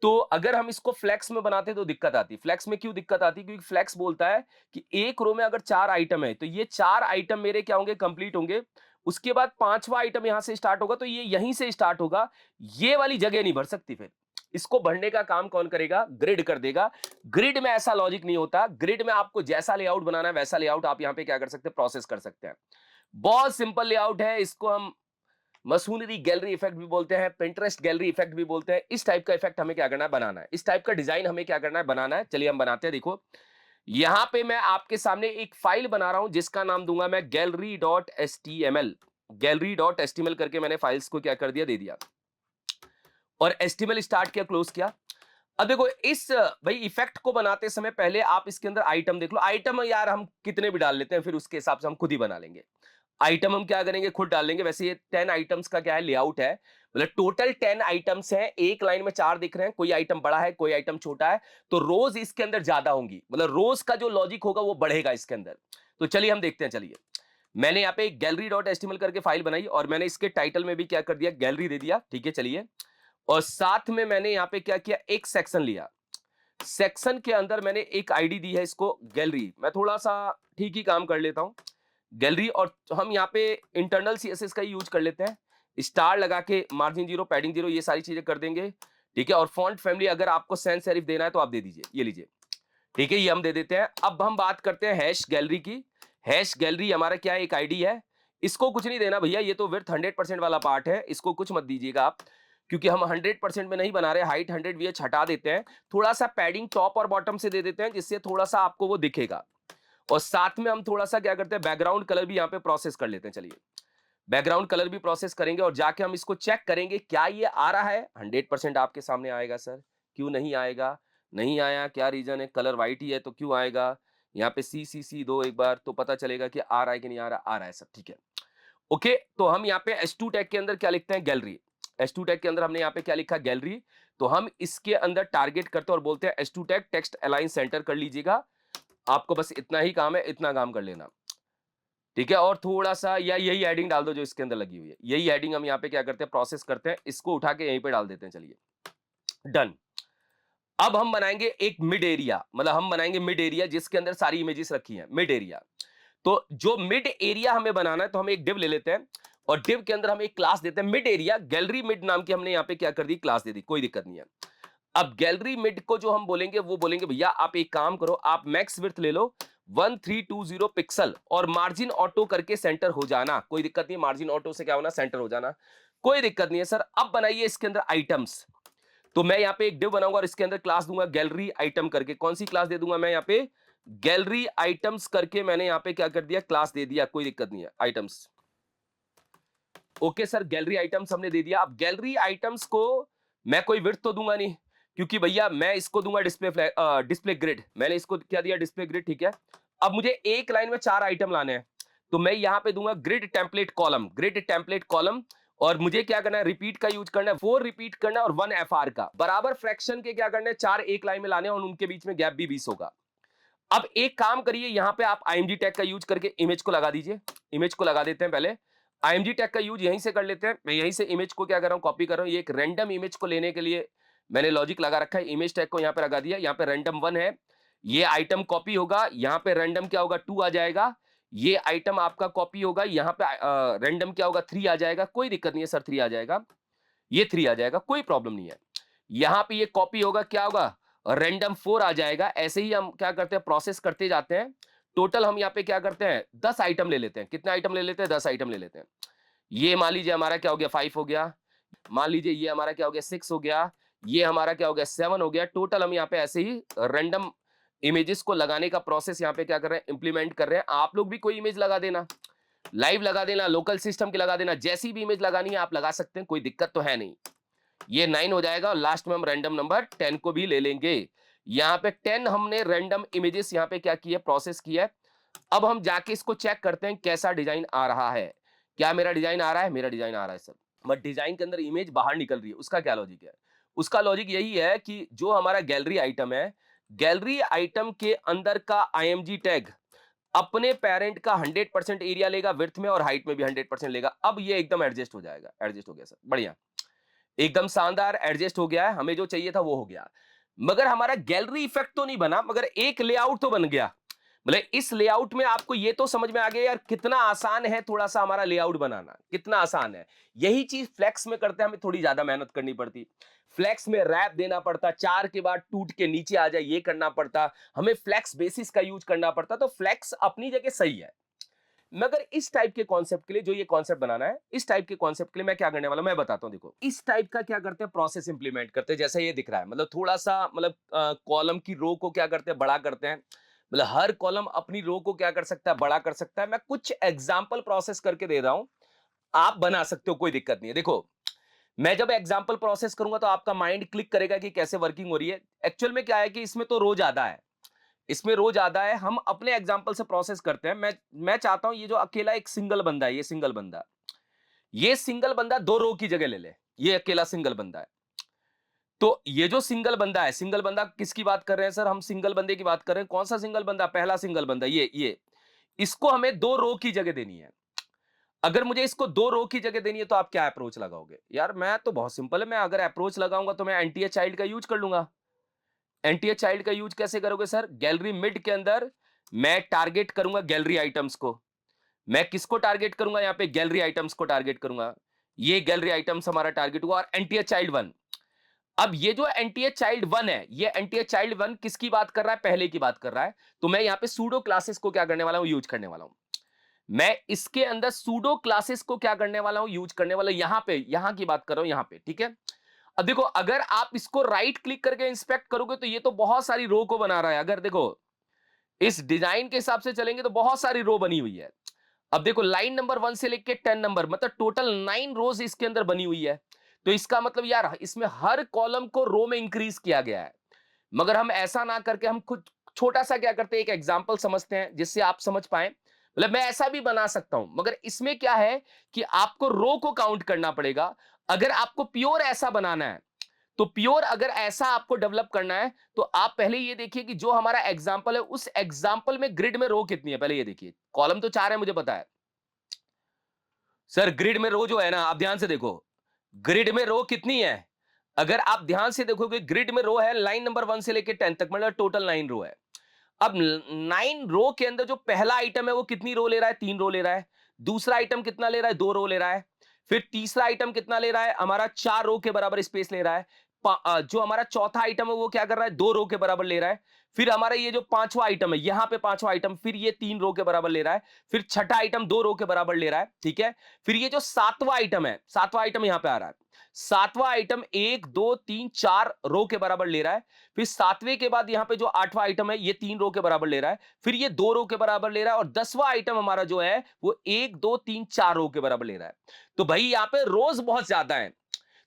तो अगर हम इसको फ्लेक्स में बनाते तो दिक्कत आती। फ्लेक्स में क्यों दिक्कत आती? क्योंकि फ्लेक्स बोलता है कि एक रो में अगर 4 आइटम है तो ये 4 आइटम मेरे क्या होंगे? कंप्लीट होंगे। उसके बाद 5वां आइटम यहां से स्टार्ट होगा तो ये यहीं से स्टार्ट होगा। ये वाली जगह नहीं भर सकती फिर। इसको भरने का काम कौन करेगा? ग्रिड कर देगा। ग्रिड में ऐसा लॉजिक नहीं होता। ग्रिड में आपको जैसा लेआउट बनाना है वैसा लेआउट आप यहां पे क्या कर सकते हैं? प्रोसेस कर सकते हैं। बहुत सिंपल लेआउट है। इसको हम मसूनरी गैलरी इफेक्ट भी बोलते हैं, पिंटरेस्ट गैलरी इफेक्ट भी बोलते हैं। इस टाइप का इफेक्ट हमें क्या करना है? बनाना है। इस टाइप का डिजाइन हमें क्या करना है? बनाना है। चलिए हम बनाते हैं। देखो यहां पे मैं आपके सामने एक फाइल बना रहा हूं जिसका नाम दूंगा मैं gallery.html। gallery.html करके मैंने फाइल्स को क्या कर दिया? दे दिया। और HTML स्टार्ट किया, क्लोज किया। अब देखो इस भाई इफेक्ट को बनाते समय पहले आप इसके अंदर आइटम देख लो। आइटम यार हम कितने भी डाल लेते हैं, फिर उसके हिसाब से हम खुद ही बना लेंगे। आइटम हम क्या करेंगे? खुद डाल लेंगे। वैसे ये 10 आइटम्स का क्या है? लेआउट है। मतलब टोटल 10 आइटम्स हैं। एक लाइन में 4 दिख रहे हैं। कोई आइटम बड़ा है, कोई आइटम छोटा है, तो रोज इसके अंदर ज्यादा होंगी। मतलब रोज का जो लॉजिक होगा वो बढ़ेगा इसके अंदर। तो चलिए हम देखते हैं। चलिए मैंने यहाँ पे gallery.html करके फाइल बनाई और मैंने इसके टाइटल में भी क्या कर दिया? गैलरी दे दिया। ठीक है, चलिए। और साथ में मैंने यहाँ पे क्या किया? एक सेक्शन लिया। सेक्शन के अंदर मैंने एक आईडी दी है इसको गैलरी। मैं थोड़ा सा ठीक ही काम कर लेता हूं गैलरी। और हम यहाँ पे इंटरनल सीएसएस का यूज कर लेते हैं। स्टार लगा के मार्जिन 0, पैडिंग 0, ये सारी चीजें कर देंगे। ठीक है। और फॉन्ट फैमिली अगर आपको सैंस सेरिफ देना है तो आप दे दीजिए, ये लीजिए। ठीक है, ये हम दे देते हैं। अब हम बात करते हैं हैश गैलरी की। हैश गैलरी हमारा क्या है? एक आईडी है। इसको कुछ नहीं देना भैया, ये तो विड्थ 100% वाला पार्ट है, इसको कुछ मत दीजिएगा आप, क्योंकि हम 100% में नहीं बना रहे। हाइट 100 VH हटा देते हैं। थोड़ा सा पैडिंग टॉप और बॉटम से दे देते हैं जिससे थोड़ा सा आपको वो दिखेगा। और साथ में हम थोड़ा सा क्या करते हैं? बैकग्राउंड कलर भी यहाँ पे प्रोसेस कर लेते हैं। चलिए बैकग्राउंड कलर भी प्रोसेस करेंगे और जाके हम इसको चेक करेंगे क्या ये आ रहा है। 100% आपके सामने आएगा सर, क्यों नहीं आएगा? नहीं आया, क्या रीजन है? कलर व्हाइट ही है तो क्यों आएगा? यहाँ पे सी दो एक बार तो पता चलेगा कि आ रहा है कि नहीं आ रहा। आ रहा है सब, ठीक है। ओके, तो हम यहाँ पे H2 टैग के अंदर क्या लिखते हैं? गैलरी। H2 टैग के अंदर हमने यहाँ पे क्या लिखा? गैलरी। तो हम इसके अंदर टारगेट करते हैं और बोलते हैं H2 tag text align centre कर लीजिएगा। आपको बस इतना ही काम है, इतना काम कर लेना। ठीक है। और थोड़ा सा या यही हेडिंग डाल दो जो इसके अंदर लगी हुई है। यही हेडिंग हम यहाँ पे क्या करते हैं? प्रोसेस करते हैं। इसको उठा के यहीं पे डाल देते हैं। चलिए डन। अब हम बनाएंगे एक मिड एरिया। मतलब हम बनाएंगे मिड एरिया जिसके अंदर सारी इमेजेस रखी हैं। Mid area. तो जो मिड एरिया हमें बनाना है तो हम एक डिव ले लेते हैं और डिव के अंदर हम एक क्लास देते हैं मिड एरिया। गैलरी मिड नाम की हमने यहाँ पे क्या कर दी? क्लास दे दी। कोई दिक्कत नहीं है। अब गैलरी मिड को जो हम बोलेंगे वो बोलेंगे भैया आप एक काम करो, आप मैक्स विड्थ ले लो 1320 पिक्सल और मार्जिन ऑटो करके सेंटर हो जाना। कोई दिक्कत नहीं, मार्जिन ऑटो से क्या होना? सेंटर हो जाना। कोई दिक्कत नहीं है सर। अब बनाइए इसके अंदर आइटम्स। तो मैं यहाँ पे एक डिव बनाऊंगा और इसके अंदर क्लास दूंगा गैलरी आइटम करके। कौन सी क्लास दे दूंगा मैं यहाँ पे? गैलरी आइटम्स करके मैंने यहाँ पे क्या कर दिया? क्लास दे दिया। कोई दिक्कत नहीं है, items. Okay sir, gallery items हमने दे दिया। अब गैलरी आइटम्स को मैं कोई विड्थ तो दूंगा नहीं, क्योंकि भैया मैं इसको दूंगा डिस्प्ले ग्रिड। मैंने इसको क्या दिया? Display grid. ठीक है। अब मुझे एक लाइन में 4 आइटम लाने हैं तो मैं यहां पे दूंगा grid template column. Grid template column. और मुझे क्या करना है? रिपीट का यूज करना है। 4 रिपीट करना है और 1 FR का। बराबर फ्रैक्शन के क्या करना है? 4 एक लाइन में लाने हैं और उनके बीच में गैप भी 20 होगा। अब एक काम करिए, यहां पे आप IMG टैग का यूज करके इमेज को लगा दीजिए। इमेज को लगा देते हैं पहले। IMG टैग का यूज यहीं से कर लेते हैं। मैं यहीं से इमेज को क्या कर रहा हूं? कॉपी कर रहा हूं। ये एक रैंडम इमेज को लेने के लिए मैंने लॉजिक लगा रखा है। इमेज टैग को यहां पे लगा दिया। यहां पे रैंडम 1 है। ये आइटम कॉपी होगा। यहां पे रैंडम क्या होगा? 2 आ जाएगा। ये आइटम आपका कॉपी होगा। यहां पे रैंडम क्या होगा? 3 आ जाएगा। कोई दिक्कत नहीं है सर, 3 आ जाएगा। ये 3 आ जाएगा, कोई प्रॉब्लम नहीं है। यहां पे ये कॉपी होगा, क्या होगा? रैंडम 4 आ जाएगा। ऐसे ही हम क्या करते हैं? प्रोसेस करते जाते हैं। टोटल हम यहाँ पे क्या करते हैं? 10 आइटम ले लेते हैं। कितने आइटम ले लेते हैं? 10 आइटम ले लेते हैं। ये मान लीजिए हमारा क्या हो गया? 5 हो गया। मान लीजिए ये हमारा क्या हो गया? 6 हो गया। ये हमारा क्या हो गया? 7 हो गया। टोटल हम यहाँ पे ऐसे ही रैंडम इमेजेस को लगाने का प्रोसेस यहाँ पे क्या कर रहे हैं? इंप्लीमेंट कर रहे हैं। आप लोग भी कोई इमेज लगा देना, लाइव लगा देना, लोकल सिस्टम की लगा देना, जैसी भी इमेज लगानी है आप लगा सकते हैं, कोई दिक्कत तो है नहीं। ये 9 हो जाएगा और लास्ट में हम रैंडम नंबर 10 को भी ले लेंगे। यहां पे 10 हमने रैंडम इमेजेस यहां पे क्या किया? प्रोसेस किया है। अब हम जाके इसको चेक करते हैं कैसा डिजाइन आ रहा है। क्या मेरा डिजाइन आ रहा है? मेरा डिजाइन आ रहा है सर। बट डिजाइन के अंदर इमेज बाहर निकल रही है, उसका क्या लॉजिक है? उसका लॉजिक यही है कि जो हमारा गैलरी आइटम है, गैलरी आइटम के अंदर का IMG टैग अपने पेरेंट का 100% एरिया लेगा, विड्थ में और हाइट में भी 100% लेगा। अब ये एकदम एडजस्ट हो जाएगा। एडजस्ट हो गया सर, बढ़िया। एकदम शानदार एडजस्ट हो गया है, हमें जो चाहिए था वो हो गया। मगर हमारा गैलरी इफेक्ट तो नहीं बना, मगर एक लेआउट तो बन गया। मतलब इस लेआउट में आपको ये तो समझ में आ गया यार कितना आसान है थोड़ा सा हमारा लेआउट बनाना, कितना आसान है। यही चीज फ्लेक्स में करते हैं, हमें थोड़ी ज्यादा मेहनत करनी पड़ती। फ्लेक्स में रैप देना पड़ता, 4 के बाद टूट के नीचे आ जाए ये करना पड़ता, हमें फ्लेक्स बेसिस का यूज करना पड़ता। तो फ्लेक्स अपनी जगह सही है, मगर इस टाइप के कॉन्सेप्ट के लिए जो ये कॉन्सेप्ट बनाना है, इस टाइप के कॉन्सेप्ट के लिए मैं क्या करने वाला हूं मैं बताता हूं। देखो इस टाइप का क्या करते हैं, प्रोसेस इंप्लीमेंट करते हैं, जैसे ये दिख रहा है। मतलब थोड़ा सा मतलब कॉलम की रो को क्या करते हैं, बड़ा करते हैं। मतलब हर कॉलम अपनी रो को क्या कर सकता है, बड़ा कर सकता है। मैं कुछ एग्जाम्पल प्रोसेस करके दे रहा हूं, आप बना सकते हो, कोई दिक्कत नहीं है। देखो मैं जब एग्जाम्पल प्रोसेस करूंगा तो आपका माइंड क्लिक करेगा कि कैसे वर्किंग हो रही है। एक्चुअल में क्या है कि इसमें तो रो ज्यादा है, इसमें रो ज्यादा है। हम अपने एग्जांपल से प्रोसेस करते हैं। मैं चाहता हूं ये जो अकेला एक सिंगल बंदा है, ये सिंगल बंदा 2 रो की जगह ले ले। ये अकेला सिंगल बंदा है। तो ये जो सिंगल बंदा है, सिंगल बंदा किसकी बात कर रहे हैं सर, हम सिंगल बंदे की बात कर रहे हैं। कौन सा सिंगल बंदा, पहला सिंगल बंदा, ये इसको हमें 2 रो की जगह देनी है। अगर मुझे इसको 2 रो की जगह देनी है तो आप क्या अप्रोच लगाओगे? यार मैं तो बहुत सिंपल है, मैं अगर अप्रोच लगाऊंगा तो मैं एनटीए चाइल्ड का यूज कर लूंगा। एनटीए चाइल्ड का यूज कैसे करोगे सर? गैलरी मिड के अंदर मैं टारगेट करूंगा गैलरी आइटम्स को। मैं किसको टारगेट करूंगा? यहां पे गैलरी आइटम्स को टारगेट करूंगा। ये गैलरी आइटम्स हमारा टारगेट हुआ। और एनटीए चाइल्ड 1, अब ये जो एनटीए चाइल्ड 1 है, ये एनटीए चाइल्ड 1 किसकी बात कर रहा है? पहले की बात कर रहा है। तो मैं यहां पे सूडो क्लासेस को क्या करने वाला हूं, यूज करने वाला हूं। मैं इसके अंदर सूडो क्लासेस को क्या करने वाला हूं, यूज करने वाला। यहां पे, यहां की बात कर रहा हूं, यहां पे, ठीक है। अब देखो अगर आप इसको राइट क्लिक करके इंस्पेक्ट करोगे तो ये तो बहुत सारी रो को बना रहा है। अगर देखो इस डिजाइन के हिसाब से चलेंगे तो बहुत सारी रो बनी हुई है। अब देखो लाइन नंबर 1 से लेके 10 नंबर, मतलब टोटल 9 रोज इसके अंदर बनी हुई है। तो इसका मतलब यार इसमें हर कॉलम को रो में इंक्रीज किया गया है। मगर हम ऐसा ना करके हम खुद छोटा सा क्या करते हैं, एक एग्जांपल समझते हैं जिससे आप समझ पाए। मतलब मैं ऐसा भी बना सकता हूं, मगर इसमें क्या है कि आपको रो को काउंट करना पड़ेगा। अगर आपको प्योर ऐसा बनाना है, तो प्योर अगर ऐसा आपको डेवलप करना है तो आप पहले ये देखिए कि जो हमारा एग्जांपल है उस एग्जांपल में ग्रिड में रो कितनी है। पहले ये देखिए, कॉलम तो 4 है मुझे पता है सर, ग्रिड में रो जो है ना, आप ध्यान से देखो ग्रिड में रो कितनी है। अगर आप ध्यान से देखोगे ग्रिड में रो है लाइन नंबर 1 से लेकर 10 तक, मतलब टोटल 9 रो है। अब 9 रो के अंदर जो पहला आइटम है वो कितनी रो ले रहा है? 3 रो ले रहा है। दूसरा आइटम कितना ले रहा है? 2 रो ले रहा है। फिर तीसरा आइटम कितना ले रहा है? हमारा 4 रो के बराबर स्पेस ले रहा है। जो हमारा चौथा आइटम है वो क्या कर रहा है? 2 रो के बराबर ले रहा है। फिर हमारा ये जो पांचवा आइटम है, यहां पे पांचवा आइटम, फिर ये 3 रो के बराबर ले रहा है। फिर छठा आइटम 2 रो के बराबर ले रहा है, ठीक है। फिर ये जो सातवां आइटम है, सातवां आइटम यहां पे आ रहा है। सातवां आइटम 1 2 3 4 रो के बराबर ले रहा है। फिर सातवें के बाद यहां पे जो आठवां आइटम है ये 3 रो के बराबर ले रहा है। फिर ये 2 रो के बराबर ले रहा है। और 10वां आइटम हमारा जो है वो 1 2 3 4 रो के बराबर ले रहा है। तो भाई यहां पे रोज बहुत ज्यादा है।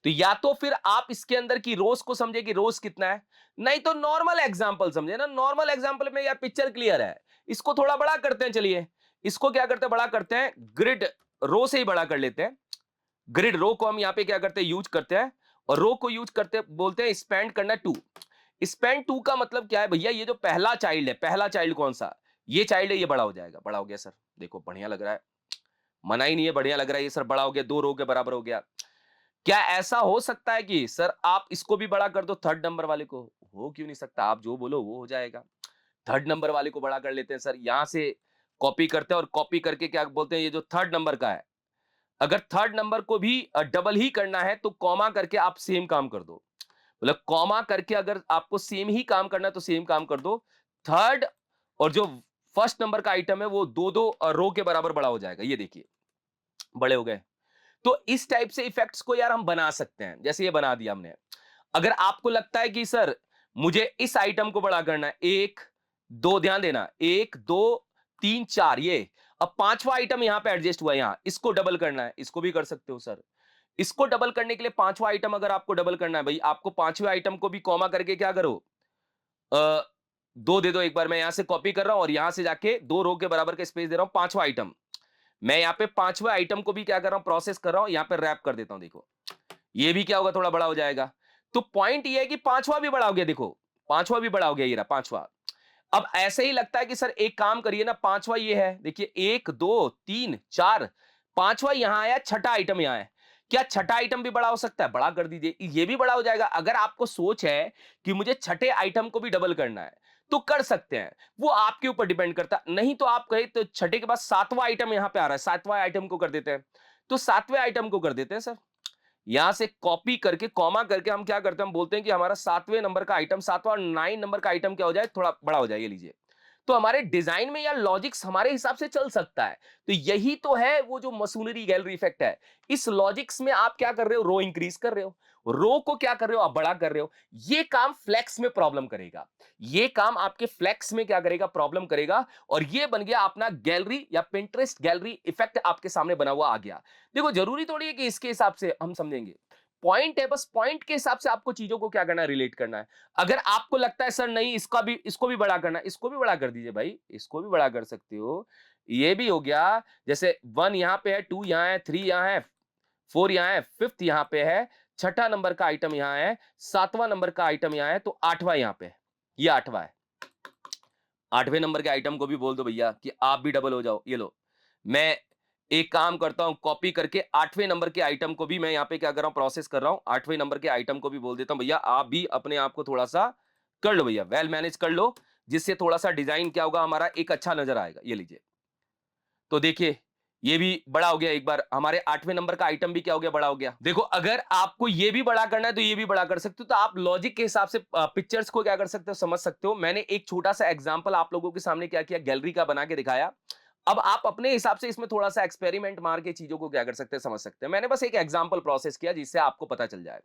तो या तो फिर आप इसके अंदर की रोज को समझे कि रोज कितना है, नहीं तो नॉर्मल एग्जांपल समझे ना। नॉर्मल एग्जांपल में यार पिक्चर क्लियर है। इसको थोड़ा बड़ा करते हैं, चलिए इसको क्या करते हैं, बड़ा करते हैं। ग्रिड रो से ही बड़ा कर लेते हैं। ग्रिड रो को हम यहां पे क्या करते हैं, यूज करते हैं। और रो को यूज करते बोलते हैं स्पैन करना 2। स्पैन 2 का मतलब क्या है भैया? ये जो पहला चाइल्ड है, पहला चाइल्ड कौन सा? ये चाइल्ड है, ये बड़ा हो जाएगा। बड़ा हो गया सर, देखो बढ़िया लग रहा है, मना ही नहीं है, बढ़िया लग रहा है ये सर। बड़ा हो गया, 2 रो के बराबर हो गया। क्या ऐसा हो सकता है कि सर आप इसको भी बड़ा कर दो, थर्ड नंबर वाले को? हो क्यों नहीं सकता, आप जो बोलो वो हो जाएगा। थर्ड नंबर वाले को बड़ा कर लेते हैं सर, यहां से कॉपी करते हैं। और कॉपी करके क्या बोलते हैं, ये जो थर्ड नंबर का है, अगर थर्ड नंबर को भी डबल ही करना है तो कॉमा करके आप सेम काम कर दो। मतलब कॉमा करके अगर आपको सेम ही काम करना है तो सेम काम कर दो। थर्ड और जो फर्स्ट नंबर का आइटम है वो 2 रो के बराबर बड़ा हो जाएगा। ये देखिए बड़े हो गए। तो इस टाइप से इफेक्ट्स को यार हम बना सकते हैं, जैसे ये बना दिया हमने। अगर आपको लगता है कि सर मुझे इस आइटम को बड़ा करना है, 1 2, ध्यान देना, 1 2 3 4, ये अब पांचवा आइटम यहां पे एडजस्ट हुआ, यहां इसको डबल करना है, इसको भी कर सकते हो सर। इसको डबल करने के लिए पांचवा आइटम अगर आपको डबल करना है भाई, आपको पांचवे आइटम को भी कॉमा करके क्या करो, अ, 2 दे दो। एक बार मैं यहां से कॉपी कर रहा हूं और यहां से जाके 2 रो के बराबर का स्पेस दे रहा हूं। पांचवा आइटम, मैं यहां पे पांचवे आइटम को भी क्या कर रहा हूं, प्रोसेस कर रहा हूं, यहां पे रैप कर देता हूं। देखो ये भी क्या होगा, थोड़ा बड़ा हो जाएगा। तो पॉइंट ये है कि पांचवा भी बड़ा हो गया। देखो पांचवा भी बड़ा हो गया, ये रहा पांचवा। अब ऐसे ही लगता है कि सर एक काम करिए ना, पांचवा ये है, देखिए 1 2 3 4, पांचवा यहां आया, छठा आइटम यहां है। क्या छठा आइटम भी बड़ा हो सकता है? बड़ा कर दीजिए, ये भी बड़ा हो जाएगा। अगर आपको सोच है कि मुझे छठे आइटम को भी डबल करना है तो कर सकते हैं, वो आपके ऊपर डिपेंड करता है। नहीं तो आप कहे तो छठे के बाद सातवां आइटम यहां पे आ रहा है, सातवां आइटम को कर देते हैं, तो सातवें आइटम को कर देते हैं सर। यहां से कॉपी करके कॉमा करके हम क्या करते हैं, हम बोलते हैं कि हमारा सातवें नंबर का आइटम, सातवां और 9 नंबर का आइटम क्या हो जाए, थोड़ा बड़ा हो जाए, ये लीजिए। तो हमारे डिजाइन में या लॉजिक्स हमारे हिसाब से चल सकता है। तो यही तो है वो जो मसूनरी गैलरी इफेक्ट है। इस लॉजिक्स में आप क्या कर रहे हो, रो इंक्रीज कर रहे हो, रो को क्या कर रहे हो, आप बड़ा कर रहे हो। ये काम फ्लेक्स में प्रॉब्लम करेगा, ये काम आपके फ्लेक्स में क्या करेगा, प्रॉब्लम करेगा। और ये बन गया अपना गैलरी या पिंटरेस्ट गैलरी इफेक्ट आपके सामने बना हुआ आ गया। देखो जरूरी थोड़ी है कि इसके हिसाब से हम समझेंगे, पॉइंट है, बस पॉइंट के हिसाब से आपको चीजों को क्या करना है, रिलेट करना है। अगर आपको लगता है सर नहीं इसका भी, इसको भी बड़ा करना है, इसको भी बड़ा कर दीजिए भाई, इसको भी बड़ा कर सकते हो। ये भी हो गया, जैसे 1 यहां पे है, 2 यहां है, 3 यहां है, 4 यहां है, 5th यहां पे है, छठा नंबर का आइटम यहां है, सातवां नंबर का आइटम यहां है, तो आठवां यहां पे है, ये आठवां है। आठवें नंबर के आइटम को भी बोल दो भैया कि आप भी डबल हो जाओ। ये लो, मैं एक काम करता हूं, कॉपी करके आठवें नंबर के आइटम को भी मैं यहां पे क्या कर रहा हूं, प्रोसेस कर रहा हूं। आठवें नंबर के आइटम को भी बोल देता हूं भैया आप भी अपने आप को थोड़ा सा कर लो भैया, वेल मैनेज कर लो, जिससे थोड़ा सा डिजाइन क्या होगा हमारा एक अच्छा नजर आएगा। ये लीजिए, तो देखिए ये भी बड़ा हो गया। एक बार हमारे आठवें नंबर का आइटम भी क्या हो गया, बड़ा हो गया। देखो अगर आपको ये भी बड़ा करना है तो ये भी बड़ा कर सकते हो। तो आप लॉजिक के हिसाब से पिक्चर्स को क्या कर सकते हो, समझ सकते हो। मैंने एक छोटा सा एग्जांपल आप लोगों के सामने क्या किया, गैलरी का बना के दिखाया। अब आप अपने हिसाब से इसमें थोड़ा सा एक्सपेरिमेंट मार के चीजों को क्या कर सकते हैं, समझ सकते हैं। मैंने बस एक एग्जांपल प्रोसेस किया जिससे आपको पता चल जाए।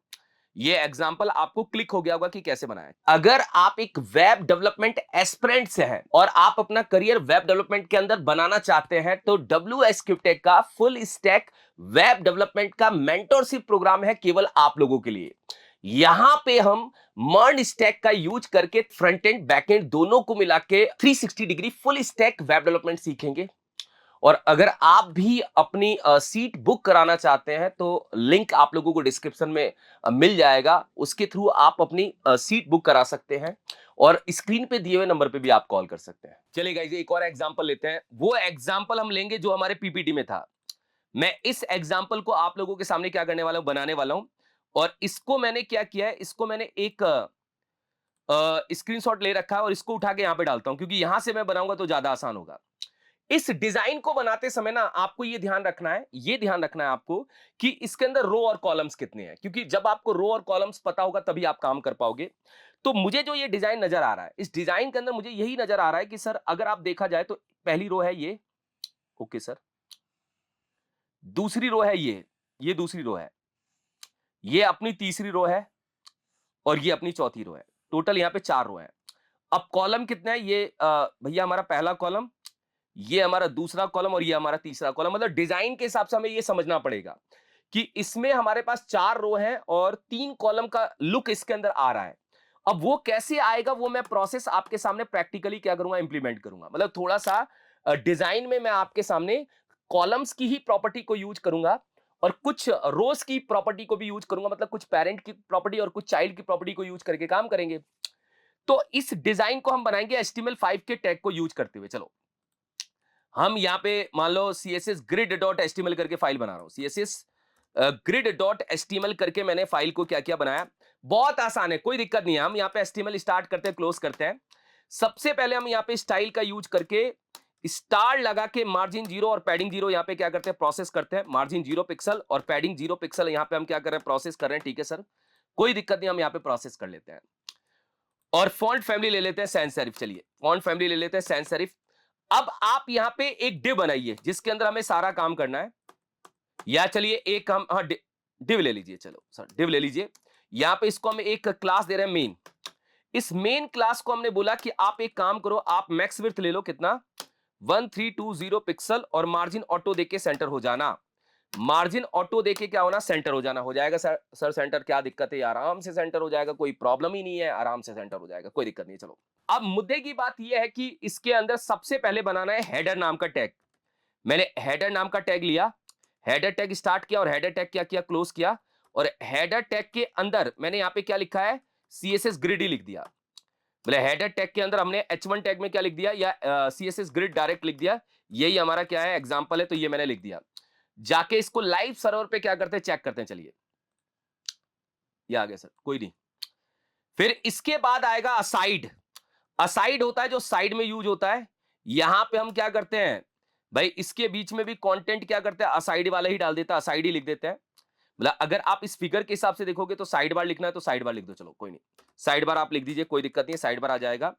ये एग्जांपल आपको क्लिक हो गया होगा कि कैसे बनाया। अगर आप एक वेब डेवलपमेंट एस्पिरेंट से हैं और आप अपना करियर वेब डेवलपमेंट के अंदर बनाना चाहते हैं तो WS क्यूटेक का फुल स्टैक वेब डेवलपमेंट का मेंटरशिप प्रोग्राम है केवल आप लोगों के लिए। यहां पे हम मर्न स्टैक का यूज करके फ्रंट एंड बैक एंड दोनों को मिला के 360 degree full stack web development सीखेंगे। और अगर आप भी अपनी सीट बुक कराना चाहते हैं तो लिंक आप लोगों को डिस्क्रिप्शन में मिल जाएगा, उसके थ्रू आप अपनी सीट बुक करा सकते हैं और स्क्रीन पे दिए हुए नंबर पे भी आप कॉल कर सकते हैं। चलिए गाइस एक और एग्जांपल लेते हैं। वो एग्जांपल हम लेंगे जो हमारे पीपीटी में था। मैं इस एग्जांपल को आप लोगों के सामने क्या करने वाला हूं, बनाने वाला हूं। और इसको मैंने क्या किया है, इसको मैंने एक स्क्रीनशॉट ले रखा है और इसको उठा के यहां पे डालता हूं क्योंकि यहां से मैं बनाऊंगा तो ज्यादा आसान होगा। इस डिजाइन को बनाते समय ना आपको ये ध्यान रखना है, ये ध्यान रखना है आपको कि इसके अंदर रो और कॉलम्स कितने हैं, क्योंकि जब आपको रो और कॉलम्स पता होगा तभी आप काम कर पाओगे। तो मुझे जो ये डिजाइन नजर आ रहा है, इस डिजाइन के अंदर मुझे यही नजर आ रहा है कि सर अगर आप देखा जाए तो पहली रो है ये, ओके सर, दूसरी रो है ये दूसरी रो है, ये अपनी तीसरी रो है और ये अपनी चौथी रो है। टोटल यहां पे 4 रो है। अब कॉलम कितने हैं, ये भैया हमारा पहला कॉलम, ये हमारा दूसरा कॉलम और ये हमारा तीसरा कॉलम। मतलब डिजाइन के हिसाब से हमें ये समझना पड़ेगा कि इसमें हमारे पास 4 रो हैं और 3 कॉलम का लुक इसके अंदर आ रहा है। अब वो कैसे आएगा वो मैं प्रोसेस आपके सामने प्रैक्टिकली क्या करूंगा, इंप्लीमेंट करूंगा। मतलब थोड़ा सा डिजाइन में मैं आपके सामने कॉलम्स की ही प्रॉपर्टी को यूज करूंगा और कुछ रोज की प्रॉपर्टी को भी यूज करूंगा। मतलब कुछ पेरेंट की प्रॉपर्टी और कुछ चाइल्ड की प्रॉपर्टी को यूज करके काम करेंगे। तो इस डिजाइन को हम बनाएंगे HTML5 के टैग को यूज करते हुए। चलो हम यहां पे मान लो css grid.html करके फाइल बना रहा हूं। css grid.html करके मैंने फाइल को क्या किया, बनाया। बहुत आसान है, कोई दिक्कत नहीं है। हम यहां पे HTML स्टार्ट करते हैं, क्लोज करते हैं। सबसे पहले हम यहां पे स्टाइल का यूज करके स्टार लगा के मार्जिन 0 और पैडिंग 0 यहां पे क्या करते हैं, प्रोसेस करते हैं। मार्जिन 0 पिक्सल और पैडिंग 0 पिक्सल यहां पे हम क्या कर रहे हैं, प्रोसेस कर रहे हैं। ठीक है सर, कोई दिक्कत नहीं, हम यहां पे प्रोसेस कर लेते हैं। और फॉन्ट फैमिली ले लेते हैं सैंस सेरिफ। चलिए फॉन्ट फैमिली ले लेते हैं सैंस सेरिफ। अब आप यहां पे एक डिव बनाइए जिसके अंदर हमें सारा काम करना है। या चलिए एक हम डिव ले लीजिए। चलो सर डिव ले लीजिए। यहां पे इसको हम एक क्लास दे रहे हैं मेन। इस मेन क्लास को हमने बोला कि आप एक काम करो, आप मैक्स विड्थ ले लो, कितना 1320 पिक्सल और मार्जिन ऑटो देके सेंटर हो जाना। मार्जिन ऑटो देके क्या होना, सेंटर हो जाना। हो जाएगा सर सेंटर, क्या दिक्कत है, आराम से सेंटर हो जाएगा, कोई प्रॉब्लम ही नहीं है, आराम से सेंटर हो जाएगा, कोई दिक्कत नहीं। चलो अब मुद्दे की बात यह है कि इसके अंदर सबसे पहले बनाना है हेडर नाम का टैग। मैंने हेडर नाम का टैग लिया, हेडर टैग स्टार्ट किया और हेडर टैग क्या किया, क्लोज किया। और हेडर टैग के अंदर मैंने यहां पे क्या लिखा है, CSS ग्रिड ही लिख दिया। बोले हेडर टैग के अंदर हमने H1 टैग में क्या लिख दिया, या CSS ग्रिड डायरेक्ट लिख दिया। यही हमारा क्या है, एग्जांपल है, तो ये मैंने लिख दिया। जाके इसको लाइव सर्वर पे क्या करते हैं, चेक करते हैं। चलिए ये आ गया सर, कोई नहीं। फिर इसके बाद आएगा असाइड। असाइड होता है जो साइड में यूज होता है। यहां पे हम क्या करते हैं भाई, इसके बीच में भी कंटेंट क्या करते हैं, असाइड वाला ही डाल देता है, असाइड ही लिख देते हैं। मतलब अगर आप इस फिगर के हिसाब से देखोगे तो साइड बार लिखना है तो साइड बार लिख दो, चलो कोई नहीं, साइड बार आप लिख दीजिए, कोई दिक्कत नहीं है, साइड बार आ जाएगा।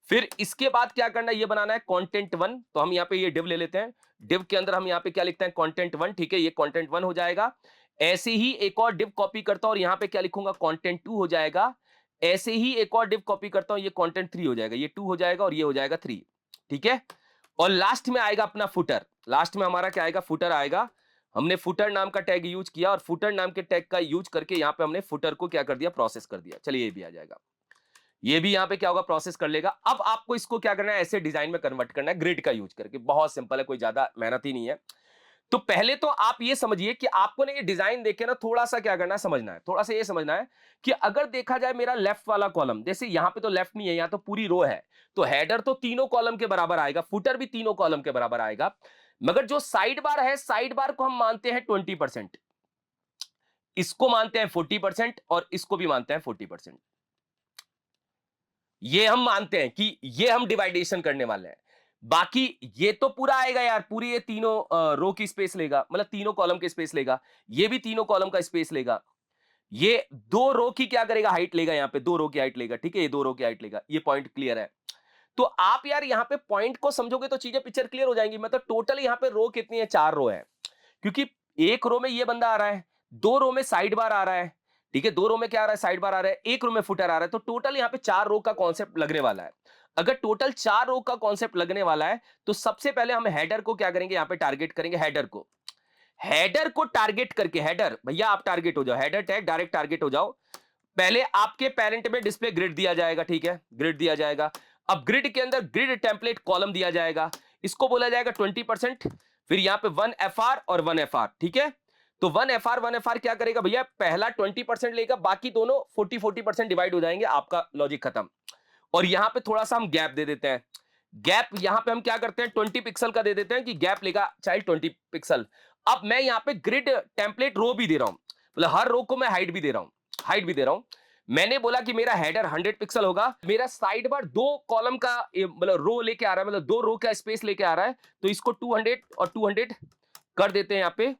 फिर इसके बाद क्या करना है, ये बनाना है कंटेंट वन। तो हम यहाँ पे ये डिव ले लेते हैं, डिव के अंदर हम यहाँ पे क्या लिखते हैं, कंटेंट वन। ठीक है, ये कंटेंट वन हो जाएगा। ऐसे ही एक और डिव कॉपी करता हूं और यहाँ पे क्या लिखूंगा, कंटेंट टू हो जाएगा। ऐसे ही एक और डिव कॉपी करता हूं, ये कंटेंट थ्री हो जाएगा, ये टू हो जाएगा और ये हो जाएगा थ्री। ठीक है, और लास्ट में आएगा अपना फुटर। लास्ट में हमारा क्या आएगा, फुटर आएगा। हमने फुटर नाम का टैग यूज किया और फुटर नाम के टैग का यूज करके यहां पे हमने फुटर को क्या कर दिया, प्रोसेस कर दिया। चलिए ये भी आ जाएगा, ये भी यहां पे क्या होगा, प्रोसेस कर लेगा। अब आपको इसको क्या करना है, ऐसे डिजाइन में कन्वर्ट करना है ग्रिड का यूज करके। बहुत सिंपल है, कोई ज्यादा मेहनत ही नहीं है। तो पहले तो आप ये समझिए कि आपको ना ये डिजाइन देख के ना थोड़ा सा क्या करना है, समझना है, थोड़ा सा ये समझना है कि अगर देखा जाए मेरा लेफ्ट वाला कॉलम, जैसे यहां पे तो लेफ्ट नहीं है, यहां तो पूरी रो है, तो हेडर तो तीनों कॉलम के बराबर आएगा, फुटर भी तीनों कॉलम के बराबर आएगा। मगर जो साइड बार है, साइड बार को हम मानते हैं 20%, इसको मानते हैं 40% और इसको भी मानते हैं 40%। ये हम मानते हैं कि ये हम डिवाइडेशन करने वाले हैं। बाकी ये तो पूरा आएगा यार, पूरी ये तीनों रो की स्पेस लेगा, मतलब तीनों कॉलम की स्पेस लेगा, ये भी तीनों कॉलम का स्पेस लेगा, ये दो रो की क्या करेगा, हाइट लेगा, यहां पे दो रो की हाइट लेगा। ठीक है, ये दो रो की हाइट लेगा। ये पॉइंट क्लियर है? तो आप यार यहां पे पॉइंट को समझोगे तो चीजें पिक्चर क्लियर हो जाएंगी। मतलब टोटल यहां पे रो कितनी है, 4 रो है, क्योंकि एक रो में ये बंदा आ रहा है, दो रो में साइड बार आ रहा है। ठीक है, दो रो में क्या आ रहा है, साइड बार आ रहा है, एक रो में फुटर आ रहा है। तो टोटल यहां पे 4 रो का कॉन्सेप्ट लगने वाला है। अगर टोटल 4 रो का कॉन्सेप्ट लगने वाला है तो सबसे पहले हम हेडर को क्या करेंगे, यहां पे टारगेट करेंगे हेडर को। हेडर को टारगेट करके, हेडर भैया आप टारगेट हो जाओ, हेडर टैग डायरेक्ट टारगेट हो जाओ। पहले आपके पेरेंट में डिस्प्ले ग्रिड दिया जाएगा। ठीक है, ग्रिड दिया जाएगा। अब ग्रिड के अंदर ग्रिड टेम्पलेट कॉलम दिया जाएगा, इसको बोला जाएगा 20%। फिर यहां पे 1 FR और 1 FR। ठीक है, तो 1 FR क्या करेगा भैया, पहला 20% लेगा, बाकी दोनों 40% डिवाइड हो जाएंगे, आपका लॉजिक खत्म। और यहां पे थोड़ा सा हम गैप दे देते हैं। गैप यहां पे हम क्या करते हैं, 20 पिक्सल का दे देते हैं कि गैप लेगा चाइल्ड 20 पिक्सल। अब मैं यहां पे ग्रिड टेम्पलेट रो भी दे रहा हूं, मतलब हर रो को मैं हाइट भी दे रहा हूं, हाइट भी दे रहा हूं। मैंने बोला कि मेरा हेडर 100 पिक्सल होगा, मेरा साइड बार दो कॉलम का मतलब रो लेके आ रहा है, मतलब दो रो का स्पेस लेके आ रहा है, तो इसको 200 और 200 कर देते हैं यहां पे।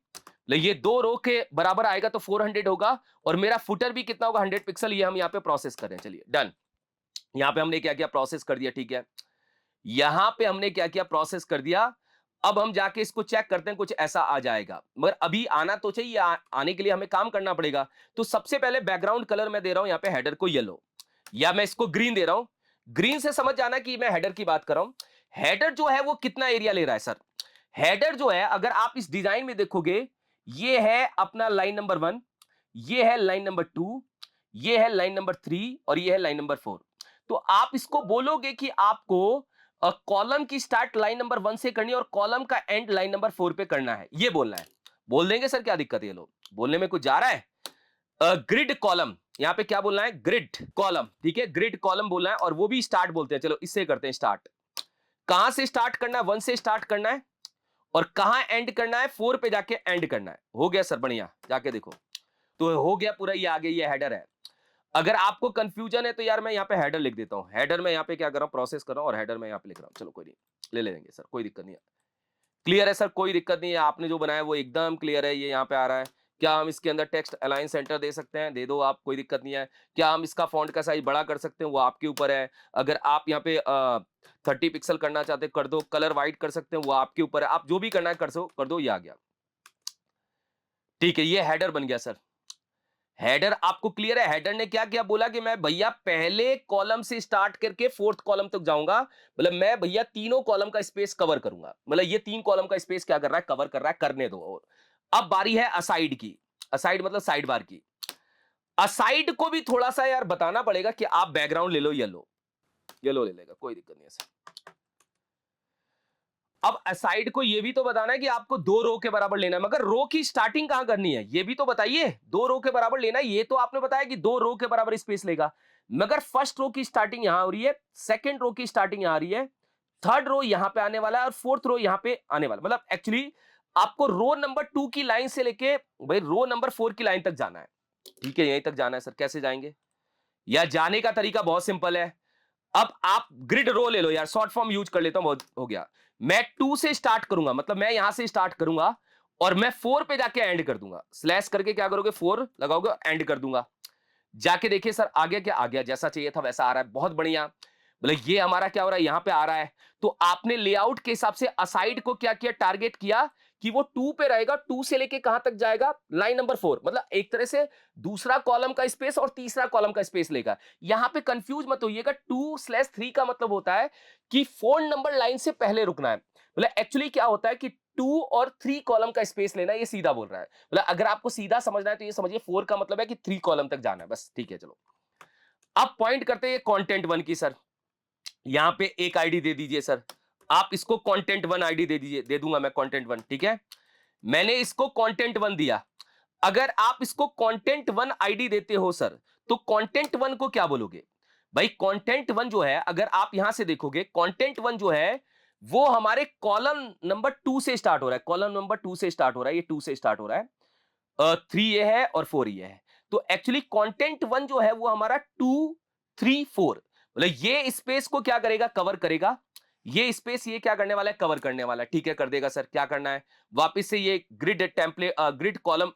ये दो रो के बराबर आएगा तो 400 होगा, और मेरा फुटर भी कितना होगा, 100 पिक्सल। ये हम यहाँ पे प्रोसेस करें। चलिए डन, यहां पे हमने क्या किया, प्रोसेस कर दिया। ठीक है, यहां पे हमने क्या किया, प्रोसेस कर दिया। अब हम जाके इसको चेक करते हैं, कुछ ऐसा आ जाएगा, मगर अभी आना तो चाहिए, आने के लिए हमें काम करना पड़ेगा। तो सबसे पहले बैकग्राउंड कलर मैं दे रहा हूं यहां पे हेडर को येलो, या मैं इसको ग्रीन दे रहा हूं। ग्रीन से समझ जाना कि मैं हेडर की बात कर रहा हूं। हेडर जो है वो कितना एरिया ले रहा है सर, हेडर जो है अगर आप इस डिजाइन में देखोगे, ये है अपना लाइन नंबर 1, ये है लाइन नंबर 2, ये है लाइन नंबर 3 और ये है लाइन नंबर 4। तो आप इसको बोलोगे कि आपको कॉलम की स्टार्ट लाइन नंबर 1 से करनी है और कॉलम का एंड लाइन नंबर 4 पे करना है, ये बोलना है। बोल देंगे सर, क्या दिक्कत है, ये लोग बोलने में कुछ जा रहा है। ग्रिड कॉलम, यहां पे क्या बोलना है, ग्रिड कॉलम। ठीक है, ग्रिड कॉलम बोलना है, और वो भी स्टार्ट बोलते हैं। चलो इससे करते हैं स्टार्ट। कहां से स्टार्ट करना है, 1 से स्टार्ट करना है, और कहां एंड करना है, 4 पे जाके एंड करना है। हो गया सर, बढ़िया, जाके देखो तो हो गया पूरा, ये आगे ये हेडर है। अगर आपको कंफ्यूजन है तो यार मैं यहाँ पे हेडर लिख देता हूँ। हेडर में यहाँ पे क्या कर रहा हूँ, प्रोसेस कर रहा हूँ, और हेडर में यहाँ पे लिख रहा हूँ। चलो कोई नहीं, ले लेंगे सर, कोई दिक्कत नहीं है। क्लियर है सर, कोई दिक्कत नहीं है, आपने जो बनाया वो एकदम क्लियर है। ये यहाँ पे आ रहा है। क्या हम इसके अंदर टेक्स्ट अलाइन सेंटर दे सकते हैं, दे दो आप, कोई दिक्कत नहीं है। क्या हम इसका फॉन्ट का साइज बड़ा कर सकते हैं, वो आपके ऊपर है। अगर आप यहाँ पे 30 पिक्सल करना चाहते हैं कर दो, कलर व्हाइट कर सकते हैं, वो आपके ऊपर है। आप जो भी करना है कर दो, ये आ गया। ठीक है, ये हेडर बन गया सर। हेडर आपको क्लियर है। हेडर ने क्या किया, बोला कि मैं भैया पहले कॉलम से स्टार्ट करके 4th कॉलम तक जाऊंगा, मतलब मैं भैया तीनों कॉलम का स्पेस कवर करूंगा, मतलब ये 3 कॉलम का स्पेस क्या कर रहा है, कवर कर रहा है, करने दो। और अब बारी है असाइड की। असाइड मतलब साइड बार की। असाइड को भी थोड़ा सा यार बताना पड़ेगा कि आप बैकग्राउंड ले लो, येलो, येलो ले लेगा, कोई दिक्कत नहीं है सर। अब असाइड को ये भी तो बताना है कि आपको 2 रो के बराबर लेना है, मगर रो की स्टार्टिंग कहां करनी है, ये भी तो बताइए। 2 रो के बराबर लेना है, ये तो आपने बताया कि 2 रो के बराबर स्पेस लेगा, मगर फर्स्ट रो की स्टार्टिंग यहां हो रही है, सेकंड रो की स्टार्टिंग यहां आ रही है, थर्ड रो यहां पे आने वाला है, और फोर्थ रो यहां पे आने वाला, मतलब एक्चुअली आपको रो नंबर 2 की लाइन से लेके भाई रो नंबर 4 की लाइन तक जाना है। ठीक है, यहीं तक जाना है सर, कैसे जाएंगे? या जाने का तरीका बहुत सिंपल है। अब आप ग्रिड रो ले लो यार, शॉर्ट फॉर्म यूज कर लेता हूं, बहुत हो गया। मैं 2 से स्टार्ट करूंगा, मतलब मैं यहां से स्टार्ट करूंगा और मैं 4 पे जाके एंड कर दूंगा। स्लैश करके क्या करोगे, 4 लगाओगे, एंड कर दूंगा। जाके देखिए सर, आ गया क्या? आ गया, जैसा चाहिए था वैसा आ रहा है, बहुत बढ़िया। मतलब ये हमारा क्या हो रहा है, यहां पे आ रहा है। तो आपने लेआउट के हिसाब से असाइड को क्या किया, टारगेट किया कि वो 2 पे रहेगा। 2 से लेके कहां तक जाएगा, लाइन नंबर 4, मतलब एक तरह से दूसरा कॉलम का स्पेस और तीसरा कॉलम का स्पेस लेगा। यहां पे कंफ्यूज मत होइएगा, 2/3 का मतलब होता है कि 4 नंबर लाइन से पहले रुकना है। मतलब एक्चुअली क्या होता है कि 2 और 3 कॉलम का स्पेस लेना, ये सीधा बोल रहा है। मतलब अगर आपको सीधा समझना है तो ये समझिए 4 का मतलब है कि 3 कॉलम तक जाना है, बस। ठीक है, चलो अब पॉइंट करते हैं कंटेंट 1 की। सर यहां पे एक आईडी दे दीजिए सर, आप इसको कंटेंट 1 आईडी दे दीजिए, दे दूंगा मैं कंटेंट 1। ठीक है, मैंने इसको कंटेंट 1 दिया। अगर आप इसको कंटेंट 1 आईडी देते हो सर, तो कंटेंट 1 को क्या बोलोगे भाई? कंटेंट 1 जो है, अगर आप यहां से देखोगे, कंटेंट 1 जो है वो हमारे कॉलम नंबर 2 से स्टार्ट हो रहा है। कॉलम नंबर 2 से स्टार्ट हो रहा है, ये 2 से स्टार्ट हो रहा है। 3 ये है और 4 ये है। तो एक्चुअली कंटेंट 1 जो है वो हमारा 2, 3, 4, मतलब ये स्पेस को क्या करेगा, कवर करेगा। ये स्पेस ये क्या करने वाला है, कवर करने वाला है। ठीक है, कर देगा सर। क्या करना है, वापस से ये grid template, grid column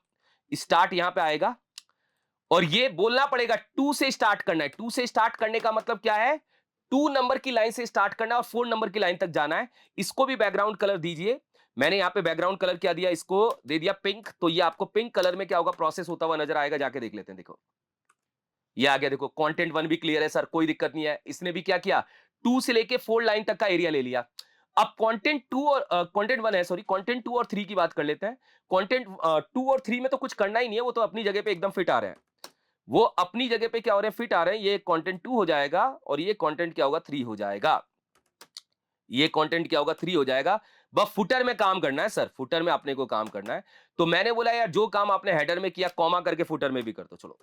start यहां पे आएगा और ये बोलना पड़ेगा 2 से स्टार्ट करना है। 2 से स्टार्ट करने का मतलब क्या है, 2 नंबर की लाइन से स्टार्ट करना है और 4 नंबर की लाइन तक जाना है। इसको भी बैकग्राउंड कलर दीजिए। मैंने यहां पे बैकग्राउंड कलर क्या दिया, इसको दे दिया पिंक। तो ये आपको पिंक कलर में क्या होगा, प्रोसेस होता हुआ नजर आएगा। जाके देख लेते हैं, देखो ये आ गया। देखो कंटेंट 1 भी क्लियर है सर, कोई दिक्कत नहीं है। इसने भी क्या किया, 2 से लेके 4 लाइन तक का एरिया ले लिया। अब कंटेंट 2 और कंटेंट 1 है, सॉरी, कंटेंट 2 और 3 की बात कर लेते हैं। कंटेंट 2 और 3 में तो कुछ करना ही नहीं है, वो तो अपनी जगह पे एकदम फिट आ रहे हैं। वो अपनी जगह पे क्या हो रहे हैं, फिट आ रहे हैं। ये कंटेंट 2 हो जाएगा और ये कंटेंट क्या होगा, 3 हो जाएगा। ये कंटेंट क्या होगा, 3 हो जाएगा। बस फुटर में काम करना है सर, फुटर में अपने को काम करना है। तो मैंने बोला यार, जो काम आपने हेडर में किया, कॉमा करके फुटर में भी कर दो। चलो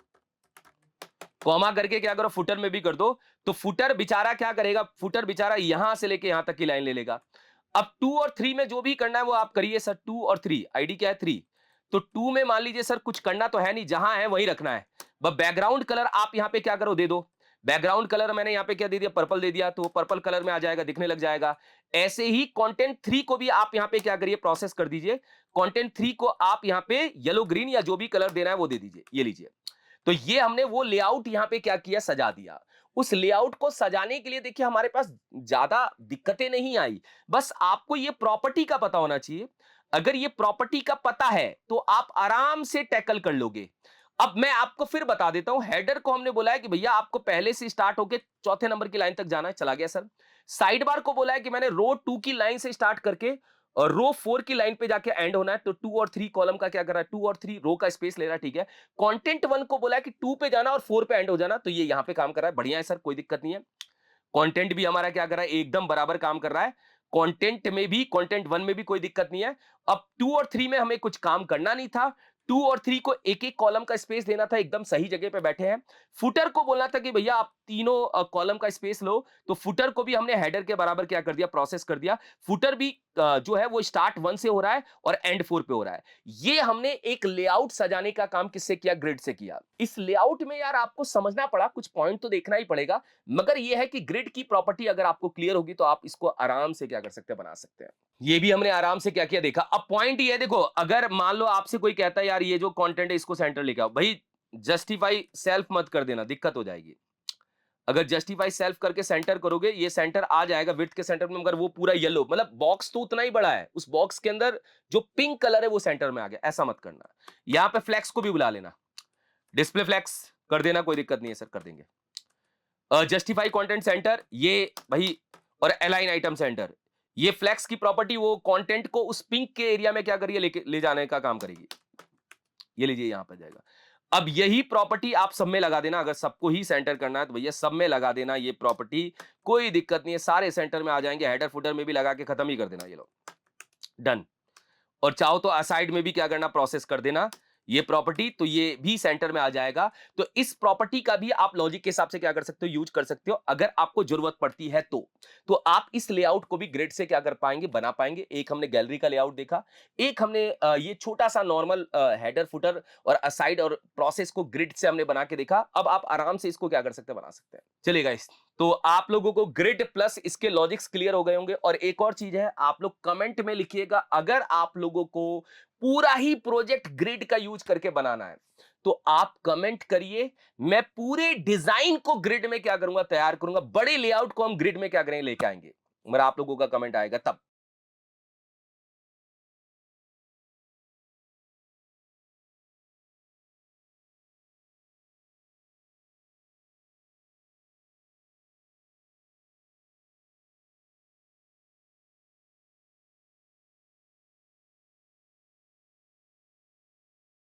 कॉमा करके क्या करो, फुटर में भी कर दो। तो फुटर बेचारा क्या करेगा, फुटर बेचारा यहां से लेके यहां तक की लाइन ले लेगा। अब 2 और 3 में जो भी करना है वो आप करिए सर। 2 और 3, आईडी क्या है, 3। तो 2 में मान लीजिए सर कुछ करना तो है नहीं, जहां है वहीं रखना है। बस बैकग्राउंड कलर आप यहां पे क्या करो, दे दो। बैकग्राउंड कलर मैंने यहां पे क्या दे दिया, पर्पल दे दिया, तो पर्पल कलर में आ जाएगा, दिखने लग जाएगा। ऐसे ही कंटेंट 3 को भी आप यहां पे क्या करिए, प्रोसेस कर दीजिए। कंटेंट 3 को आप यहां पे येलो ग्रीन या जो भी कलर देना है वो दे दीजिए। ये लीजिए। तो ये हमने वो लेआउट यहां पे क्या किया, सजा दिया। उस लेआउट को सजाने के लिए देखिए हमारे पास ज्यादा दिक्कतें नहीं आई। बस आपको ये प्रॉपर्टी का पता होना चाहिए। अगर ये प्रॉपर्टी का पता है तो आप आराम से टैकल कर लोगे। अब मैं आपको फिर बता देता हूं, हेडर को हमने बोला है कि भैया आपको पहले से स्टार्ट होके चौथे नंबर की लाइन तक जाना है, चला गया सर। साइड बार को बोला है कि मैंने रो 2 की लाइन से स्टार्ट करके और रो 4 की लाइन पे जाके एंड होना है। तो 2 और 3 कॉलम का क्या कर रहा है, 2 और 3 रो का स्पेस ले रहा है। ठीक है, कंटेंट 1 को बोला है कि 2 पे जाना और 4 पे एंड हो जाना। तो ये यहां पे काम कर रहा है, बढ़िया है सर, कोई दिक्कत नहीं है। कंटेंट भी हमारा क्या कर रहा है, एकदम बराबर काम कर रहा है। कंटेंट में भी, कंटेंट 1 में भी कोई दिक्कत नहीं है। अब 2 और 3 में हमें कुछ काम करना नहीं था। 2 और 3 को एक एक कॉलम का स्पेस देना था, एकदम सही जगह पे बैठे हैं। फुटर को बोलना था कि भैया आप तीनों कॉलम का स्पेस लो। तो फुटर को भी हमने हेडर के बराबर क्या कर दिया, प्रोसेस कर दिया। फुटर भी जो है वो स्टार्ट 1 से हो रहा है और एंड 4 पे हो रहा है। ये हमने एक लेआउट सजाने का काम किससे किया, ग्रिड से किया। इस लेआउट में यार आपको समझना पड़ा, कुछ पॉइंट तो देखना ही पड़ेगा। मगर यह है कि ग्रिड की प्रॉपर्टी अगर आपको क्लियर होगी तो आप इसको आराम से क्या कर सकते हैं, बना सकते हैं। ये भी हमने आराम से क्या किया, देखा। अब पॉइंट ये है, देखो, अगर मान लो आपसे कोई कहता है यार ये जो कंटेंट है इसको सेंटर लेके आओ, भाई जस्टिफाई सेल्फ मत कर देना, दिक्कत हो जाएगी। अगर जस्टिफाई सेल्फ करके सेंटर करोगे, ये सेंटर आ जाएगा विड्थ के सेंटर में, मगर वो पूरा येलो, मतलब बॉक्स तो उतना ही बड़ा है, उस बॉक्स के अंदर जो पिंक कलर है वो सेंटर में आ गया, ऐसा मत करना। यहां पे फ्लेक्स को भी बुला लेना, डिस्प्ले फ्लेक्स कर देना, कोई दिक्कत नहीं है सर, कर देंगे। जस्टिफाई कंटेंट सेंटर, ये भाई, और अलाइन आइटम सेंटर, ये फ्लेक्स की प्रॉपर्टी वो कंटेंट को उस पिंक के एरिया में क्या करिए, लेके ले जाने का काम करेगी। ये लीजिए, यहां पर जाएगा। अब यही प्रॉपर्टी आप सब में लगा देना, अगर सबको ही सेंटर करना है तो भैया सब में लगा देना ये प्रॉपर्टी, कोई दिक्कत नहीं है, सारे सेंटर में आ जाएंगे। हेडर फुटर में भी लगा के खत्म ही कर देना, ये लो, डन। और चाहो तो असाइड में भी क्या करना, प्रोसेस कर देना। ये प्रॉपर्टी, तो ये भी सेंटर में आ जाएगा। तो इस प्रॉपर्टी का भी आप लॉजिक के हिसाब से क्या कर सकते हो, यूज कर सकते हो अगर आपको जरूरत पड़ती है तो आप इस लेआउट को भी ग्रिड से क्या कर पाएंगे, बना पाएंगे। एक हमने गैलरी का लेआउट देखा, एक हमने ये छोटा सा नॉर्मल हेडर फुटर और साइड और प्रोसेस को ग्रिड से हमने बना के देखा। अब आप आराम से इसको क्या कर सकते हैं, बना सकते हैं। चलिए गाइस, तो आप लोगों को ग्रिड प्लस इसके लॉजिक्स क्लियर हो गए होंगे। और एक और चीज है, आप लोग कमेंट में लिखिएगा, अगर आप लोगों को पूरा ही प्रोजेक्ट ग्रिड का यूज करके बनाना है तो आप कमेंट करिए, मैं पूरे डिजाइन को ग्रिड में क्या करूंगा, तैयार करूंगा। बड़े लेआउट को हम ग्रिड में क्या करेंगे, लेके आएंगे। मेरा आप लोगों का कमेंट आएगा तब।